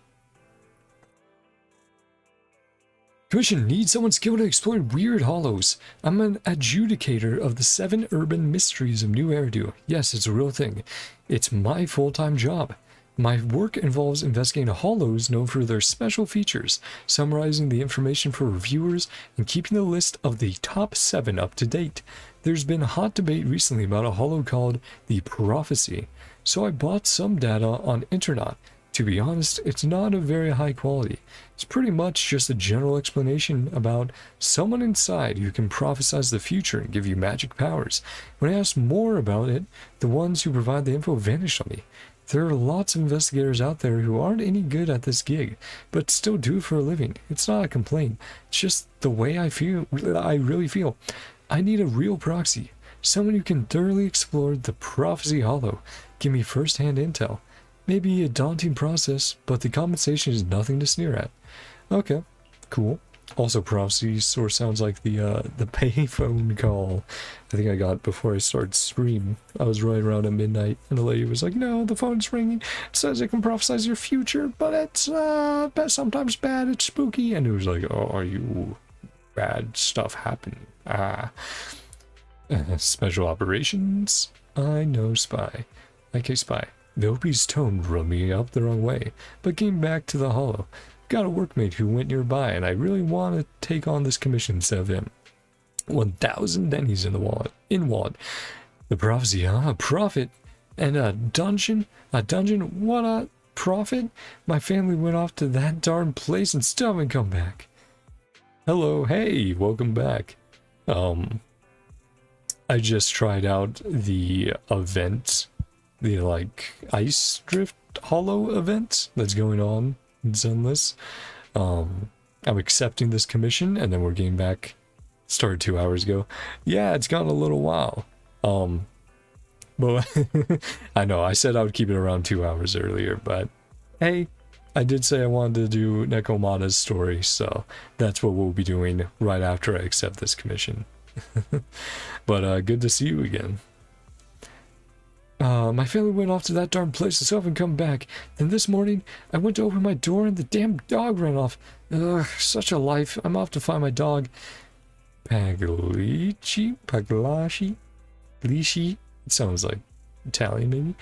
Commission needs someone skilled to explore weird hollows. I'm an adjudicator of the 7 urban mysteries of New Eridu. Yes, it's a real thing. It's my full-time job. My work involves investigating hollows known for their special features, summarizing the information for reviewers, and keeping the list of the top 7 up to date. There's been a hot debate recently about a hollow called the Prophecy, so I bought some data on internet. To be honest, it's not of very high quality. It's pretty much just a general explanation about someone inside who can prophesize the future and give you magic powers. When I asked more about it, the ones who provide the info vanished on me. There are lots of investigators out there who aren't any good at this gig, but still do it for a living. It's not a complaint. It's just the way I really feel. I need a real proxy. Someone who can thoroughly explore the Prophecy Hollow. Give me first-hand intel. Maybe a daunting process, but the compensation is nothing to sneer at. Okay, cool. Also, Prophecy sort of sounds like the payphone call I think I got before I started stream. I was running around at midnight, and the lady was like, "No, the phone's ringing. It says it can prophesize your future, but it's sometimes bad. It's spooky." And it was like, "Oh, are you bad stuff happen? Special operations? I know spy. Okay, spy." The OP's tone rubbed me up the wrong way, but came back to the hollow. Got a workmate who went nearby, and I really want to take on this commission instead of him. 1,000 dennies in the wallet. The Prophecy, huh? A prophet? And a dungeon? A dungeon? What a prophet? My family went off to that darn place and still haven't come back. Hello, hey, welcome back. I just tried out the event, the like ice drift hollow event that's going on in Zenless. I'm accepting this commission, and then we're getting back. Started 2 hours ago. Yeah, it's gone a little while. But I know I said I would keep it around 2 hours earlier, but hey, I did say I wanted to do Nekomata's story, so that's what we'll be doing right after I accept this commission. But good to see you again. My family went off to that darn place and still haven't come back. Then this morning, I went to open my door and the damn dog ran off. Ugh, such a life. I'm off to find my dog. Paglashi? Lishi? It sounds like Italian, maybe?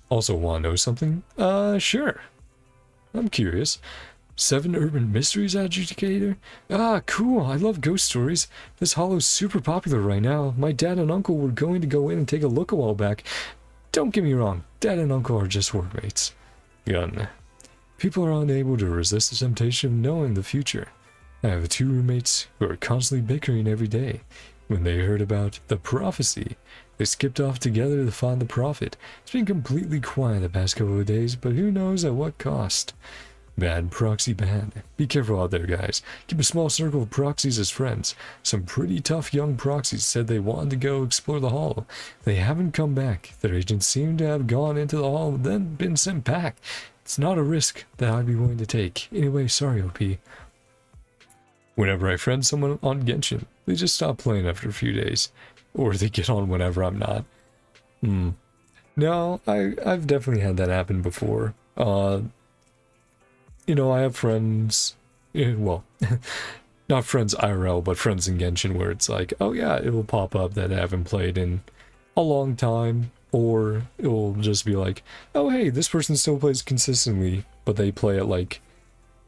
Also want to know something? Sure. I'm curious. 7 urban mysteries adjudicator? Ah, cool. I love ghost stories. This hollow's super popular right now. My dad and uncle were going to go in and take a look a while back. Don't get me wrong. Dad and uncle are just workmates. Gun. People are unable to resist the temptation of knowing the future. I have 2 roommates who are constantly bickering every day. When they heard about the prophecy, they skipped off together to find the prophet. It's been completely quiet the past couple of days, but who knows at what cost. Bad proxy bad. Be careful out there, guys. Keep a small circle of proxies as friends. Some pretty tough young proxies said they wanted to go explore the hollow. They haven't come back. Their agents seem to have gone into the hollow and then been sent back. It's not a risk that I'd be willing to take. Anyway, sorry, OP. Whenever I friend someone on Genshin, they just stop playing after a few days. Or they get on whenever I'm not. No, I've definitely had that happen before. You know, I have friends, well, not friends IRL, but friends in Genshin where it's like, oh yeah, it will pop up that I haven't played in a long time, or it will just be like, oh hey, this person still plays consistently, but they play at like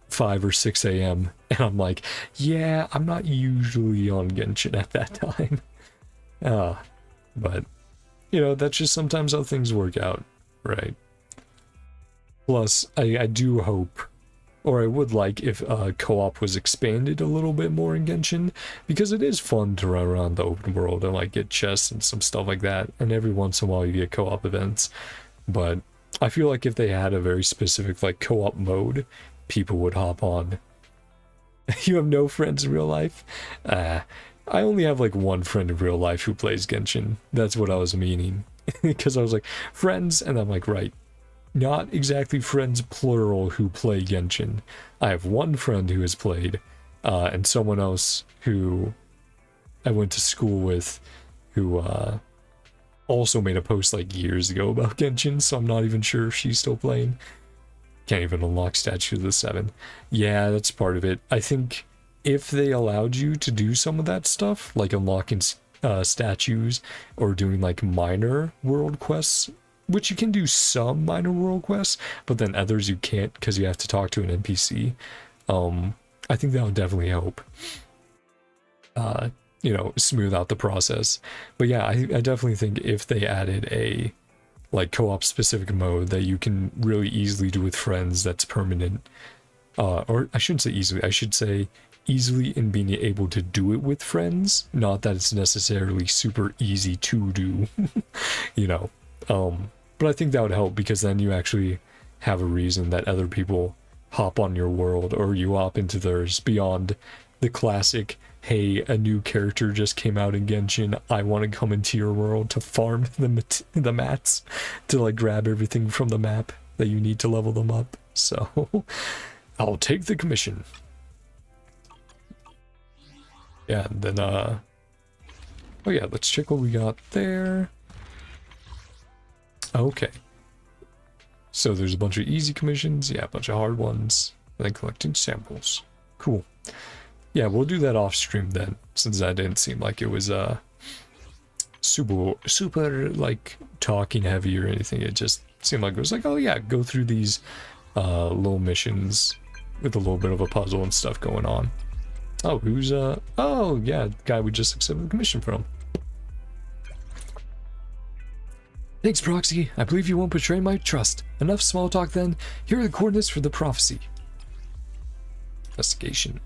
5 or 6 a.m. And I'm like, yeah, I'm not usually on Genshin at that time. But, you know, that's just sometimes how things work out, right? Plus, I do hope or I would like if co-op was expanded a little bit more in Genshin, because it is fun to run around the open world and like get chests and some stuff like that, and every once in a while you get co-op events. But I feel like if they had a very specific like co-op mode, people would hop on. You have no friends in real life? I only have like one friend in real life who plays Genshin. That's what I was meaning. Because I was like, friends, and I'm like, right. Not exactly friends plural who play Genshin. I have one friend who has played, and someone else who I went to school with who also made a post like years ago about Genshin, so I'm not even sure if she's still playing. Can't even unlock Statue of the Seven. Yeah, that's part of it. I think if they allowed you to do some of that stuff, like unlocking statues or doing like minor world quests, which you can do some minor world quests, but then others you can't because you have to talk to an NPC. I think that would definitely help, you know, smooth out the process. But yeah, I definitely think if they added a like co-op specific mode that you can really easily do with friends, that's permanent, or I shouldn't say easily, I should say easily in being able to do it with friends, not that it's necessarily super easy to do, you know. But I think that would help, because then you actually have a reason that other people hop on your world or you hop into theirs, beyond the classic, hey, a new character just came out in Genshin, I want to come into your world to farm the mats, to like grab everything from the map that you need to level them up. So I'll take the commission. Yeah, and then oh yeah, let's check what we got there. Okay. So there's a bunch of easy commissions, yeah, a bunch of hard ones, and then collecting samples. Cool. Yeah, we'll do that off stream then, since that didn't seem like it was super like talking heavy or anything. It just seemed like it was like, oh yeah, go through these little missions with a little bit of a puzzle and stuff going on. Oh, who's oh yeah, the guy we just accepted the commission from. Thanks, Proxy. I believe you won't betray my trust. Enough small talk then. Here are the coordinates for the prophecy. Investigation.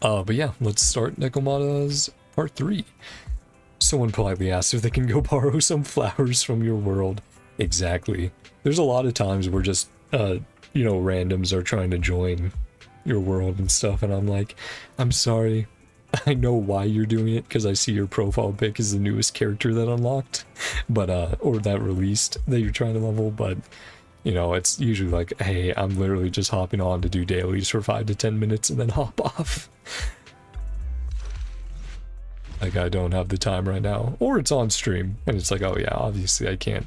But yeah, let's start Nekomata's part 3. Someone politely asked if they can go borrow some flowers from your world. Exactly. There's a lot of times where just, you know, randoms are trying to join your world and stuff, and I'm like, I'm sorry. I know why you're doing it, because I see your profile pic is the newest character that unlocked, but, or that released, that you're trying to level, but, you know, it's usually like, hey, I'm literally just hopping on to do dailies for 5 to 10 minutes and then hop off. Like, I don't have the time right now. Or it's on stream, and it's like, oh yeah, obviously I can't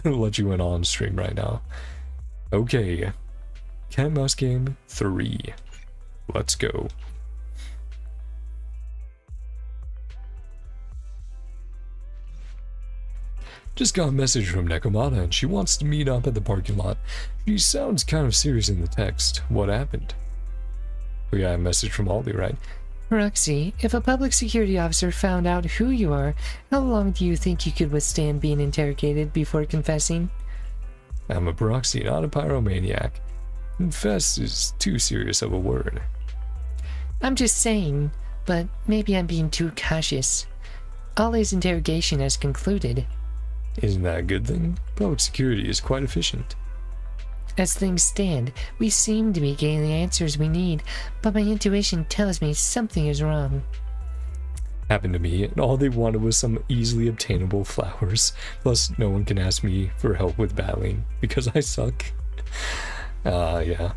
let you in on stream right now. Okay. Cat Mouse Game 3. Let's go. Just got a message from Nekomata, and she wants to meet up at the parking lot. She sounds kind of serious in the text. What happened? We got a message from Aldi, right? Roxy, if a public security officer found out who you are, how long do you think you could withstand being interrogated before confessing? I'm a proxy, not a pyromaniac. Confess is too serious of a word. I'm just saying, but maybe I'm being too cautious. Ollie's interrogation has concluded. Isn't that a good thing? Public security is quite efficient. As things stand, we seem to be getting the answers we need, but my intuition tells me something is wrong. Happened to me, and all they wanted was some easily obtainable flowers. Plus, no one can ask me for help with battling, because I suck. Yeah.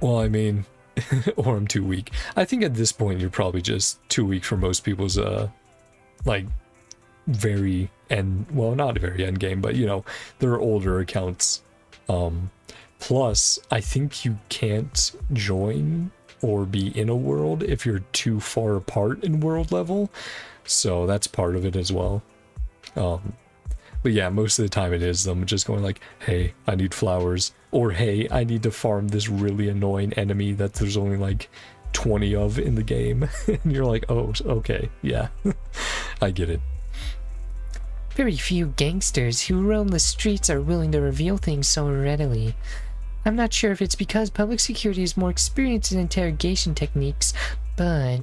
Well, I mean, or I'm too weak. I think at this point you're probably just too weak for most people's, like, very end, well, not very end game, but, you know, there are older accounts. Plus, I think you can't join or be in a world if you're too far apart in world level, so that's part of it as well. But yeah, most of the time it is them just going like, hey, I need flowers, or hey, I need to farm this really annoying enemy that there's only like 20 of in the game. And you're like, oh, okay, yeah. I get it. Very few gangsters who roam the streets are willing to reveal things so readily. I'm not sure if it's because public security is more experienced in interrogation techniques, but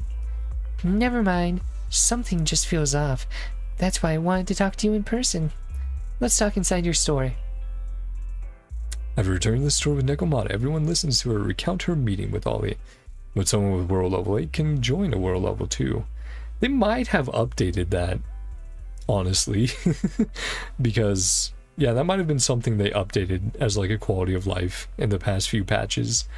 never mind. Something just feels off. That's why I wanted to talk to you in person. Let's talk inside your store. After returning to the store with Nekomata, everyone listens to her recount her meeting with Ollie. But someone with World Level 8 can join a World Level 2. They might have updated that, honestly. Because, yeah, that might have been something they updated as like a quality of life in the past few patches.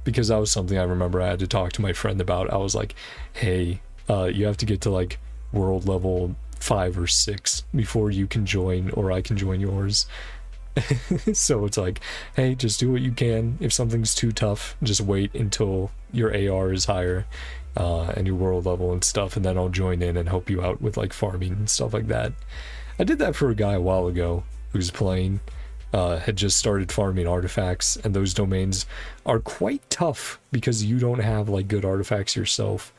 Because that was something I remember I had to talk to my friend about. I was like, hey, you have to get to like World Level 5 or 6 before you can join, or I can join yours. So it's like, hey, just do what you can. If something's too tough, just wait until your AR is higher and your world level and stuff, and then I'll join in and help you out with like farming and stuff like that. I did that for a guy a while ago who was playing, had just started farming artifacts, and those domains are quite tough because you don't have like good artifacts yourself.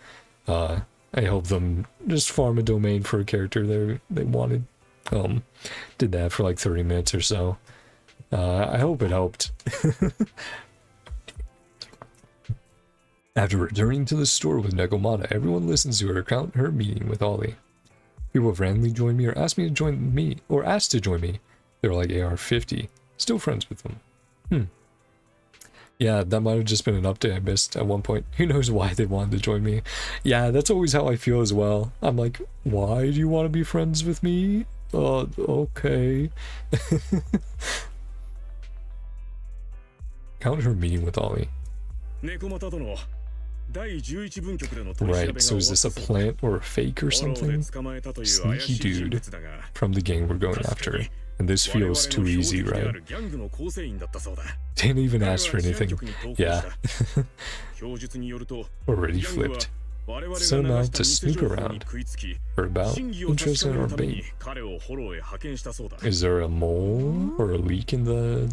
I helped them just farm a domain for a character they wanted. Did that for like 30 minutes or so. I hope it helped. After returning to the store with Nekomata, everyone listens to her recount her meeting with Ollie. People have randomly joined me or asked to join me. They're like AR-50. Still friends with them. Yeah, that might have just been an update I missed at one point. Who knows why they wanted to join me. Yeah, that's always how I feel as well. I'm like, why do you want to be friends with me? Okay. Count her meeting with Ollie. Right, so is this a plant or a fake or something? Sneaky dude from the gang we're going after. And this feels too easy, right? Didn't even ask for anything. Yeah. Already flipped. Sent him out to snoop around. Heard about? Interested in our bait. Is there a mole or a leak in the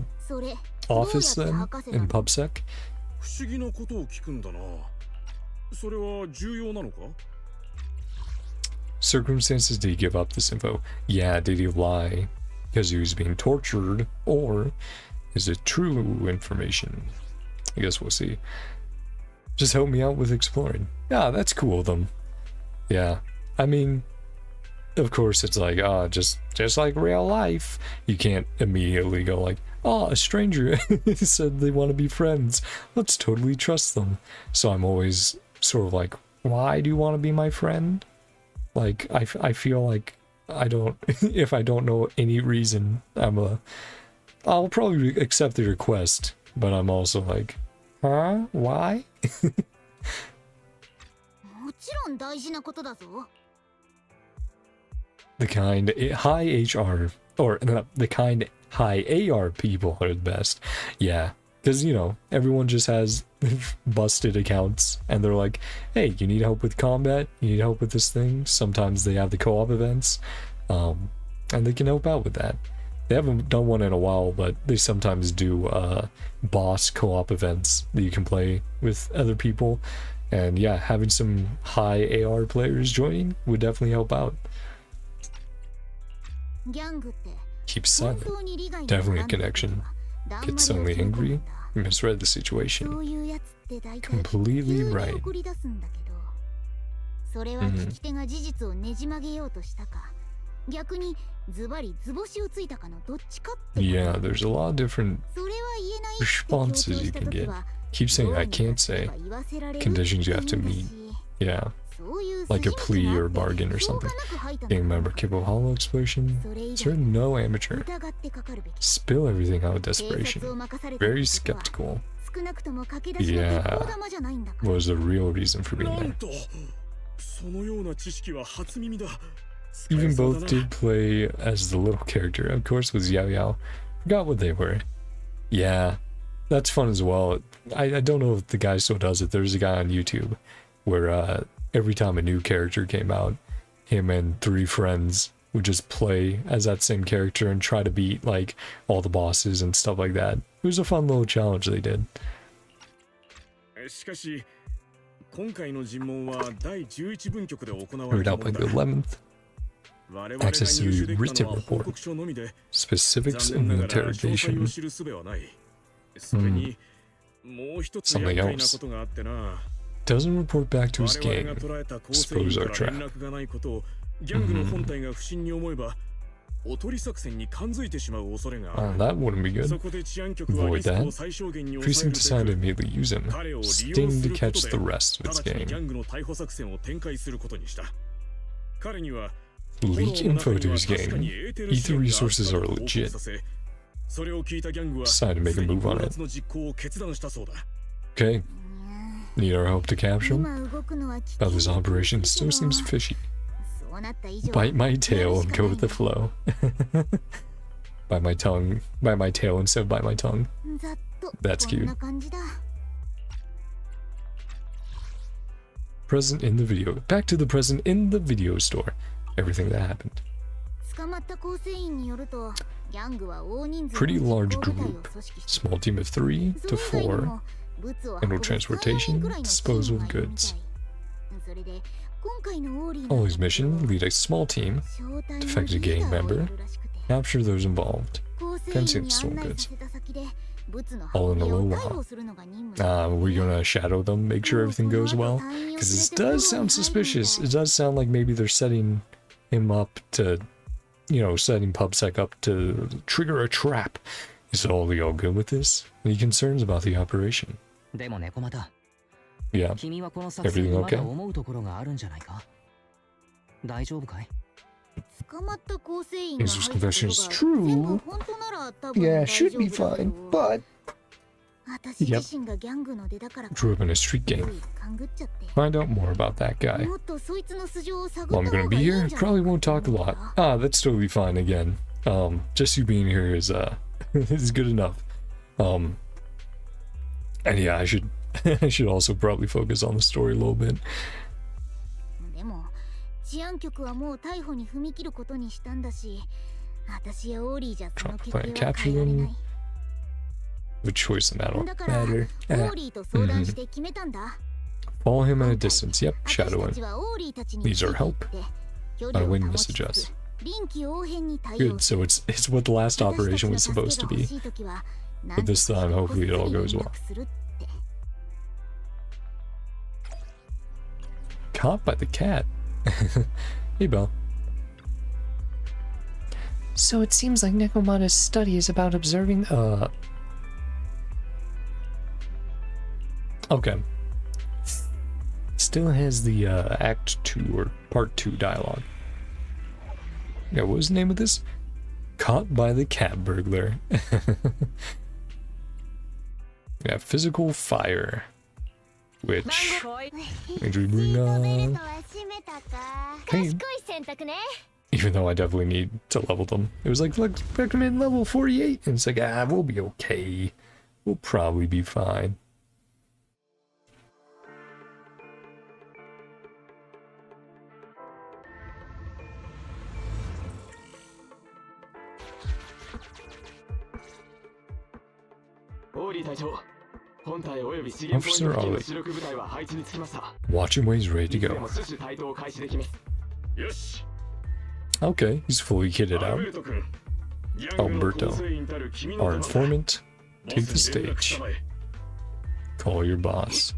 office then? In PubSec? Circumstances did he give up this info? Yeah, did he lie because he was being tortured, or is it true information? I guess we'll see. Just help me out with exploring. Yeah, that's cool of them. Yeah, I mean, of course it's like, just like real life. You can't immediately go like, a stranger said they want to be friends. Let's totally trust them. So I'm always sort of like, why do you want to be my friend? Like, I feel like I don't, if I don't know any reason, I'll probably accept the request, but I'm also like, huh? Why? The kind high HR, or the kind high AR people are the best. Yeah, because, you know, everyone just has busted accounts, and they're like, hey, you need help with combat? You need help with this thing? Sometimes they have the co-op events, and they can help out with that. They haven't done one in a while, but they sometimes do boss co-op events that you can play with other people. And yeah, having some high AR players joining would definitely help out. Keep silent. Definitely a connection. Get suddenly angry. You misread the situation. Completely right. Yeah, there's a lot of different responses you can get. Keep saying I can't say. Conditions you have to meet. Yeah. Like a plea or bargain or something. Gang member capable of hollow explosion. Certain no amateur. Spill everything out of desperation. Very skeptical. Yeah. What was the real reason for being there? Even both did play as the little character, of course, with Yao Yao. Forgot what they were. Yeah, that's fun as well. I don't know if the guy still does it. There's a guy on YouTube where every time a new character came out, him and 3 friends would just play as that same character and try to beat like all the bosses and stuff like that. It was a fun little challenge they did. Hurried out by the 11th. Access to the written report. Specifics in the interrogation. Something else. Doesn't report back to his gang. Expose our trap. That wouldn't be good. Avoid that. Precinct decided to immediately use him, sting to catch the rest of its gang. Leak info to his gang. Ether resources are legit. Decided to make a move on it. Okay. Need our help to capture him? About this operation still seems fishy. Bite my tail and go with the flow. Bite my tail instead of bite my tongue. That's cute. Present in the video. Back to the present in the video store. Everything that happened. Pretty large group. Small team of 3 to 4. Handle transportation, disposal of goods. Ollie's mission, lead a small team, defect a gang member, capture those involved, fencing stolen goods. All in a low while. We're gonna shadow them, make sure everything goes well. Because this does sound suspicious. It does sound like maybe they're setting him up to, you know, setting PubSec up to trigger a trap. Is Ollie all good with this? Any concerns about the operation? Yeah. Everything okay? Jesus' confession is true. Yeah, should be fine, but... Yep. Grew up in a street gang. Find out more about that guy. Well, I'm gonna be here. Probably won't talk a lot. That's totally fine again. Just you being here is, is good enough. And yeah, I should also probably focus on the story a little bit. Trying to plan to capture them. With choice in that matter. Follow him at a distance. Yep, shadow him. Needs our help. On a wing message us. Good, so it's what the last operation was supposed to be. But this time, hopefully it all goes well. Caught by the cat. Hey, Belle. So it seems like Nekomata's study is about observing... Okay. Still has the Act 2 or Part 2 dialogue. Yeah, what was the name of this? Caught by the cat burglar. Yeah, physical fire. Which... bring on... Hey. Even though I definitely need to level them. It was like, look, recommend level 48. And it's like, we'll be okay. We'll probably be fine. Officer Ollie. Watch him when he's ready to go. Okay, he's fully kitted out. Alberto. Our informant. Take the stage. Call your boss.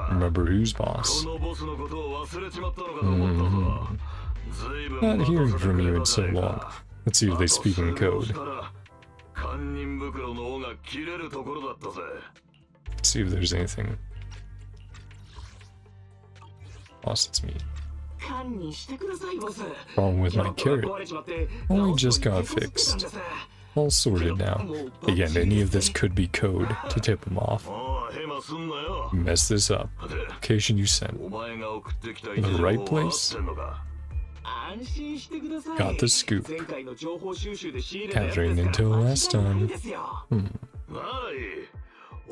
Remember who's boss? Not hearing from you in so long. Let's see if they speak in code. Let's see if there's anything. Boss, it's me. Problem with my carrot. Only just got fixed. All sorted now. Again, any of this could be code to tip him off. Mess this up. Location you sent. The right place? Got the scoop. Capturing intel last time.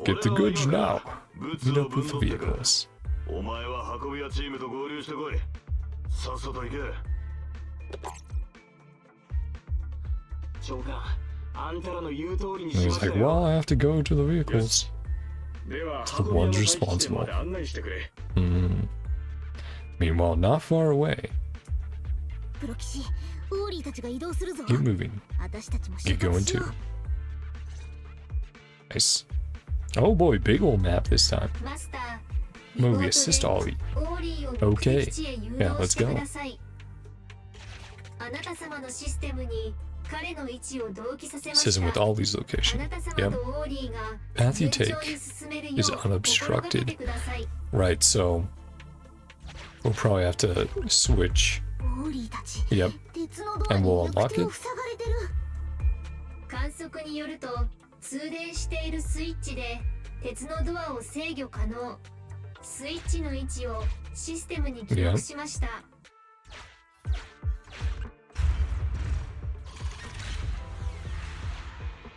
Get the goods now. Meet up with the vehicles. And he's like, well, I have to go to the vehicles. It's the ones responsible. Meanwhile, not far away. プロ騎士ウーリーたちが移動するぞ Get moving. 私たちも Get 出 going 発しよ too. う Nice. Oh boy, big old map this time. マスター Movie assist Ollie. オーリーを目的地へ誘 Yeah, 導 let's してく go. ださい。あなた様のシステムに彼の位置を同期させま System し with た。 all these あ locations. なた様 Yep. とオーリーが Path you 順調 take に進めるよ is う心がけ unobstructed. てください。 Right, so we'll probably have to switch. オーリーたち Yep. 鉄のドア And に we'll 行 unlock く手を it. 塞がれてる観測によると通電しているスイッチで鉄のドアを制御可能。スイッチの位置をシステムに記録しました。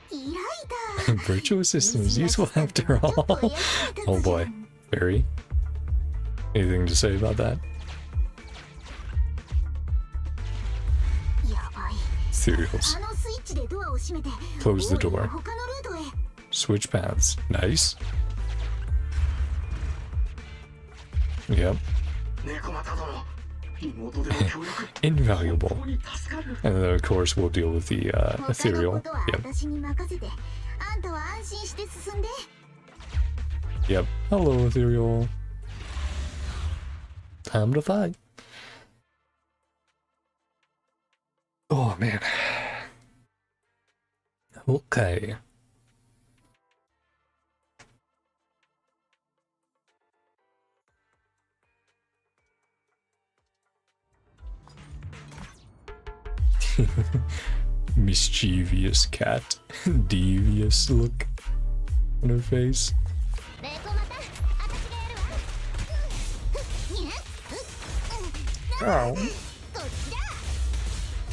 開いた Virtual system is useful after all. Oh boy. Barry? Anything to say about that? やばい Cereals. あのスイッチでドアを閉めて Close the オーリー door. は他のルートへ Switch paths. Nice. Yep. 猫又殿妹での協力 Invaluable. 本当に助かる And then of course we'll deal with the 他のこ ethereal. とは Yep. 私に任せてあんたは安心して進んで Yep. Hello, ethereal. Time to fight. Oh man. Okay. Mischievous cat. Devious look on her face. ネコマタ私がやるわ Oh.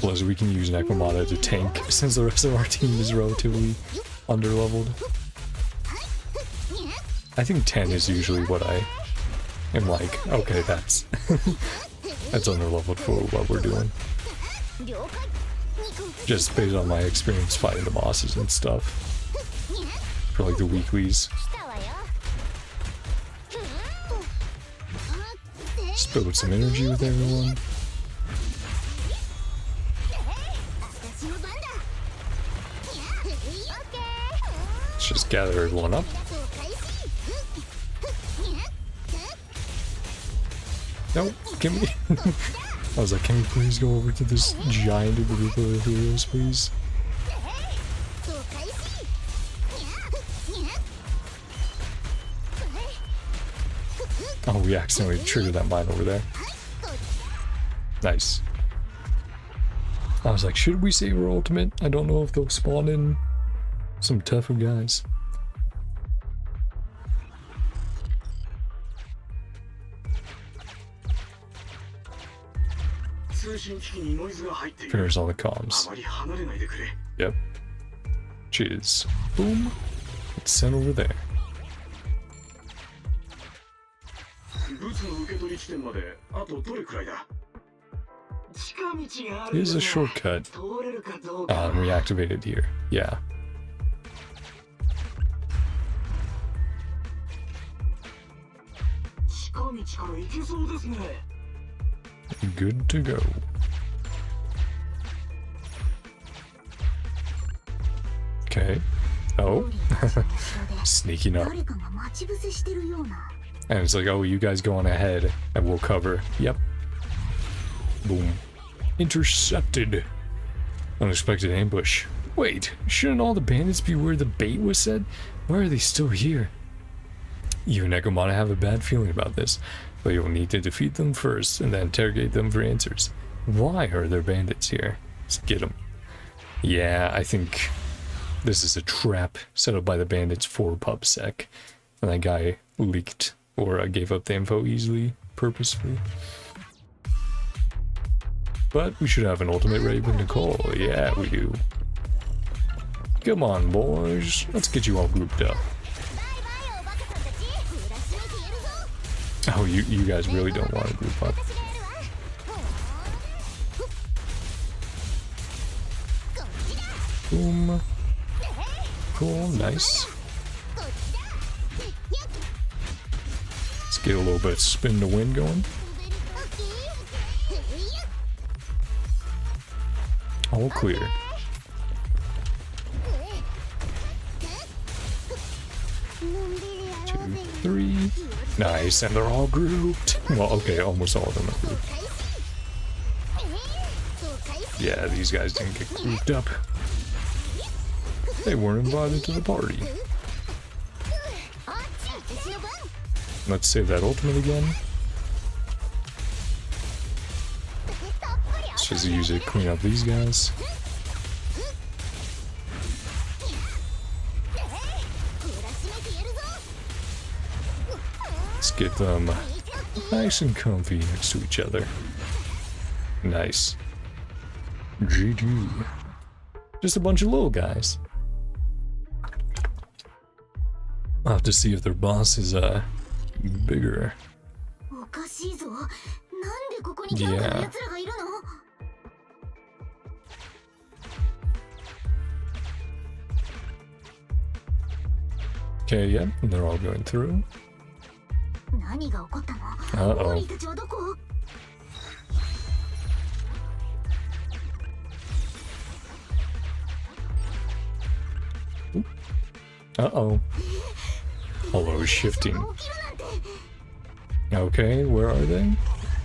Plus, we can use Nekomata to tank since the rest of our team is relatively underleveled. I think 10 is usually what I am like. Okay, that's that's underleveled for what we're doing. 了解 Just based on my experience fighting the bosses and stuff. For like the weeklies. 来たわよ Spilled some energy with everyone. 私の番だ Let's just gather everyone up. 開始 Nope, can we? I was like, can we please go over to this giant group of ethereals, please? そう開始 Oh, we accidentally triggered that mine over there. Nice. I was like, should we save our ultimate? I don't know if they'll spawn in some tougher guys. Fingers on the comms. Yep. Cheers. Boom. It's sent over there. Here's a shortcut. And we activate it here. Yeah. Good to go. Okay. Oh. Sneaking up. 誰かが待ち伏せしてるような And it's like, oh, you guys go on ahead and we'll cover. Yep. Boom. Intercepted. Unexpected ambush. Wait, shouldn't all the bandits be where the bait was set? Why are they still here? You and Nekomata have a bad feeling about this, but you'll need to defeat them first and then interrogate them for answers. Why are there bandits here? Let's get them. Yeah, I think this is a trap set up by the bandits for PubSec. And that guy leaked or gave up the info easily, purposefully. But we should have an ultimate ready with Nicole. Yeah, we do. Come on, boys. Let's get you all grouped up. Oh, you guys really don't want to group up. Boom. Cool, nice. Let's get a little bit of spin to win going. All clear. 2, 3. Nice, and they're all grouped. Well, okay, almost all of them are grouped. Yeah, these guys didn't get grouped up. They weren't invited to the party. Let's save that ultimate again. Let's just use it to clean up these guys. Let's get them nice and comfy next to each other. Nice. GG. Just a bunch of little guys. I'll have to see if their boss is bigger. Yeah. Okay, yeah, and they're all going through. Uh-oh. Uh-oh. Hello, shifting. Okay, where are they?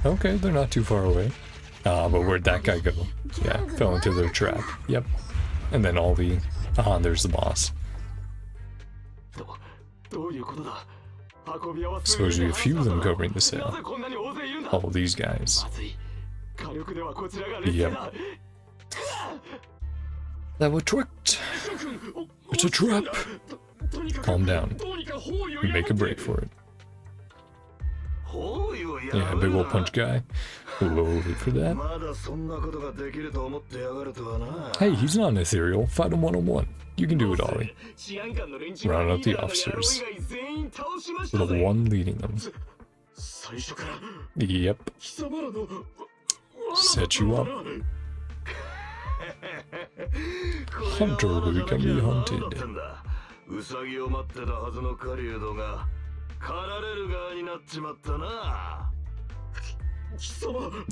Okay, they're not too far away. But where'd that guy go? Yeah, fell into their trap. Yep. And then all the... there's the boss. Supposedly a few of them covering the sail. All these guys. Yep. That was tricked. It's a trap. Calm down. Make a break for it. Yeah, big ol' punch guy. We'll wait for that. Hey, he's not an ethereal. Fight him one-on-one. You can do it, Ollie. Round up the officers. With the one leading them. Yep. Set you up. Hunter will become be hunted.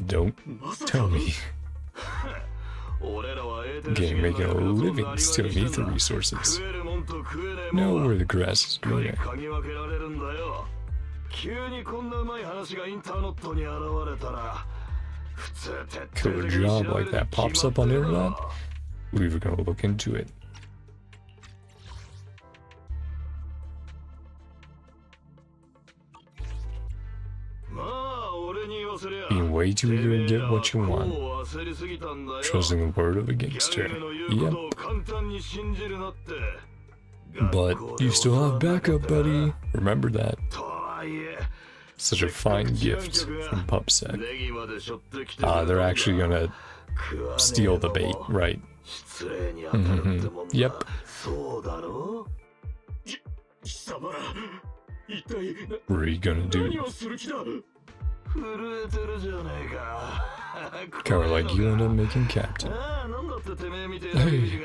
Don't tell me. Game making a living stealing ether resources. Know where the grass is greener. Killer job like that pops up on the internet? We were gonna look into it. Being way too eager to get what you want. Trusting the word of a gangster. Yep. But you still have backup, buddy. Remember that. Such a fine gift from PubSec. They're actually gonna steal the bait, right? Yep. What are you gonna do? Kinda like you end up making captain. Hey,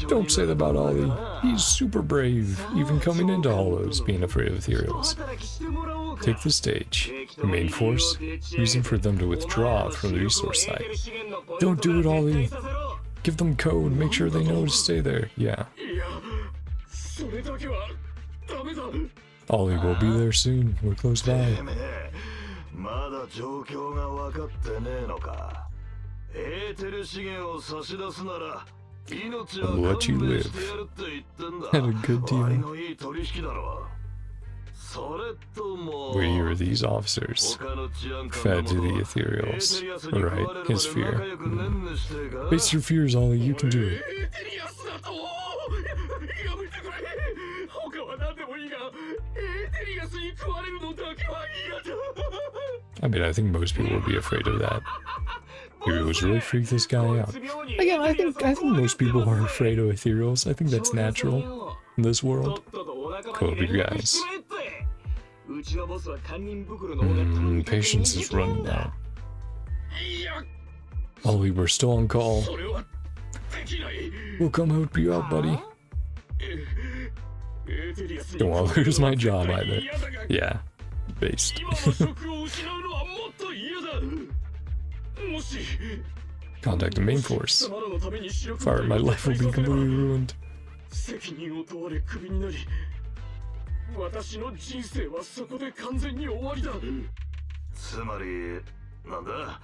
don't say that about Ollie. He's super brave, even coming into Hollows, being afraid of ethereals. Take the stage. The main force, reason for them to withdraw from the resource site. Don't do it, Ollie. Give them code, make sure they know to stay there. Yeah. Ollie will be there soon. We're close by. I'll let you live. Had a good deal. We are these officers, fed to the ethereals. Right, his fear. Face your fears, Ollie, you can do it. I mean, I think most people would be afraid of that. Ethereals really freak this guy out. Again, I think most people are afraid of ethereals. I think that's natural in this world. Cool, you guys. Patience is running out. Ollie, we're still on call. We'll come help you out, buddy. Don't want to lose my job either. Yeah, based. Contact the main force. Fire, my life will be completely ruined.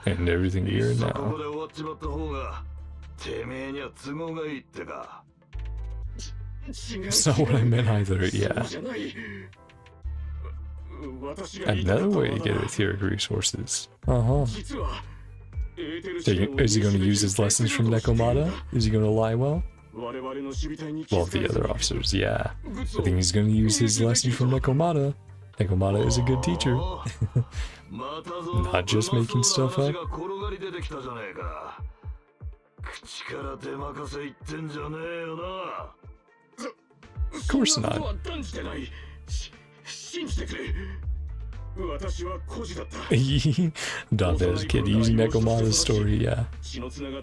And everything here now. That's not what I meant either, yeah. Another way to get etheric resources. Is he going to use his lessons from Nekomata? Is he going to lie well? Well, the other officers, yeah. I think he's going to use his lessons from Nekomata. Nekomata is a good teacher. Not just making stuff up. Of course not. Adopted as a kid using Nekomata's story, yeah.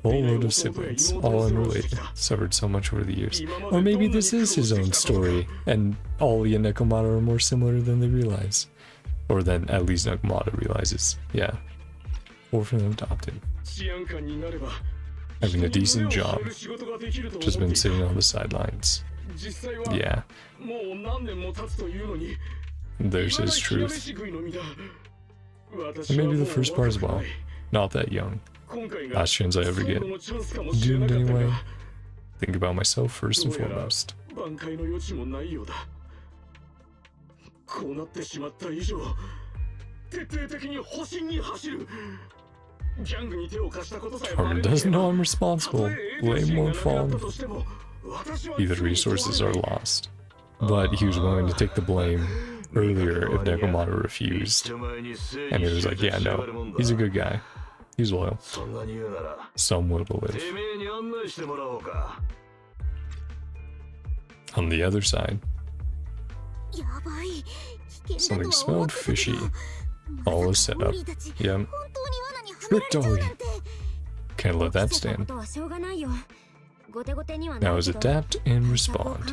Whole load of siblings, all unrelated, suffered so much over the years. Or maybe this is his own story, and Ollie and Nekomata are more similar than they realize. Or than at least Nekomata realizes, yeah. Orphan and adopted. Having a decent job. Just been sitting on the sidelines. Yeah. There's his truth. And maybe the first part as well. Not that young. Last chance I ever get. Doomed anyway. Think about myself first and foremost. Carmen doesn't know I'm responsible. Blame won't fall on me. Either resources are lost. But he was willing to take the blame earlier if Nekomata refused. And he was like, yeah, no, he's a good guy. He's loyal. Some will to live. On the other side, something smelled fishy. All is set up. Yep. Tricked Ollie. Can't let that stand. Now is adapt and respond.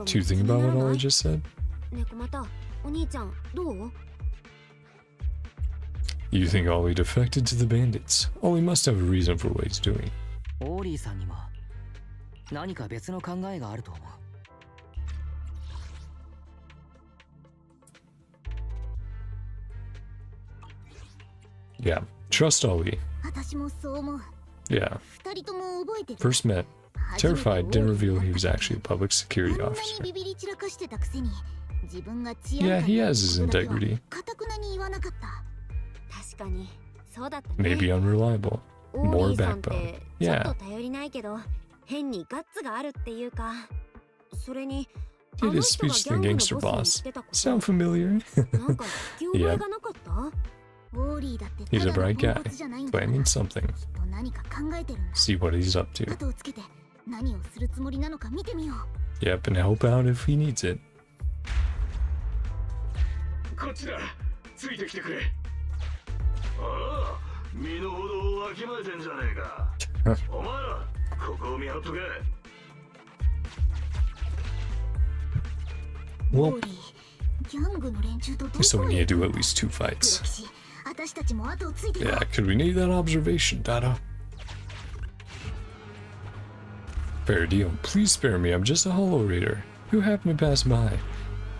Do you think about what Ollie just said? You think Ollie defected to the bandits? Ollie must have a reason for what he's doing. Yeah, trust Ollie. Yeah. First met, terrified, didn't reveal he was actually a public security officer. Yeah, he has his integrity. Maybe unreliable. More backbone. Yeah. Did his speech to the gangster boss sound familiar? Yep. He's a bright guy, planning something. See what he's up to. Yep, and help out if he needs it. Well, so we need to do at least 2 fights. Yeah, could we need that observation, Dada? Fair deal. Please spare me, I'm just a hollow raider who happened to pass by.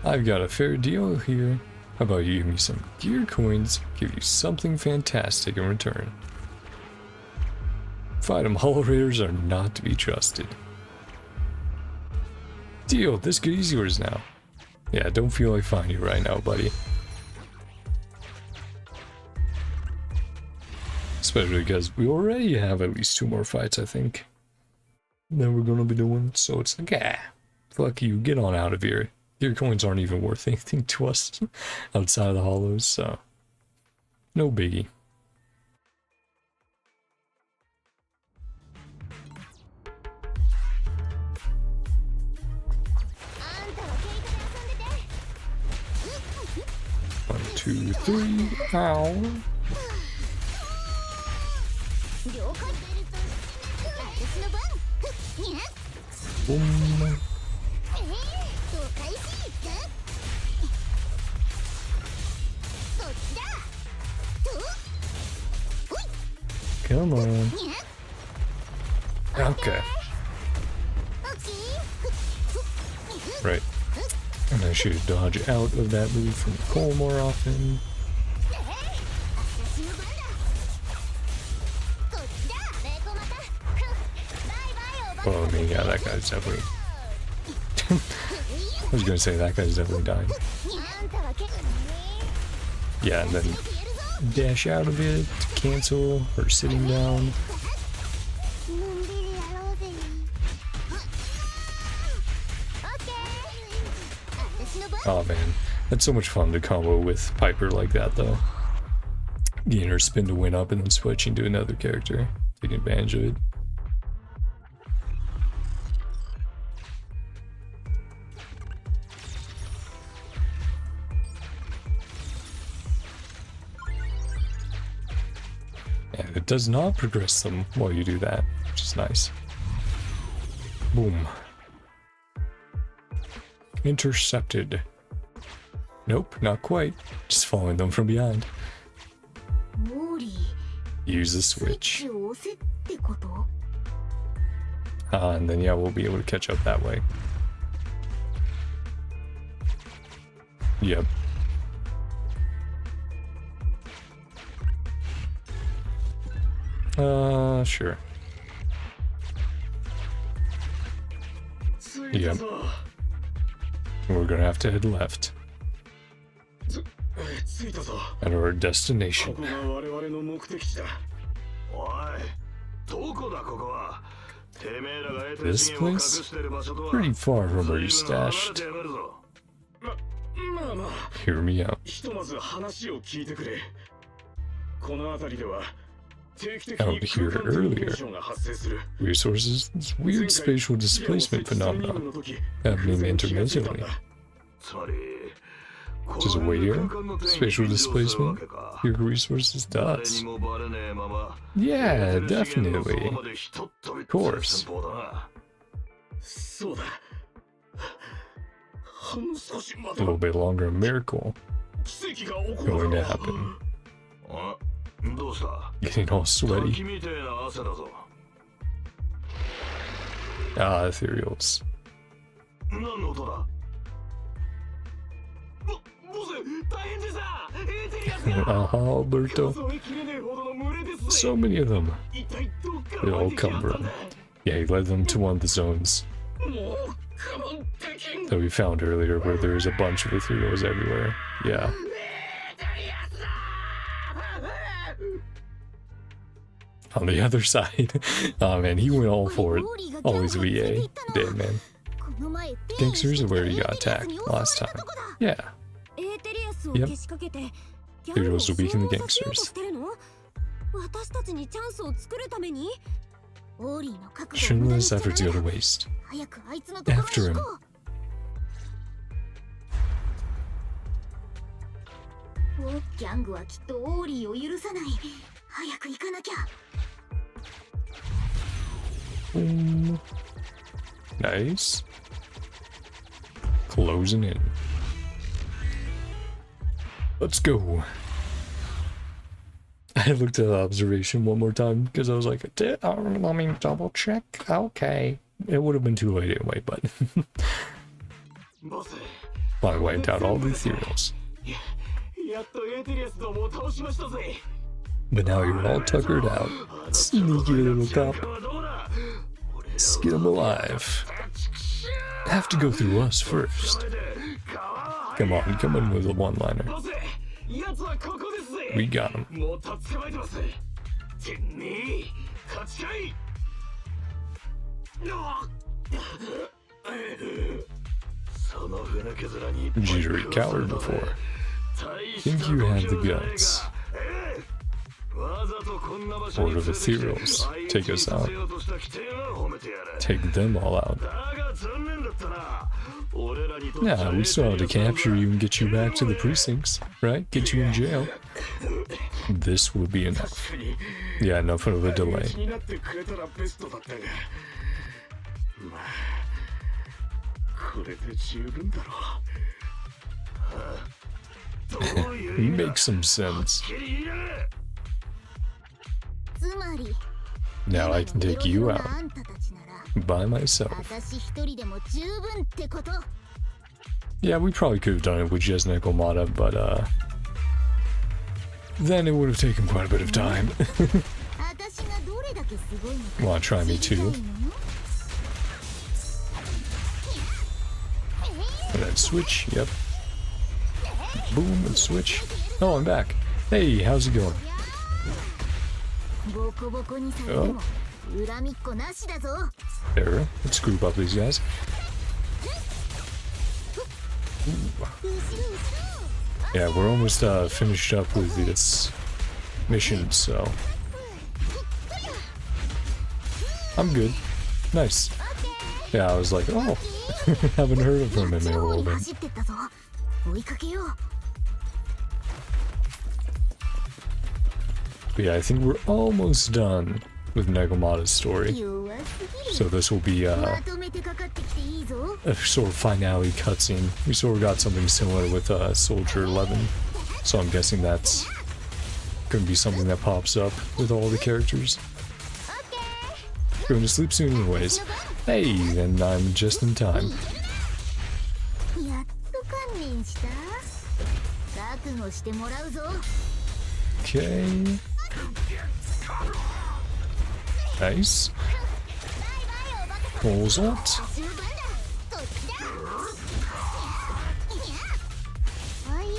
I've got a fair deal here. How about you give me some gear coins, give you something fantastic in return. Fight 'em, hollow raiders are not to be trusted. Deal, this goodie's yours now. Yeah, don't feel like fighting you right now, buddy. Especially because we already have at least 2 more fights, I think, that we're gonna be doing. So it's like, fuck you, get on out of here. Your coins aren't even worth anything to us outside of the hollows, so no biggie. One, two, three, ow. Boom. Come on. Okay. Right. And I should dodge out of that move from Cole more often. Oh, I mean, yeah, that guy's definitely... I was gonna say, that guy's definitely dying. Yeah, and then dash out of it to cancel, or sitting down. Oh man, that's so much fun to combo with Piper like that though. Getting her spin to win up and then switching to another character. Taking advantage of it. And it does not progress them while you do that, which is nice. Boom. Intercepted. Nope, not quite. Just following them from behind. Use the switch. And then yeah, we'll be able to catch up that way. Yep. Sure. Yep. We're gonna have to head left. At our destination. This place? Pretty far from where you stashed. Hear me out. Out here earlier. Resources? This weird spatial displacement phenomenon happening intermittently. Does it wait here? Spatial displacement? Your resources does. Yeah, definitely. Of course. A little bit longer, a miracle going to happen. Getting all sweaty. Ah, ethereals. Alberto. So many of them. They all come from. Yeah, he led them to one of the zones that we found earlier where there's a bunch of ethereals everywhere. Yeah. On the other side. Oh man, he went all for it. Always VA. Damn man. Gangsters are where he got attacked last time. Yeah. Yep. Heroes will weaken the gangsters. Shouldn't let his efforts go to waste. After him. Nice. Closing in. Let's go. I looked at the observation one more time because I was like, let me double check. Okay. It would have been too late anyway, but I wiped out all the ethereals. But now you're all tuckered out. Sneaky little cop. Skin him alive. Have to go through us first. Come on with a one-liner. We got him. Jittery coward before. Think you had the guts. Horde of ethereals. Take us out. Take them all out. Yeah, we still have to capture you and get you back to the precincts, right? Get you in jail. This would be enough. Yeah, enough of a delay. まあこれで十分だろう。どういう意味だ。 Makes some sense. きり言え。つまり Now I can take you out あんたたちなら by myself. 私一人でも十分ってこと。 Yeah, we probably could have done it with just Nekomata, but then it would have taken quite a bit of time. 私がどれだけすごいのか Wanna try me 知りたい too? の？ And then switch, yep. Boom and switch. Oh, I'm back. Hey, how's it going? ボコボコにされても恨みっこなしだぞ。 There, let's group up these guys. Yeah, we're almost finished up with this mission, so I'm good. Nice. Yeah, I was like, oh, haven't heard of him in a little bit. 走ってったぞ。追いかけよう。 But yeah, I think we're almost done with Nekomata's story. 弱すぎる。 So this will be まとめてかかってきていいぞ。 a sort of finale cutscene. We sort of got something similar with Soldier 11. So I'm guessing that's going to be something that pops up with all the characters. Going to sleep soon anyways. Hey, then I'm just in time. やっと観念した。覚悟してもらうぞ。 Okay. Nice. Pulls out. 終盤だ。こっちだ。あいよ。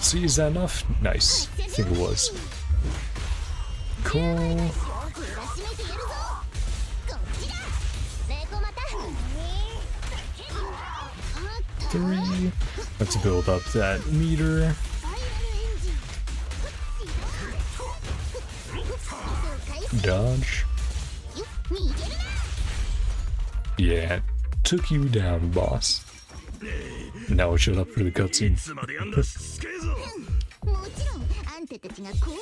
See, is that enough? Nice. I think it was. Cool. よく裏締めてやるぞ。こっちだ。ネコマタ。 3. Let's build up that meter. Dodge. Yeah, took you down, boss. Now shut up for the cutscene. いつまでやんだしつけえぞ。もちろんあんたたちが降参。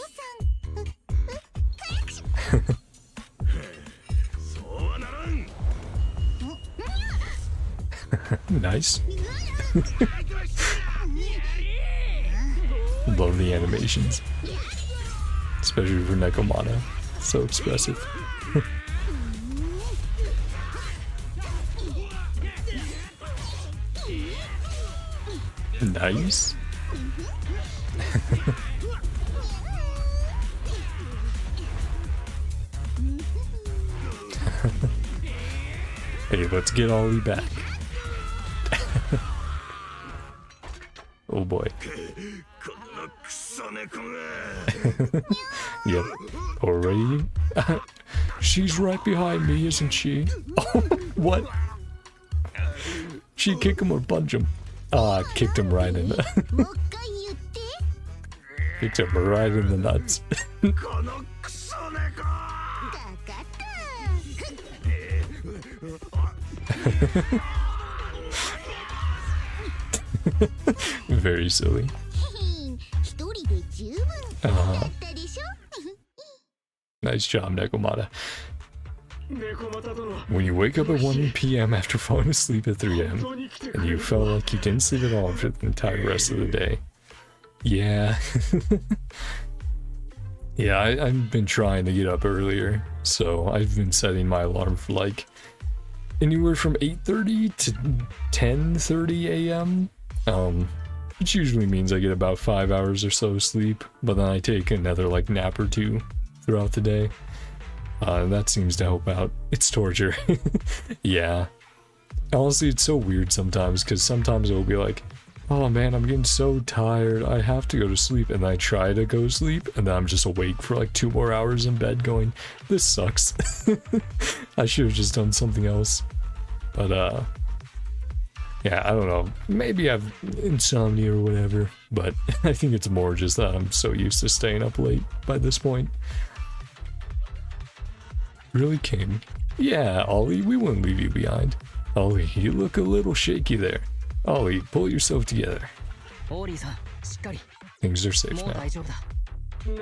そうはならん。 Nice. Love the animations. Especially for Nekomata. So expressive. Nice. Hey, let's get Ollie back. Oh boy. このクソ猫が。 Yep. Already? She's right behind me, isn't she? Oh, what? She kick him or punch him? Ah, kicked him right in the... もう一回言って。 kicked him right in the nuts. このクソ猫。かかった。 Very silly. 一人で十分だったでしょ。 Nice job, Nekomata. 猫又殿。 When you wake up at 1 p.m. after falling asleep at 3 a.m. and you felt like you didn't sleep at all for the entire rest of the day. Yeah. Yeah, I've been trying to get up earlier, so I've been setting my alarm for like anywhere from 8:30 to 10:30 a.m. Which usually means I get about 5 hours or so sleep, but then I take another like nap or two throughout the day. That seems to help out. It's torture. Yeah. Honestly, it's so weird sometimes, because sometimes it'll be like, oh man, I'm getting so tired, I have to go to sleep, and then I try to go to sleep, and then I'm just awake for like 2 more hours in bed going, this sucks. I should have just done something else. But yeah, I don't know, maybe I've insomnia or whatever, but I think it's more just that I'm so used to staying up late by this point. Really, King? Yeah, Ollie, we wouldn't leave you behind. Ollie, you look a little shaky there. Ollie, pull yourself together. オーリーさん、しっかり。 Things are safe もう now. 大丈夫だ。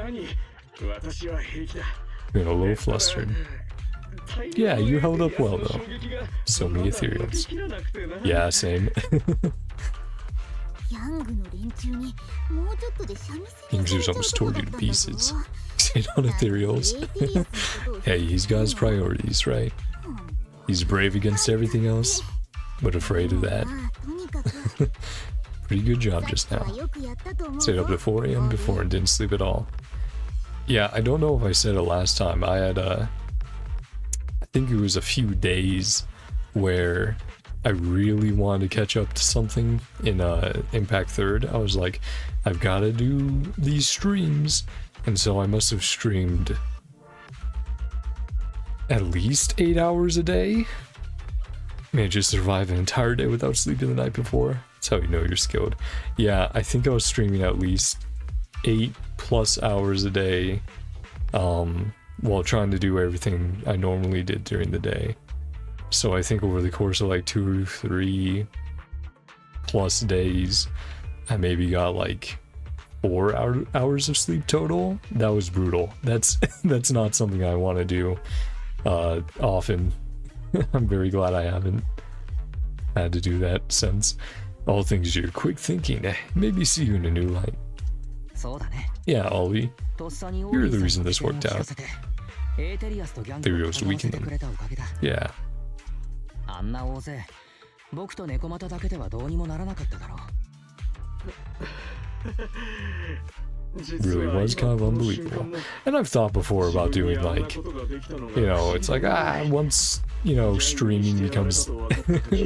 何？私は平気だ。Being a little flustered. Yeah, you held up well though. So many ethereals. Yeah, same. Yingzu's almost tore you to pieces. Sit on ethereals. Hey, he's got his priorities, right? He's brave against everything else, but afraid of that. Pretty good job just now. Stayed up to 4 AM before and didn't sleep at all. Yeah, I don't know if I said it last time. I had I think it was a few days where I really wanted to catch up to something in Impact 3rd. I was like, I've got to do these streams. And so I must have streamed at least 8 hours a day. Managed to survive an entire day without sleeping the night before. That's how you know you're skilled. Yeah, I think I was streaming at least 8+ hours a day while trying to do everything I normally did during the day. So I think over the course of like 2 or 3+ days, I maybe got like 4 hours of sleep total. That was brutal. That's not something I want to do often. I'm very glad I haven't had to do that since. All things your quick thinking. Maybe see you in a new light. Yeah, Ollie. You're the reason this worked out. Therios weakened them. Yeah. Really was kind of unbelievable. And I've thought before about doing like, you know, it's like, once, you know, streaming becomes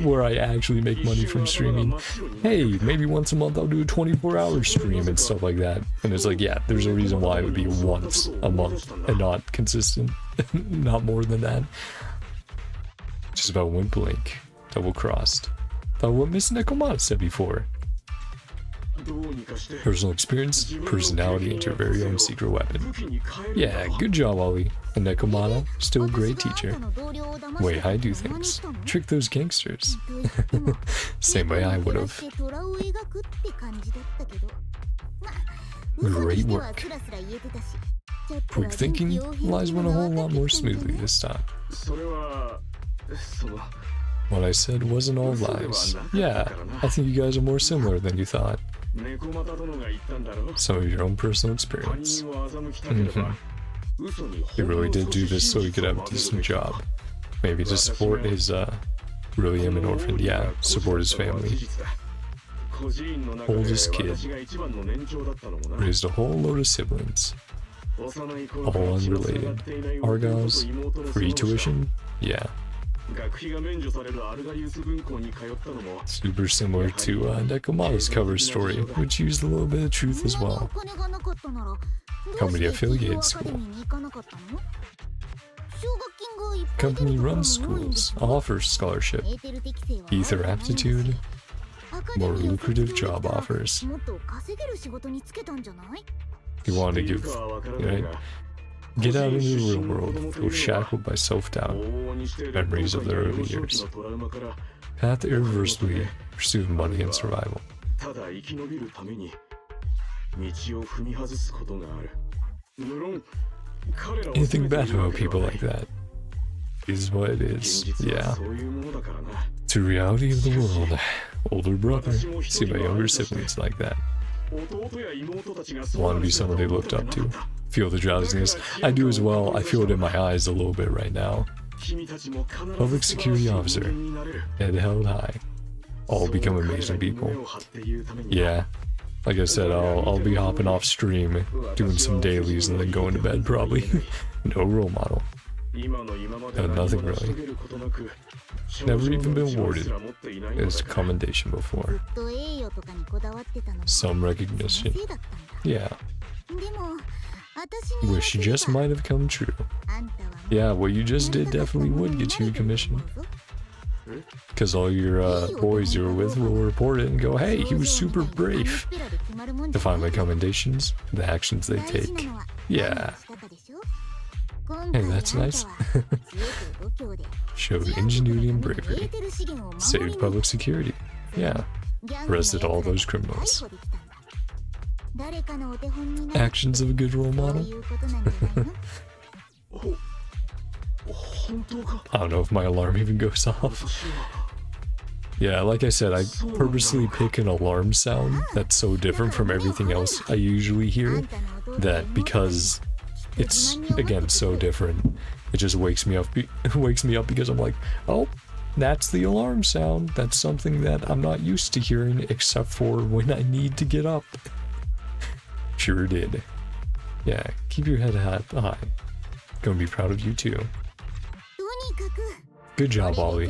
where I actually make money from streaming, hey, maybe once a month I'll do a 24-hour stream and stuff like that. And it's like, yeah, there's a reason why it would be once a month and not consistent. Not more than that. Just about went blink. Double crossed. Thought what Miss Nekomata said before. Personal experience, personality, and your very own secret weapon. Yeah, good job, Ollie. And Nekomata, still a great teacher. Way I do things. Trick those gangsters. Same way I would have. Great work. Quick thinking, lies went a whole lot more smoothly this time. What I said wasn't all lies. Yeah, I think you guys are more similar than you thought. Some of your own personal experience. He really did do this so he could have a decent job. Maybe to support his, really am an orphan, yeah, support his family. Oldest kid. Raised a whole load of siblings. All unrelated. Argyles, free tuition? Yeah. Super similar to Nekomata's cover story, which used a little bit of truth as well. Company affiliated school. Company runs schools, offers scholarship, ether aptitude, more lucrative job offers. You want to give, right? Get out into the real world, feel shackled by self-doubt, memories of the early years. Path irreversibly, pursue money and survival. Anything bad about people like that is what it is, yeah. It's the reality of the world. Older brother, see my younger siblings like that. Want to be someone they looked up to. Feel the drowsiness. I do as well. I feel it in my eyes a little bit right now. Public security officer. Head held high. All become amazing people. Yeah. Like I said, I'll be hopping off stream, doing some dailies, and then going to bed probably. No role model. Nothing really. Never even been awarded as commendation before. Some recognition. Yeah. Wish just might have come true. Yeah, what you just did definitely would get you a commission. Because all your boys you were with will report it and go, hey, he was super brave. Define my commendations, the actions they take. Yeah. Hey, that's nice. Showed ingenuity and bravery. Saved public security. Yeah. Arrested all those criminals. Actions of a good role model? I don't know if my alarm even goes off. Yeah, like I said, I purposely pick an alarm sound that's so different from everything else I usually hear, that because it's, again, so different, it just wakes me up because I'm like, oh, that's the alarm sound. That's something that I'm not used to hearing except for when I need to get up. Sure did. Yeah, keep your head high. Gonna be proud of you too. Good job, Ollie.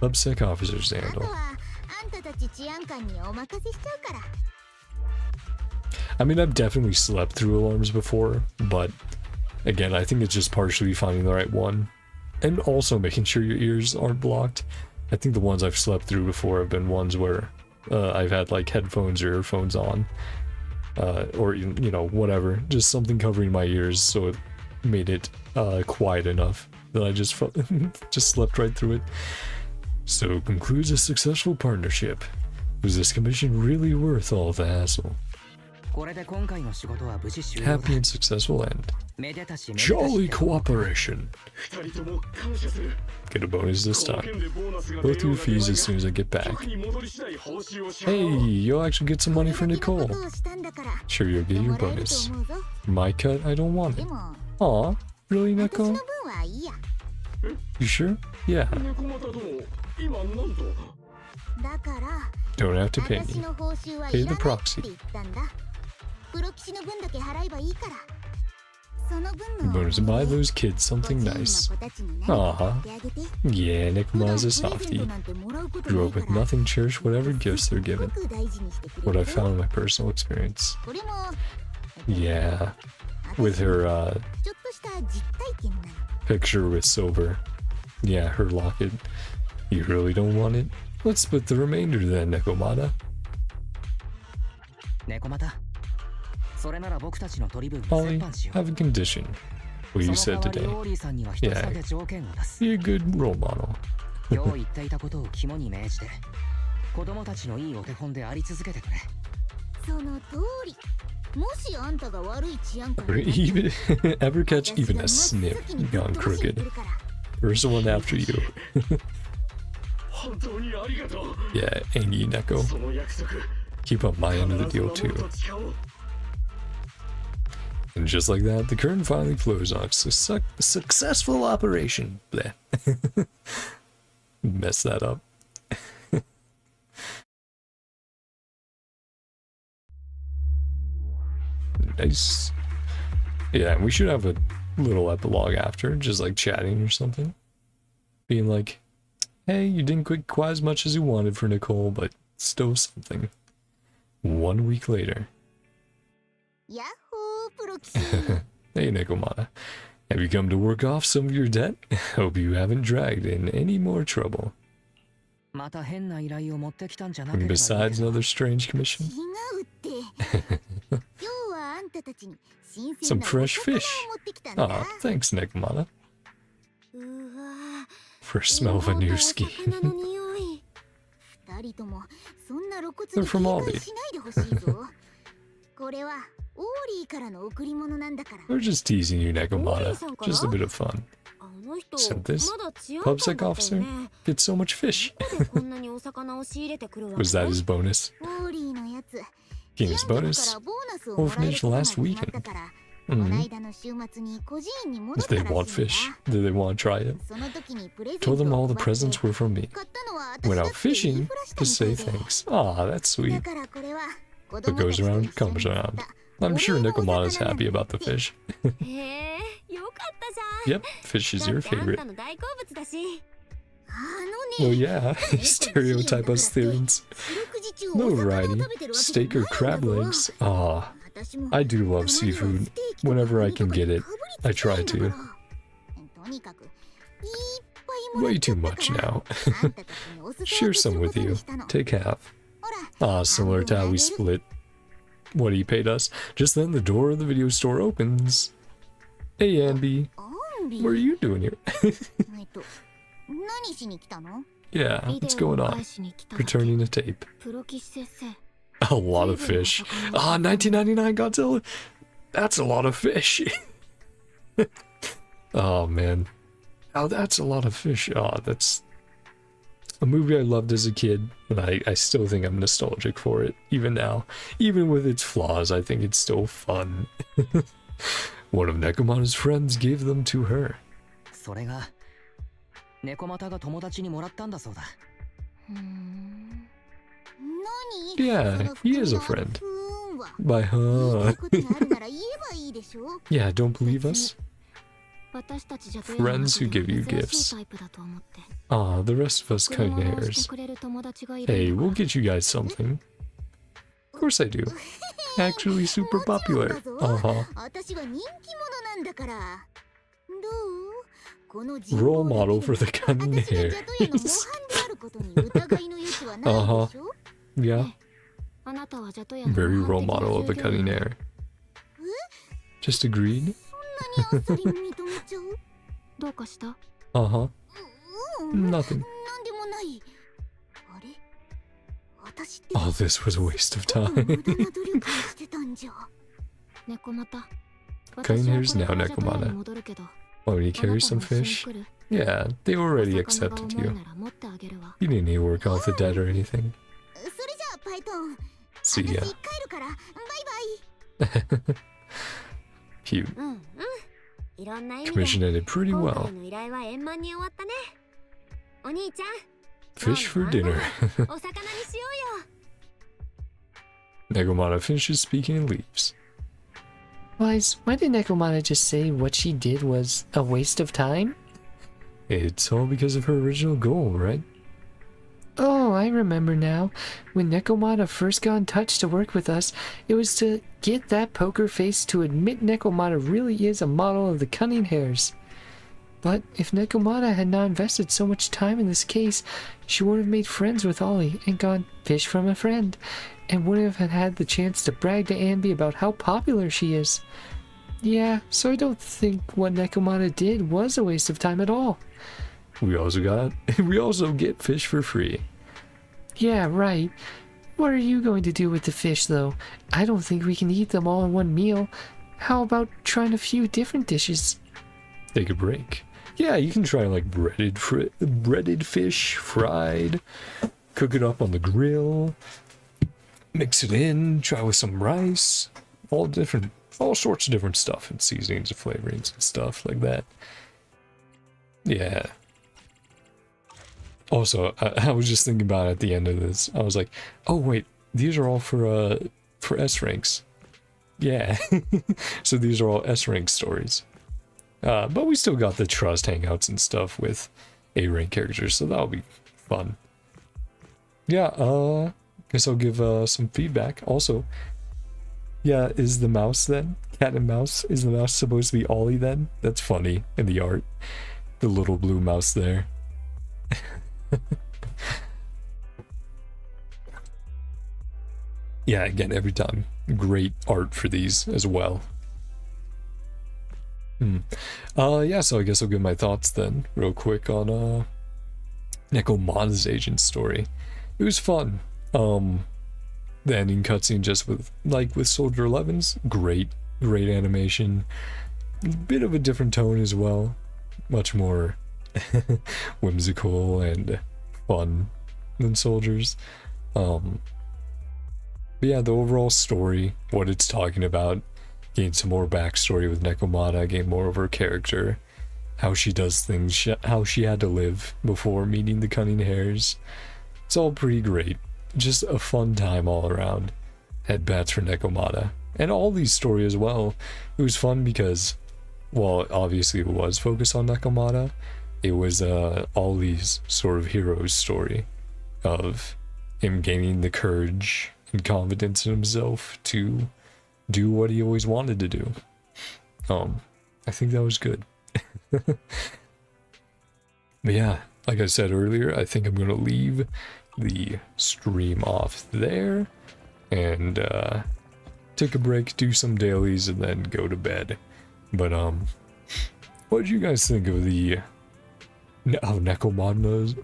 Upsec officer's handle. I mean, I've definitely slept through alarms before, but again, I think it's just partially finding the right one. And also making sure your ears aren't blocked. I think the ones I've slept through before have been ones where I've had like headphones or earphones on. Or, you know, whatever. Just something covering my ears so it made it quiet enough that I just slept right through it. So concludes a successful partnership. Was this commission really worth all the hassle? Happy and successful end. Jolly cooperation. Get a bonus this time. Both your fees as soon as I get back. Hey, you'll actually get some money for Nicole. Sure, you'll get your bonus. My cut, I don't want it. Aw, really, Neko? You sure? Yeah. Don't have to pay me. Pay the proxy. Bonus to buy those kids something nice. Aw. Yeah, Nekomata's a softie. Grew up with nothing, cherish whatever gifts they're given. What I found in my personal experience. Yeah. With her picture with silver. Yeah, her locket. You really don't want it? Let's split the remainder then, Nekomata. Ollie, have a condition. What you said today. Yeah, be a good role model. Ever catch even a sniff gone crooked? First one after you. Yeah, Angie Neko. Keep up my end of the deal too. And just like that, the curtain finally flows on. Successful operation. Bleh. Mess that up. Nice. Yeah, and we should have a little epilogue after, just like chatting or something. Being like, hey, you didn't quite as much as you wanted for Nicole, but still something. 1 week later. Hey, Nekomata. Have you come to work off some of your debt? Hope you haven't dragged in any more trouble. And besides another strange commission? Some fresh fish. Aw, thanks, Nekomata. First smell of a new scheme. They're from Ollie. We're just teasing you, Nekomata. Just a bit of fun. Sent this? Pubsec officer? Gets so much fish. Was that his bonus? Getting his bonus? Orphanage last weekend. If they want fish, do they want to try it? Told them all the presents were from me. Went out fishing to say thanks. Aw, that's sweet. What goes around comes around. I'm sure Nekomata's happy about the fish. Yep, fish is your favorite. Well, yeah, stereotype us theorians. No variety. Steak or crab legs. Aw, I do love seafood. Whenever I can get it, I try to. Way too much now. Share some with you. Take half. Ah, similar to how we split what he paid us. Just then the door of the video store opens. Hey, Anby. What are you doing here? Yeah, what's going on? Returning a tape. A lot of fish. Ah, 1999 Godzilla. That's a lot of fish. Oh man. Oh, that's a lot of fish. Oh, that's a movie I loved as a kid, and I still think I'm nostalgic for it, even now. Even with its flaws, I think it's still fun. One of Nekomata's friends gave them to her. それが猫又が友達にもらったんだそうだ。何 Yeah, he is a friend. By her. ことがあるなら言えばいいでしょ Yeah, don't believe us? 私たちじゃ Friends who give you gifts. タイプだと思って。 Ah, the rest of us cutting 贈り物を hairs. してくれる友達がいる Hey, んだ we'll get you guys something. Of course I do. Actually super popular. 私は人気者なんだから。どうこの Role model for the cutting 私が hair. ジャトヤの模範であることに疑いの余地はないでしょ Yeah, あなたはジャトヤの very role 模範 model of 的 the な従 cutting 業員 hair. Just agreed? そんなにあっさり認めちゃうどうかした？ Uh-huh. なんで Nothing. もないあれ私って Oh, this was a waste of 無 time. 駄な努力をしてたんじゃ猫又。 Cutting 私 hairs はこ now, れからジャトヤ Nekomata. に戻るけど、 Why, when you あな carry た some も一緒に fish? 来る。 Yeah, they already お魚が accepted 重い you. なら持ってあげるわ。 You didn't need to work off the debt or anything. それじゃあパイトン See 私 ya. 帰るからバイバイ Cute. うんうんいろんな意味で Commission ended pretty 今 well. 回の依頼は円満に終わったねお兄ちゃん Fish for dinner. お魚にしようよ Nekomata finishes speaking and leaves. Wise, why did Nekomata just say what she did was a waste of time? It's all because of her original goal, right? Oh, I remember now. When Nekomata first got in touch to work with us, it was to get that poker face to admit Nekomata really is a model of the cunning hairs. But if Nekomata had not invested so much time in this case, she would have made friends with Ollie and gone fish from a friend, and wouldn't have had the chance to brag to Anby about how popular she is. Yeah, so I don't think what Nekomata did was a waste of time at all. We also get fish for free. Yeah, right. What are you going to do with the fish, though? I don't think we can eat them all in one meal. How about trying a few different dishes? Take a break. Yeah, you can try like breaded fish, fried, cook it up on the grill, mix it in, try with some rice, all sorts of different stuff and seasonings and flavorings and stuff like that. Yeah. Also, I was just thinking about it at the end of this. I was like, oh wait, these are all for S ranks. Yeah. So these are all S rank stories. But we still got the trust hangouts and stuff with A rank characters, so that'll be fun. Yeah, guess I'll give some feedback. Also, yeah, is the mouse then? Cat and mouse? Is the mouse supposed to be Ollie then? That's funny in the art. The little blue mouse there. Yeah, again, every time. Great art for these as well. Yeah, so I guess I'll give my thoughts then, real quick, on Nekomata's agent story. It was fun. The ending cutscene just with Soldier 11's, great animation. Bit of a different tone as well. Much more whimsical and fun than Soldiers. But yeah, the overall story, what it's talking about, gain some more backstory with Nekomata, gain more of her character, how she does things, how she had to live before meeting the Cunning Hairs. It's all pretty great. Just a fun time all around. Headbats for Nekomata. And all these stories as well. It was fun because, well, obviously it was focused on Nekomata. It was Ollie's sort of hero's story of him gaining the courage and confidence in himself to do what he always wanted to do. I think that was good. But yeah, like I said earlier, I think I'm gonna leave the stream off there and take a break, do some dailies, and then go to bed. But what did you guys think of the Nekomata's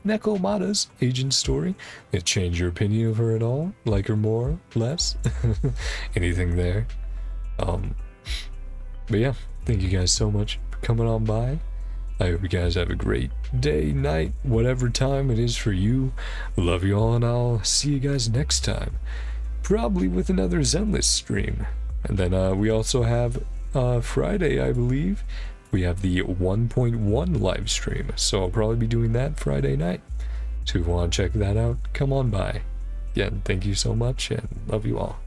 agent story? Did it change your opinion of her at all? Like her more? Less? Anything there? But yeah, thank you guys so much for coming on by. I hope you guys have a great day, night, whatever time it is for you. Love you all, and I'll see you guys next time. Probably with another Zenless stream. And then we also have Friday, I believe. We have the 1.1 live stream. So I'll probably be doing that Friday night. So if you want to check that out, come on by. Again, thank you so much and love you all.